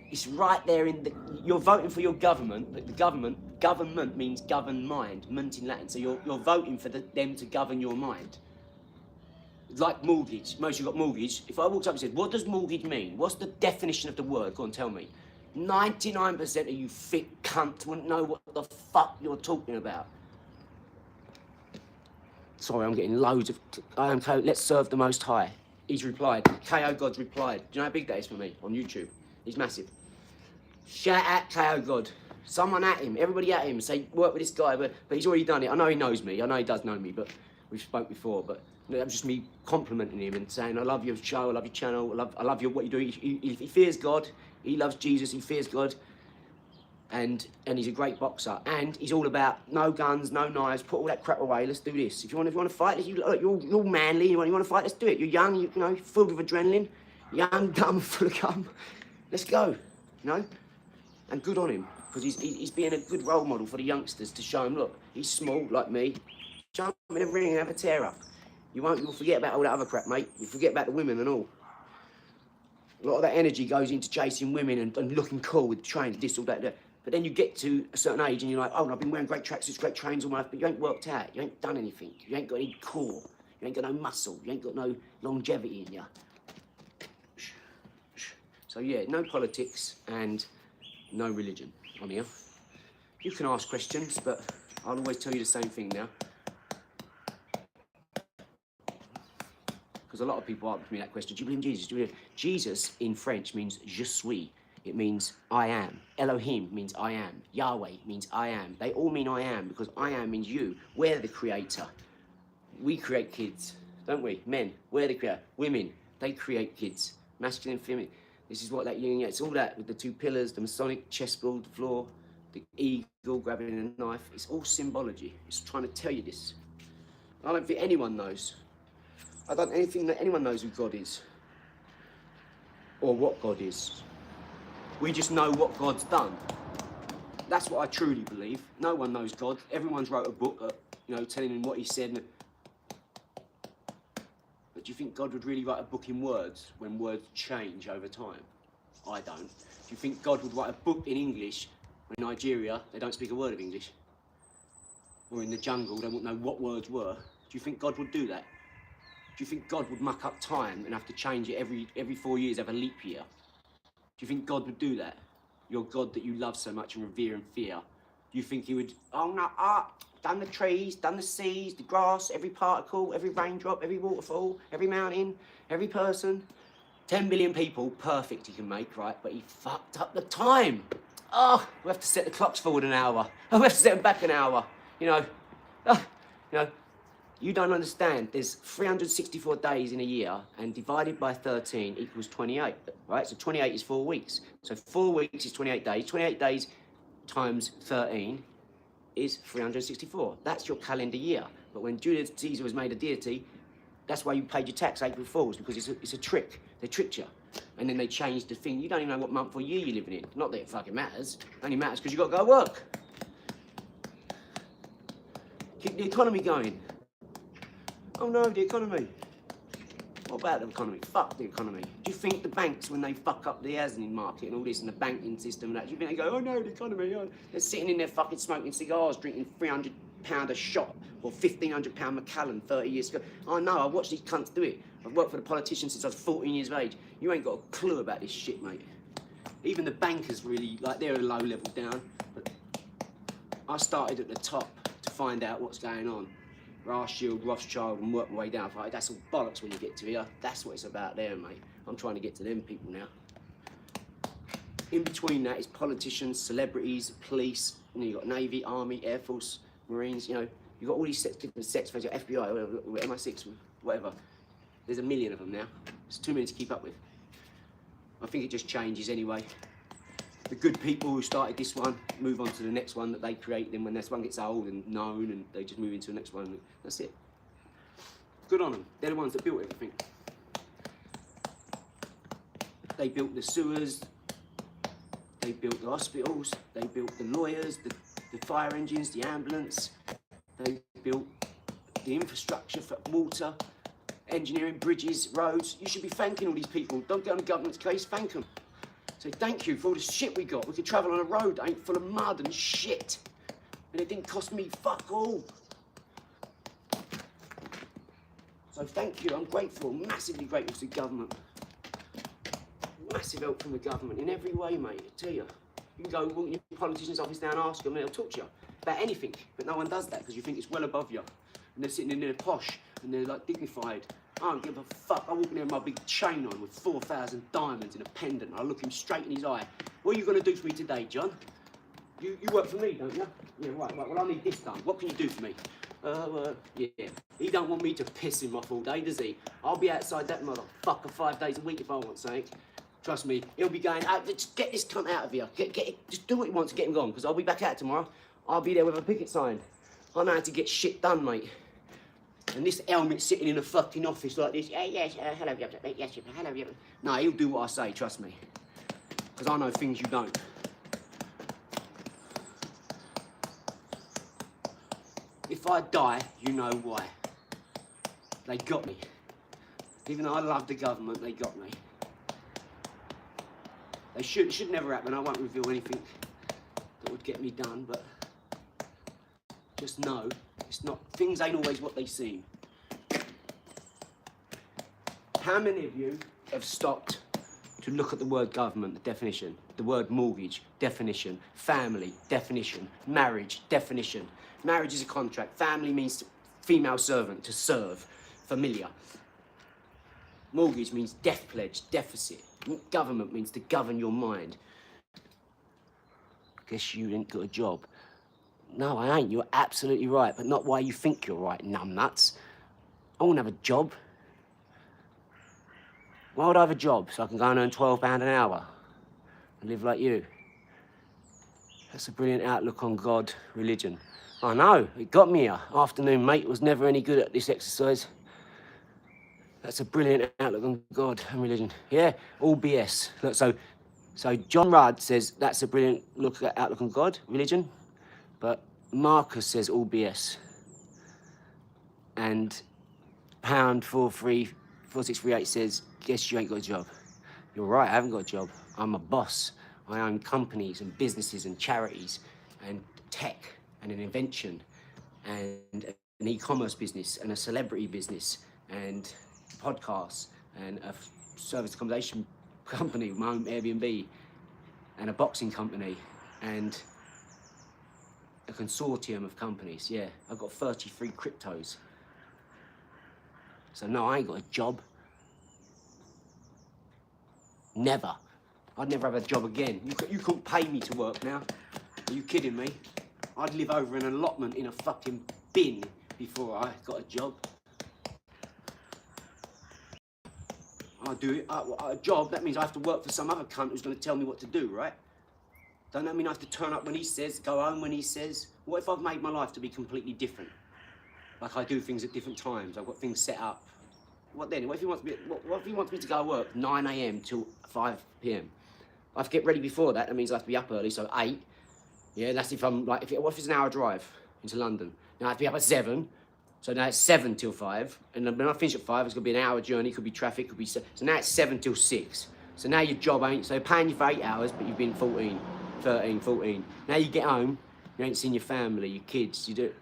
S2: It's right there in the. You're voting for your government, but the government means govern mind, ment in Latin. So you're voting for them to govern your mind. Like mortgage. Most of you got mortgage. If I walked up and said, "What does mortgage mean? What's the definition of the word?" Go on, tell me. 99% of you thick cunts wouldn't know what the fuck you're talking about. Sorry, I'm getting loads of. I am KO. Let's serve the Most High. He's replied. KO God's replied. Do you know how big that is for me on YouTube? He's massive. Shout out KO God. Someone at him. Everybody at him. Say, work with this guy. But he's already done it. I know he knows me. I know he does know me. But we've spoke before. But that was just me complimenting him and saying, I love your show. I love your channel. I love what you do. He fears God. He loves Jesus. He fears God. And he's a great boxer. And he's all about no guns, no knives. Put all that crap away. Let's do this. If you want to fight, you're manly. You want to fight? Let's do it. You're young. You know, filled with adrenaline. Young, dumb, full of cum. Let's go. You know. And good on him, because he's being a good role model for the youngsters to show them, look, he's small like me. Jump in a ring and have a tear up. You'll forget about all that other crap, mate. You forget about the women and all. A lot of that energy goes into chasing women and looking cool with trains, this, all that, that. But then you get to a certain age and you're like, oh, I've been wearing great tracksuits, great trains all my life, but you ain't worked out. You ain't done anything. You ain't got any core. You ain't got no muscle. You ain't got no longevity in you. So yeah, no politics and no religion on here. You can ask questions, but I'll always tell you the same thing now. Because a lot of people ask me that question, do you believe in Jesus? Do you believe? Jesus in French means je suis. It means I am. Elohim means I am. Yahweh means I am. They all mean I am, because I am means you. We're the creator. We create kids, don't we? Men, we're the creator. Women, they create kids. Masculine and feminine. This is what that union, it's all that with the two pillars, the Masonic chessboard, the floor, the eagle grabbing a knife. It's all symbology. It's trying to tell you this. I don't think anyone knows. I don't think that anyone knows who God is or what God is. We just know what God's done. That's what I truly believe. No one knows God. Everyone's wrote a book, you know, telling him what he said. But do you think God would really write a book in words when words change over time? I don't. Do you think God would write a book in English when in Nigeria they don't speak a word of English? Or in the jungle they wouldn't know what words were? Do you think God would do that? Do you think God would muck up time and have to change it every 4 years, have a leap year? Do you think God would do that? Your God that you love so much and revere and fear. Do you think he would, oh no, done the trees, done the seas, the grass, every particle, every raindrop, every waterfall, every mountain, every person? 10 billion people, perfect he can make, right? But he fucked up the time. Oh, we have to set the clocks forward an hour. Oh, we have to set them back an hour. You know, you don't understand. There's 364 days in a year, and divided by 13 equals 28, right? So 28 is 4 weeks. So 4 weeks is 28 days. 28 days times 13 is 364. That's your calendar year. But when Julius Caesar was made a deity, that's why you paid your tax April Fools, because it's a trick. They tricked you. And then they changed the thing. You don't even know what month or year you're living in. Not that it fucking matters. It only matters because you've got to go to work. Keep the economy going. Oh no, the economy. What about the economy? Fuck the economy. Do you think the banks, when they fuck up the housing market and all this and the banking system and that, do you think they go, oh no, the economy, oh. They're sitting in there fucking smoking cigars, drinking £300 a shot or £1,500 Macallan 30 years ago. I know, I watched these cunts do it. I've worked for the politicians since I was 14 years of age. You ain't got a clue about this shit, mate. Even the bankers really, like, they're a low level down. But I started at the top to find out what's going on. Rothschild, Rothschild, and work my way down. Like, that's all bollocks when you get to here. That's what it's about there, mate. I'm trying to get to them people now. In between that is politicians, celebrities, police. You know, you've got Navy, Army, Air Force, Marines. You know, you've got all these different sectors. You've got FBI, whatever, MI6, whatever. There's a million of them now. It's too many to keep up with. I think it just changes anyway. The good people who started this one move on to the next one that they create. Then when this one gets old and known, and they just move into the next one. That's it. Good on them. They're the ones that built everything. They built the sewers. They built the hospitals. They built the lawyers, the fire engines, the ambulance. They built the infrastructure for water, engineering, bridges, roads. You should be thanking all these people. Don't get on the government's case, thank them. Say thank you for all the shit we got. We could travel on a road that ain't full of mud and shit. And it didn't cost me fuck all. So thank you, I'm grateful, massively grateful to the government. Massive help from the government in every way, mate, I tell you. You can go walk in your politician's office down and ask them and they'll talk to you about anything. But no one does that because you think it's well above you. And they're sitting in there posh and they're like dignified. I don't give a fuck. I walk in there with my big chain on with 4,000 diamonds in a pendant. I look him straight in his eye. What are you going to do for me today, John? You work for me, don't you? Yeah, right. Well, I need this done. What can you do for me? Yeah. He don't want me to piss him off all day, does he? I'll be outside that motherfucker 5 days a week if I want something. Trust me, he'll be going, just get this cunt out of here. Get it, just do what you want to get him gone, because I'll be back out tomorrow. I'll be there with a picket sign. I know how to get shit done, mate. And this helmet sitting in a fucking office like this, yes, hello, yes, hello, yes. No, he'll do what I say, trust me. Because I know things you don't. If I die, you know why. They got me. Even though I love the government, they got me. It should never happen. I won't reveal anything that would get me done, but just know it's not, things ain't always what they seem. How many of you have stopped to look at the word government, the definition, the word mortgage, definition, family, definition, marriage, definition? Marriage is a contract. Family means female servant, to serve, familiar. Mortgage means death pledge, deficit. Government means to govern your mind. Guess you ain't got a job. No, I ain't. You're absolutely right, but not why you think you're right, numbnuts. I won't have a job. Why would I have a job? So I can go and earn £12 an hour and live like you. That's a brilliant outlook on God, religion. I know, it got me here. Afternoon mate was never any good at this exercise. That's a brilliant outlook on God and religion. Yeah, all BS. Look, so John Rudd says that's a brilliant outlook on God, religion, but Marcus says all BS. And Pound 4638 says, guess you ain't got a job. You're right, I haven't got a job. I'm a boss. I own companies and businesses and charities and tech and an invention and an e-commerce business and a celebrity business and podcasts and a service accommodation company, my own Airbnb, and a boxing company and a consortium of companies. Yeah, I've got 33 cryptos. So no, I ain't got a job. Never. I'd never have a job again. You couldn't pay me to work now. Are you kidding me? I'd live over an allotment in a fucking bin before I got a job. I'd do it. A job, that means I have to work for some other cunt who's going to tell me what to do, right? Don't that mean I have to turn up when he says, go home when he says? What if I've made my life to be completely different? Like I do things at different times. I've got things set up. What then? What if he wants me? What if he wants me to go to work 9 a.m. till 5 p.m.? I have to get ready before that. That means I have to be up early, so 8. Yeah, that's if I'm like, what if it's an hour drive into London? Now I have to be up at 7. So now it's 7 till 5. And then when I finish at 5, it's going to be an hour journey. Could be traffic, could be... So now it's 7 till 6. So now your job ain't... So they're paying you for 8 hours, but you've been 14, 13, 14. Now you get home, you ain't seen your family, your kids, you do...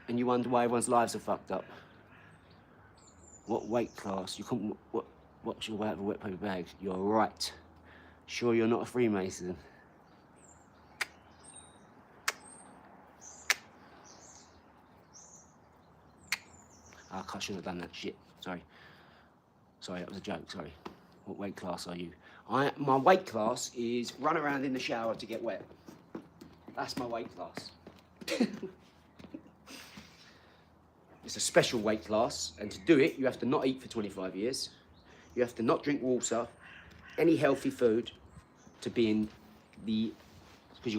S2: And you wonder why everyone's lives are fucked up. What weight class? You couldn't... What's your weight of a wet paper bag? You're right. Sure you're not a Freemason? I shouldn't have done that shit. Sorry. Sorry, that was a joke, sorry. What weight class are you? My weight class is run around in the shower to get wet. That's my weight class. It's a special weight class, and to do it, you have to not eat for 25 years. You have to not drink water, any healthy food, to be in the... Because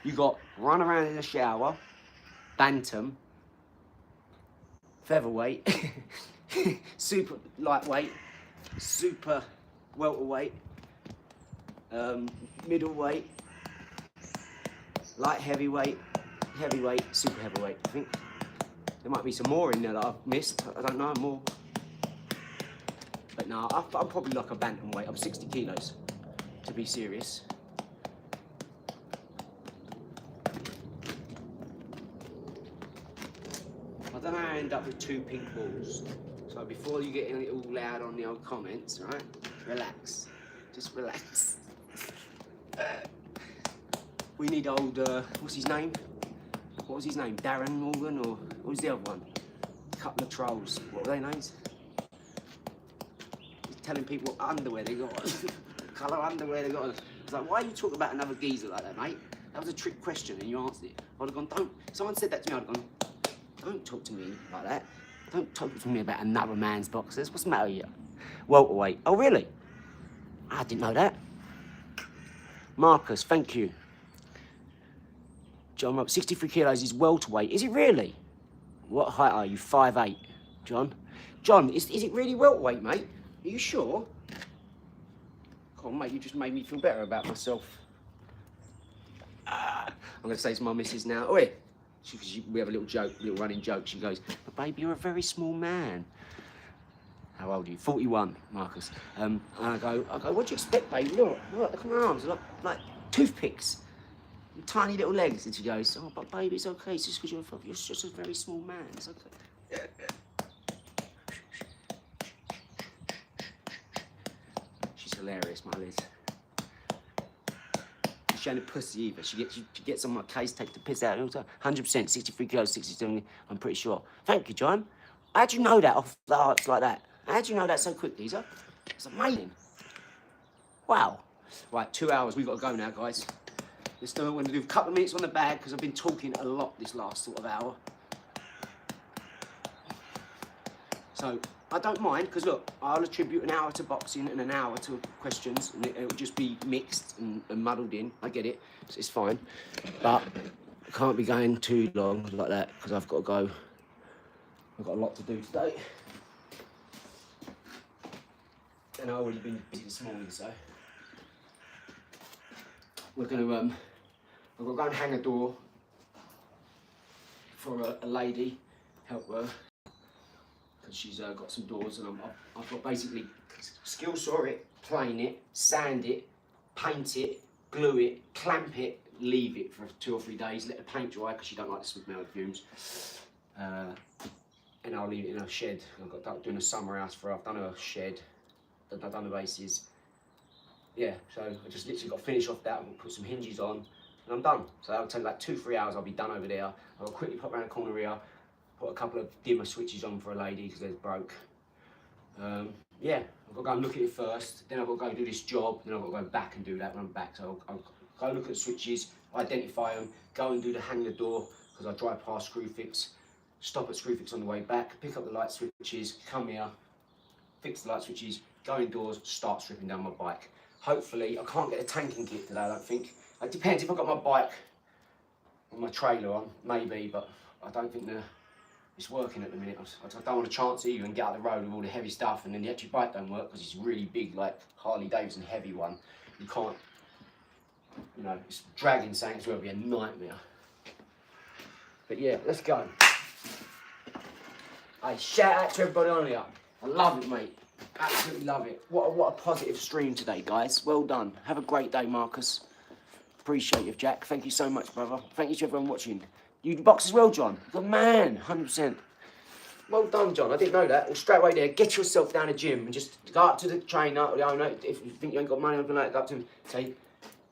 S2: you got run around in the shower, bantam, featherweight, super lightweight, super welterweight, middleweight, light heavyweight, heavyweight, super heavyweight. I think there might be some more in there that I've missed. I don't know, more. But no, I'm probably like a bantamweight. I'm 60 kilos, to be serious. I don't know how I end up with 2 pink balls. So before you get all loud on the old comments, right? Relax. Just relax. We need old, what's his name? What was his name? Darren Morgan, or what was the other one? A couple of trolls. What were their names? He's telling people what underwear they got on. Colour underwear they got on. I was like, why are you talking about another geezer like that, mate? That was a trick question and you answered it. I'd have gone, don't. Someone said that to me, I'd have gone, don't talk to me like that. Don't talk to me about another man's boxers. What's the matter with you? Welterweight. Oh, really? I didn't know that. Marcus, thank you. John, 63 kilos is welterweight. Is it really? What height are you? 5'8", John? John, is it really welterweight, mate? Are you sure? Come on, mate, you just made me feel better about myself. I'm going to say to my missus now, oi. We have a little running joke. She goes, but baby, you're a very small man. How old are you? 41, Marcus. And I go, what do you expect, baby? Look at my arms, like toothpicks. Tiny little legs. And she goes, oh, but baby, it's okay. It's just because you're just a very small man. It's okay. She's hilarious, my Liz. She's showing a pussy either. She gets on my case, takes the piss out. 100%, 63 kilos, 67, I'm pretty sure. Thank you, John. How'd you know that off the arts like that? How'd you know that so quickly, Lisa? It's amazing. Wow. Right, 2 hours. We've got to go now, guys. We're going to do a couple of minutes on the bag because I've been talking a lot this last sort of hour. So I don't mind because look, I'll attribute an hour to boxing and an hour to questions, and it'll just be mixed and muddled in. I get it, it's fine, but I can't be going too long like that because I've got to go. I've got a lot to do today, and I've already been busy this morning, so we're going to. I've got to go and hang a door for a lady, help her, because she's got some doors, and I've got basically skill saw it, plane it, sand it, paint it, glue it, clamp it, leave it for 2 or 3 days, let the paint dry because she don't like the smell of fumes, and I'll leave it in a shed. I've got doing a summer house for her. I've done a shed, I've done the bases. Yeah, so I just literally got to finish off that and put some hinges on, and I'm done. So that'll take like 2-3 hours, I'll be done over there. I'll quickly pop around the corner here, put a couple of dimmer switches on for a lady because they're broke. Yeah, I've got to go and look at it first, then I've got to go and do this job, then I've got to go back and do that when I'm back. So I'll go look at the switches, identify them, go and do the hang the door, because I drive past Screwfix, stop at Screwfix on the way back, pick up the light switches, come here, fix the light switches, go indoors, start stripping down my bike. Hopefully, I can't get a tanking kit today, I don't think. It depends if I've got my bike and my trailer on, maybe, but I don't think it's working at the minute. I don't want to chance it and get out of the road with all the heavy stuff and then the actual bike don't work because it's really big, like Harley Davidson heavy one. You can't, you know, it's dragging something as well, it'll be a nightmare. But yeah, let's go. Hey, shout out to everybody on here. I love it, mate. Absolutely love it. What a positive stream today, guys. Well done. Have a great day, Marcus. Appreciate you, Jack. Thank you so much, brother. Thank you to everyone watching. You box as well, John. Good man, 100%. Well done, John. I didn't know that. Well, straight away there, get yourself down the gym and just go up to the trainer or the owner. If you think you ain't got money, I'm gonna go up to him. Say,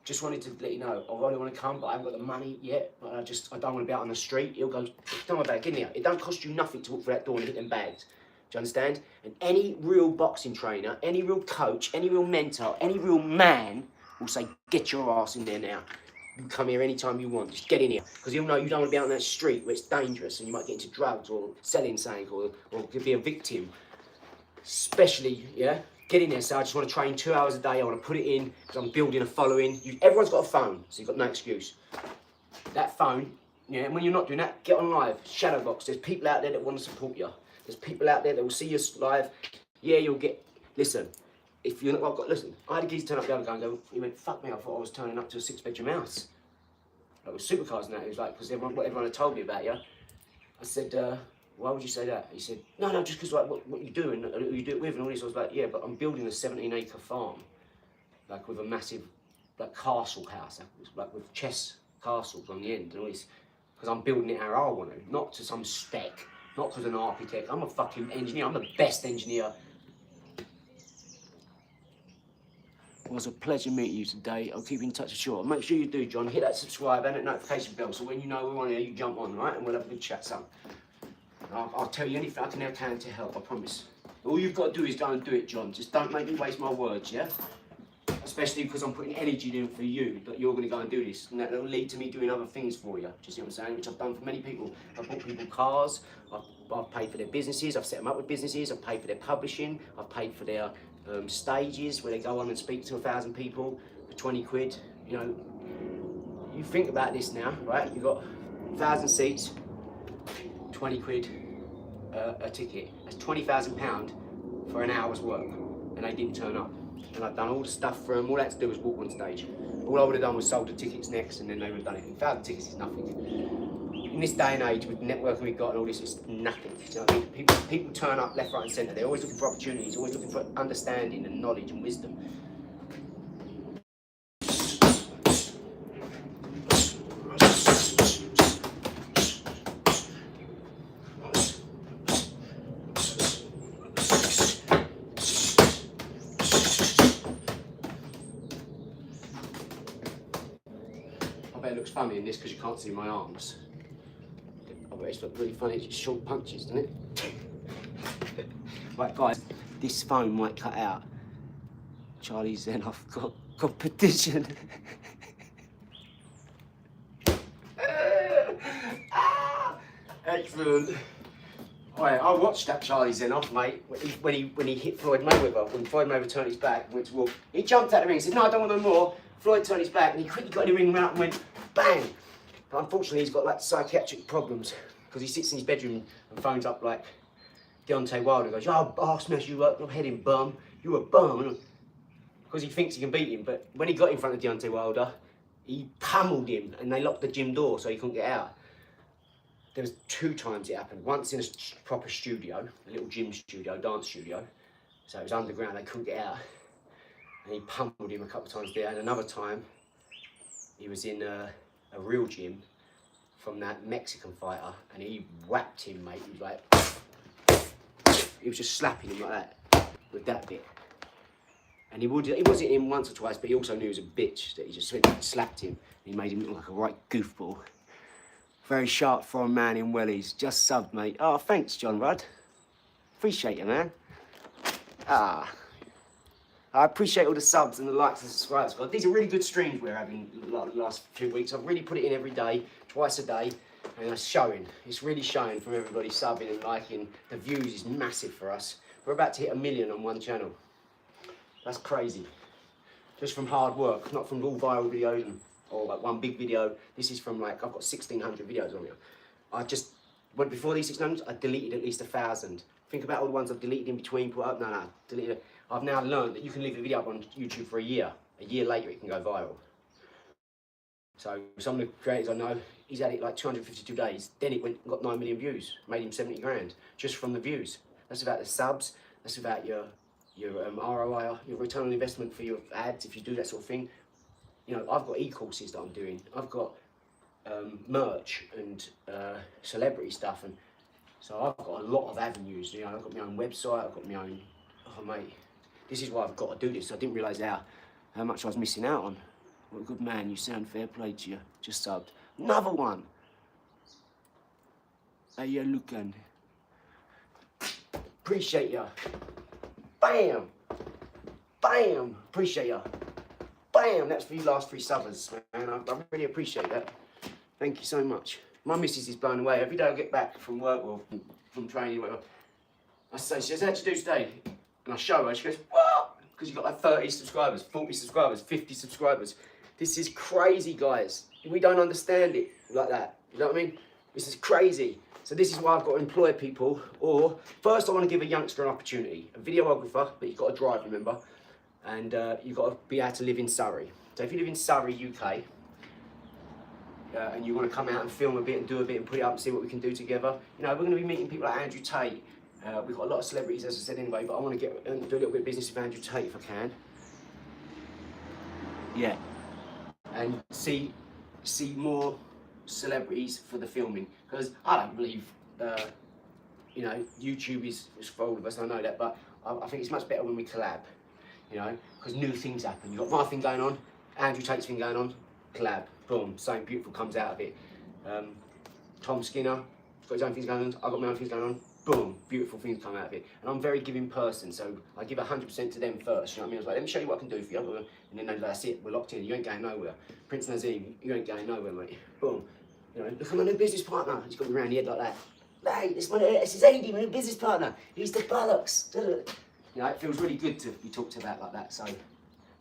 S2: just wanted to let you know, I really want to come, but I haven't got the money yet. But I don't want to be out on the street. He'll go, don't worry about it, get in here. It don't cost you nothing to walk through that door and hit them bags. Do you understand? And any real boxing trainer, any real coach, any real mentor, any real man will say, get your ass in there now. You can come here anytime you want, just get in here. Because he'll know you don't want to be out on that street where it's dangerous and you might get into drugs or selling something or could be a victim. Especially, yeah, get in there. So I just want to train 2 hours a day. I want to put it in because I'm building a following. Everyone's got a phone, so you've got no excuse. That phone, yeah, and when you're not doing that, get on live, shadow box. There's people out there that want to support you. There's people out there that will see you live. Yeah, you'll get, listen, if you're not, listen, I had a geezer turn up the other day and go, he went, fuck me, I thought I was turning up to a 6-bedroom house. Like with supercars and that, he was like, because what everyone had told me about you. I said, why would you say that? He said, no, just because like what you do and who you do it with and all this. I was like, yeah, but I'm building a 17-acre farm, like with a massive, like castle house, like with chess castles on the end and all this, because I'm building it how I want to, not to some spec. Not because an architect, I'm a fucking engineer, I'm the best engineer. It was a pleasure meeting you today. I'll keep in touch with you. Make sure you do, John. Hit that subscribe and that notification bell so when you know we're on here, you jump on, right? And we'll have a good chat, son. I'll tell you anything I can to help, I promise. All you've got to do is go and do it, John. Just don't make me waste my words, yeah? Especially because I'm putting energy in for you, that you're going to go and do this. And that will lead to me doing other things for you. Do you see what I'm saying? Which I've done for many people. I've bought people cars, I've paid for their businesses, I've set them up with businesses, I've paid for their publishing, I've paid for their stages where they go on and speak to 1,000 people for 20 quid. You know, you think about this now, right? You've got 1,000 seats, 20 quid a ticket. That's £20,000 for an hour's work. And they didn't turn up. And I've done all the stuff for them. All I had to do was walk on stage. All I would have done was sold the tickets next, and then they would have done it. 1,000 tickets is nothing. In this day and age, with the networking we've got and all this, it's nothing. You know what I mean? People turn up left, right, and centre. They're always looking for opportunities, always looking for understanding and knowledge and wisdom. It looks funny in this because you can't see my arms. I bet it's look really funny, it's just short punches, doesn't it? Right guys, this phone might cut out. Charlie Zenoff got competition. Excellent. Right, I watched that Charlie Zenoff, mate, when he hit Floyd Mayweather. When Floyd Mayweather turned his back and went to walk, he jumped out the ring and said, no, I don't want no more. Floyd turned his back and he quickly got in the ring, ran up and went, bang! But unfortunately, he's got like psychiatric problems because he sits in his bedroom and phones up like Deontay Wilder and goes, oh, I'll smash you up, your head in, bum. You're a bum. Because he thinks he can beat him. But when he got in front of Deontay Wilder, he pummeled him and they locked the gym door so he couldn't get out. There was 2 times it happened. Once in a proper studio, a little gym studio, dance studio. So it was underground, they couldn't get out. And he pummeled him a couple of times there. And another time, he was in a real gym from that Mexican fighter, and he whacked him, mate. He was like, he was just slapping him like that, with that bit. And he wasn't him once or twice, but he also knew he was a bitch, that he just slapped him. He made him look like a right goofball. Very sharp foreign man in wellies. Just subbed, mate. Oh, thanks, John Rudd. Appreciate you, man. I appreciate all the subs and the likes and subscribes, guys. These are really good streams we're having the last few weeks. I've really put it in every day, twice a day, and it's showing. It's really showing from everybody subbing and liking. The views is massive for us. We're about to hit 1 million on one channel. That's crazy. Just from hard work, not from all viral videos or like one big video. This is from like, I've got 1,600 videos on here. But before these 600, I deleted at least 1,000. Think about all the ones I've deleted in between, put up, no, deleted it. I've now learned that you can leave a video up on YouTube for a year. A year later, it can go viral. So some of the creators I know, he's had it like 252 days. Then it got 9 million views, made him 70 grand just from the views. That's about the subs. That's about your ROI, your return on investment for your ads, if you do that sort of thing. You know, I've got e-courses that I'm doing. I've got merch and celebrity stuff, and so I've got a lot of avenues. You know, I've got my own website. I've got my own. Oh mate, this is why I've got to do this. I didn't realise how much I was missing out on. What a good man! You sound, fair play to you. Just subbed. Another one. How you looking? Appreciate ya. Bam! Bam! Appreciate ya. Bam! That's for you last 3 subbers, man. I really appreciate that. Thank you so much. My missus is blown away. Every day I get back from work or from training, whatever, I say, she says, how'd you do today? And I show her, she goes, what? Because you've got like 30 subscribers, 40 subscribers, 50 subscribers. This is crazy, guys. We don't understand it like that. You know what I mean? This is crazy. So this is why I've got to employ people. Or first I want to give a youngster an opportunity. A videographer, but you've got to drive, remember? And you've got to be able to live in Surrey. So if you live in Surrey, UK, and you want to come out and film a bit and do a bit and put it up and see what we can do together, you know, we're going to be meeting people like Andrew Tate. We've got a lot of celebrities, as I said anyway, but I want to get do a little bit of business with Andrew Tate if I can. Yeah. And see more celebrities for the filming, because I don't believe, you know, YouTube is for all of us, I know that, but I think it's much better when we collab, you know, because new things happen. You've got my thing going on, Andrew Tate's thing going on, collab, boom, something beautiful comes out of it. Tom Skinner, got his own things going on, I've got my own things going on, boom, beautiful things come out of it. And I'm a very giving person, so I give 100% to them first, you know what I mean? I was like, let me show you what I can do for you, and then they're like, that's it, we're locked in, you ain't going nowhere. Prince Nazim, you ain't going nowhere, mate. Boom. You know, look at my new business partner. He's got me around the head like that. Hey, this is Andy, my new business partner. He's the bollocks. You know, it feels really good to be talked about like that, so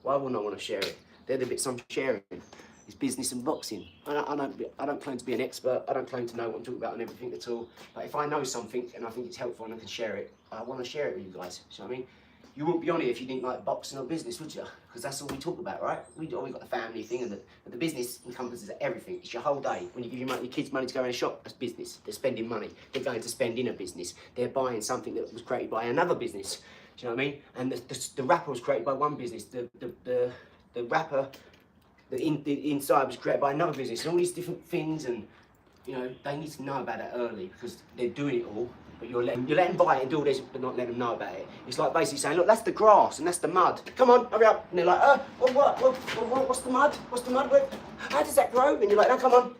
S2: why wouldn't I want to share it? They're the bits I'm sharing. It's business and boxing. I don't claim to be an expert. I don't claim to know what I'm talking about and everything at all. But if I know something and I think it's helpful and I can share it, I want to share it with you guys. You know what I mean? You wouldn't be on here if you didn't like boxing or business, would you? Because that's all we talk about, right? We got the family thing, and the business encompasses everything. It's your whole day. When you give your kids money to go in a shop, that's business. They're spending money. They're going to spend in a business. They're buying something that was created by another business. Do you know what I mean? And the wrapper was created by one business. The wrapper, the inside was created by another business. And all these different things, and you know, they need to know about that early because they're doing it all. But you're letting them buy it and do all this, but not letting them know about it. It's like basically saying, look, that's the grass and that's the mud. Come on, hurry up. And they're like, what's the mud? What's the mud? How does that grow? And you're like, no, come on.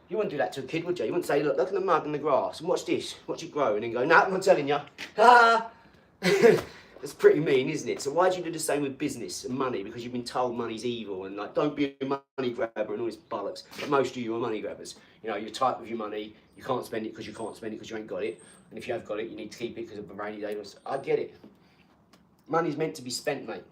S2: You wouldn't do that to a kid, would you? You wouldn't say, look at the mud and the grass and watch this, watch it grow. And then go, no, I'm not telling you. Ah! That's pretty mean, isn't it? So why do you do the same with business and money? Because you've been told money's evil and like, don't be a money grabber and all this bollocks. But most of you are money grabbers. You know, you're tight with your money. You can't spend it because you can't spend it because you ain't got it. And if you have got it, you need to keep it because of a rainy day. I get it. Money's meant to be spent, mate.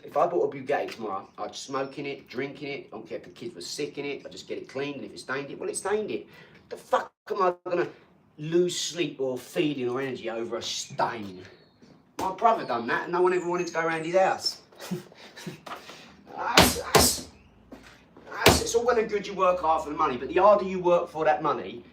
S2: If I bought a Bugatti tomorrow, I'd smoke in it, drink in it. I don't care if the kids were sick in it. I'd just get it cleaned. And if it stained it, well, it stained it. The fuck am I going to lose sleep or feeling or energy over a stain? My brother done that and no one ever wanted to go around his house. It's all well and good you work hard for the money, but the harder you work for that money,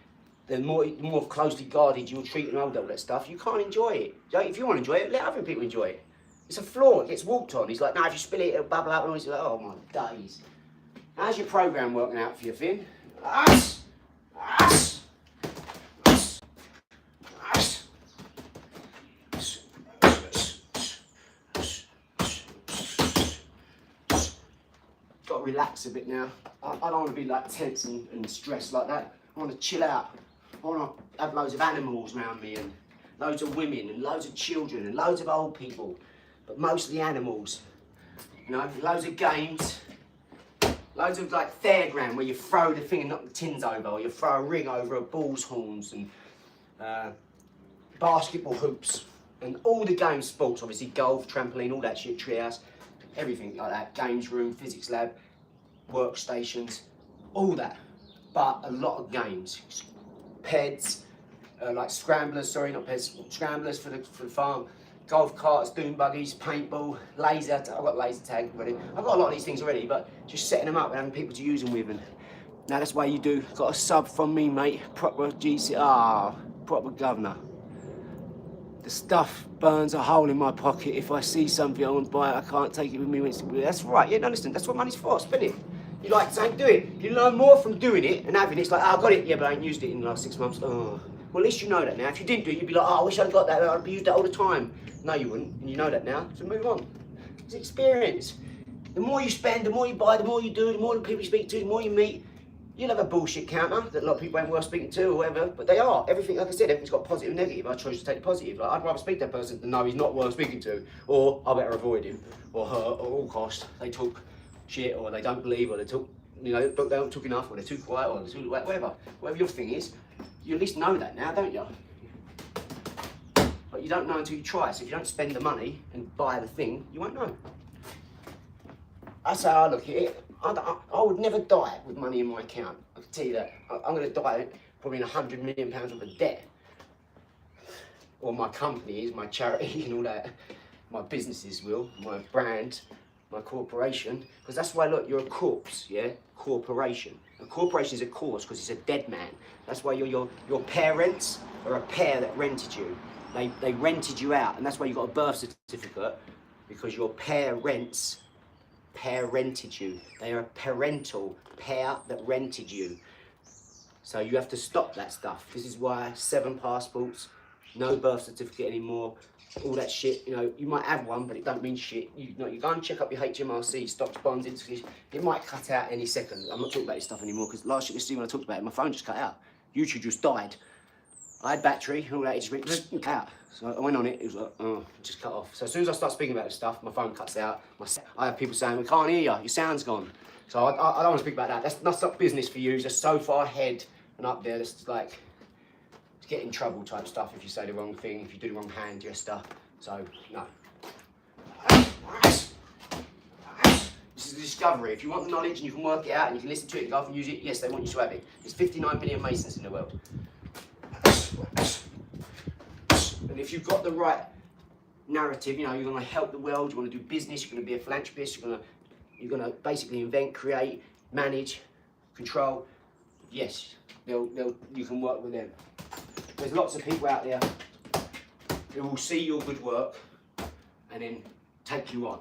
S2: the more closely guarded you'll treat and all that stuff. You can't enjoy it. If you want to enjoy it, let other people enjoy it. It's a flaw, it gets walked on. He's like, no, if you spill it, it'll bubble up. And he's like, oh my days. How's your program working out for you, Finn? Got to relax a bit now. I don't want to be like tense and stressed like that. I want to chill out. I want to have loads of animals around me and loads of women and loads of children and loads of old people, but mostly animals. You know, loads of games, loads of like fairground where you throw the thing and knock the tins over, or you throw a ring over a bull's horns, and basketball hoops, and all the game sports, obviously golf, trampoline, all that shit, treehouse, everything like that, games room, physics lab, workstations, all that. But a lot of games, peds, like scramblers, sorry, not peds, scramblers for the farm, golf carts, dune buggies, paintball, laser, I've got laser tag already. I've got a lot of these things already, but just setting them up and having people to use them with. And now that's why you do, got a sub from me, mate, proper proper governor. The stuff burns a hole in my pocket. If I see something I want to buy it, I can't take it with me. That's right, yeah, no, listen, that's what money's for, spend it. You like something, do it. You learn more from doing it and having it. It's like, oh, I got it, yeah, but I ain't used it in the last 6 months. Oh. Well, at least you know that now. If you didn't do it, you'd be like, oh, I wish I'd got that, I'd used that all the time. No, you wouldn't, and you know that now, so move on. It's experience. The more you spend, the more you buy, the more you do, the more people you speak to, the more you meet. You'll have a bullshit counter that a lot of people ain't worth speaking to or whatever, but they are. Everything, like I said, everything's got positive and negative. I chose to take the positive. Like, I'd rather speak to that person than know he's not worth speaking to, or I better avoid him, or her, or all cost. They talk shit, or they don't believe, or they talk, you know, they don't talk enough, or they're too quiet, or they're too, whatever. Whatever your thing is, you at least know that now, don't you? But you don't know until you try. So if you don't spend the money and buy the thing, you won't know. That's how I look at it. I would never die with money in my account. I can tell you that. I'm going to die probably in £100 million worth of debt. Or my companies, my charity and all that. My businesses will, my brand, my corporation. Because that's why, look, you're a corpse, yeah? Corporation. A corporation is a corpse because it's a dead man. That's why your parents are a pair that rented you. They rented you out, and that's why you got a birth certificate, because your parents rented you. They are a parental pair that rented you. So you have to stop that stuff. This is why 7 passports, no birth certificate anymore, all that shit. You know, you might have one, but it don't mean shit. You know, you go and check up your HMRC, stocks, bonds, industries. It might cut out any second. I'm not talking about this stuff anymore, because last year, you see when I talked about it, my phone just cut out. YouTube just died. I had battery, and all that, it just went cut out. So I went on it, it was like, oh, it just cut off. So as soon as I start speaking about this stuff, my phone cuts out. I have people saying, we can't hear you, your sound's gone. So I don't want to speak about that. That's not business for you. It's just so far ahead and up there. It's like, it's get in trouble type stuff if you say the wrong thing, if you do the wrong hand gesture. So, no. This is the discovery. If you want the knowledge and you can work it out and you can listen to it and go off and use it, yes, they want you to have it. There's 59 billion Masons in the world. And if you've got the right narrative, you know, you're going to help the world, you want to do business, you're going to be a philanthropist, you're going to basically invent, create, manage, control, yes, you can work with them. There's lots of people out there who will see your good work and then take you on.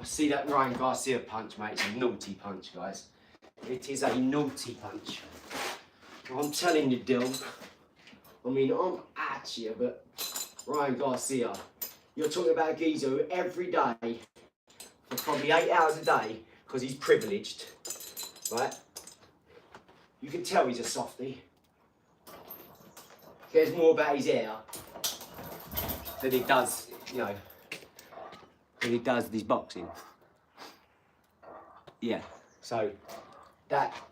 S2: See that Ryan Garcia punch, mate? It's a naughty punch, guys. It is a naughty punch. I'm telling you, Dill. I mean, I'm at you, but Ryan Garcia, you're talking about a geezer who every day, for probably 8 hours a day, because he's privileged, right? You can tell he's a softie. He cares more about his hair than he does, you know, than he does his boxing. Yeah, so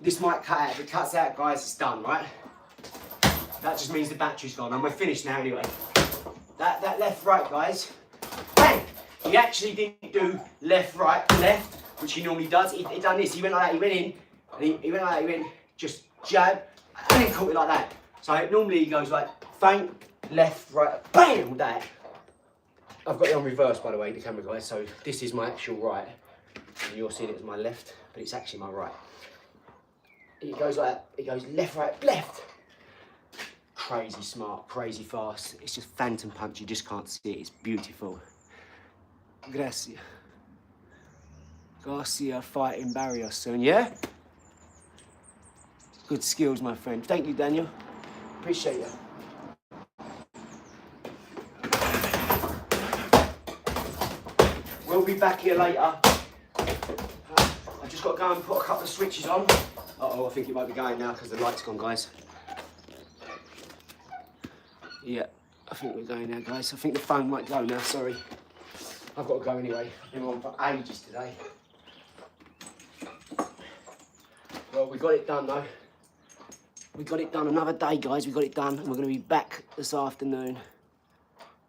S2: this might cut out. If it cuts out, guys, it's done, right? That just means the battery's gone, and we're finished now anyway. That left, right, guys. Bang! He actually didn't do left, right, left, which he normally does. He done this. He went like that. He went in, and he went like that. He went just jab, and then caught it like that. So normally he goes like feint, left, right, bam, with that. I've got it on reverse, by the way, the camera, guys. So this is my actual right. And you're seeing it as my left, but it's actually my right. It goes like that. It goes left, right, left. Crazy smart, crazy fast. It's just phantom punch. You just can't see it. It's beautiful. Gracias. Garcia fighting Barrios soon, yeah? Good skills, my friend. Thank you, Daniel. Appreciate you. We'll be back here later. I've just got to go and put a couple of switches on. Uh-oh, I think it might be going now because the light's gone, guys. Yeah, I think we're going now, guys. I think the phone might go now, sorry. I've got to go anyway. I've been on for ages today. Well, we got it done, though. We got it done another day, guys. We got it done, and we're going to be back this afternoon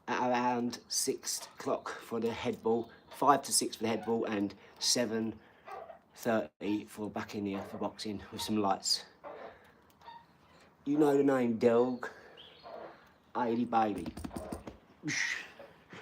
S2: at around 6 o'clock for the head ball, 5 to 6 for the head ball, and 7:30 for back in here for boxing with some lights. You know the name, dog. Ailey Bailey.